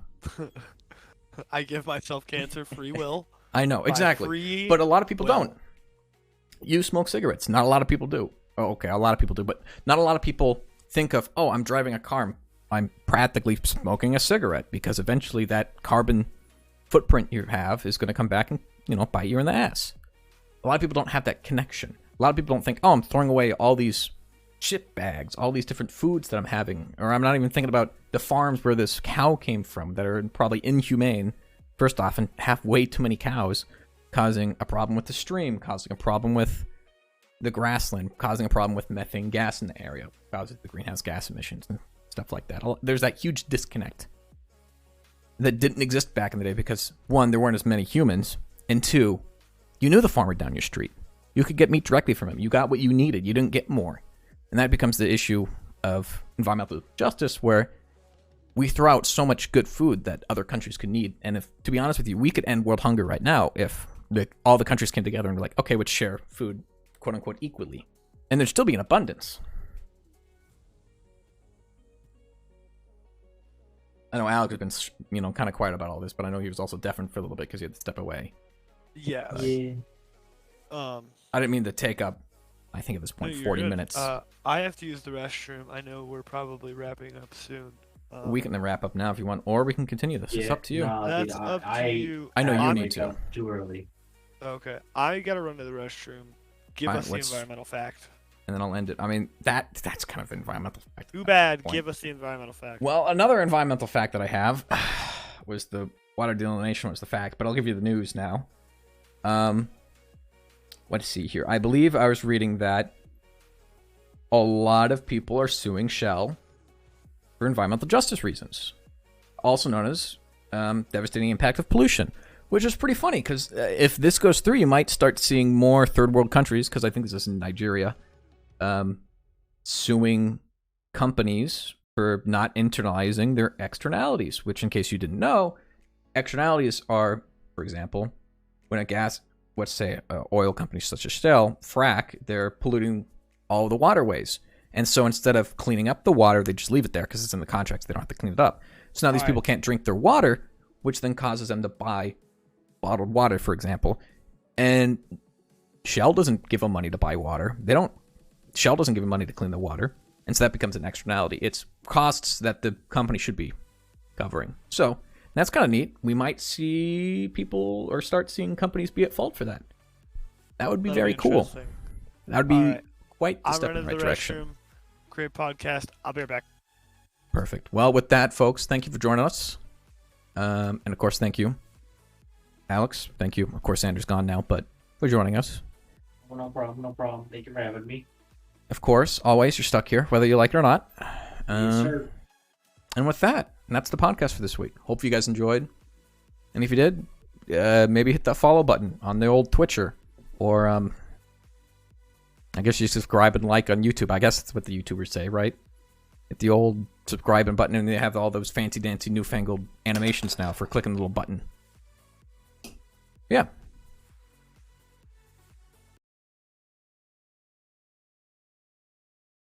I give myself cancer, free will. I know, exactly. But a lot of people don't. You smoke cigarettes. Not a lot of people do. Oh, okay, a lot of people do, but not a lot of people think of, oh, I'm driving a car. I'm practically smoking a cigarette, because eventually that carbon footprint you have is going to come back and, bite you in the ass. A lot of people don't have that connection. A lot of people don't think, oh, I'm throwing away all these chip bags, all these different foods that I'm having, or I'm not even thinking about the farms where this cow came from that are probably inhumane, first off, and have way too many cows, causing a problem with the stream, causing a problem with the grassland, causing a problem with methane gas in the area, causing the greenhouse gas emissions and stuff like that. There's that huge disconnect that didn't exist back in the day because, one, there weren't as many humans, and two, you knew the farmer down your street. You could get meat directly from him. You got what you needed. You didn't get more. And that becomes the issue of environmental justice, where we throw out so much good food that other countries could need. And if, to be honest with you, we could end world hunger right now if all the countries came together and were like, okay, let's share food, quote unquote, equally. And there'd still be an abundance. I know Alex has been, kind of quiet about all this, but I know he was also deafened for a little bit because he had to step away. Yeah. I didn't mean to take up, I think at this point, 40 minutes. I have to use the restroom. I know we're probably wrapping up soon. We can wrap up now if you want, or we can continue this. It's up to you. That's up to you. I know you need to. Too early. Okay. I gotta run to the restroom. Give us the environmental fact. And then I'll end it. I mean, that's kind of an environmental fact. Too bad. Give us the environmental fact. Well, another environmental fact that I have was the water desalination was the fact, but I'll give you the news now. Let's see here. I believe I was reading that a lot of people are suing Shell for environmental justice reasons, also known as devastating impact of pollution, which is pretty funny because if this goes through, you might start seeing more third world countries, because I think this is in Nigeria, suing companies for not internalizing their externalities, which, in case you didn't know, externalities are, for example, when a gas, let's say oil companies such as Shell, frack, they're polluting all of the waterways. And so instead of cleaning up the water, they just leave it there because it's in the contracts. They don't have to clean it up. So now these people can't drink their water, which then causes them to buy bottled water, for example. And Shell doesn't give them money to buy water. Shell doesn't give them money to clean the water. And so that becomes an externality. It's costs that the company should be covering. So that's kind of neat. We might see people or start seeing companies be at fault for that. That would be very cool. That would be quite a step in the right direction. Restroom. Great podcast. I'll be right back. Perfect. Well, with that, folks, thank you for joining us. And of course, thank you, Alex. Thank you. Of course, Andrew's gone now, but for joining us. Oh, no problem. No problem. Thank you for having me. Of course, always, you're stuck here, whether you like it or not. Yes, sir. And with that, that's the podcast for this week. Hope you guys enjoyed. And if you did, maybe hit that follow button on the old Twitcher. Or, I guess you subscribe and like on YouTube. I guess that's what the YouTubers say, right? Hit the old subscribe button, and they have all those fancy dancy newfangled animations now for clicking the little button. Yeah,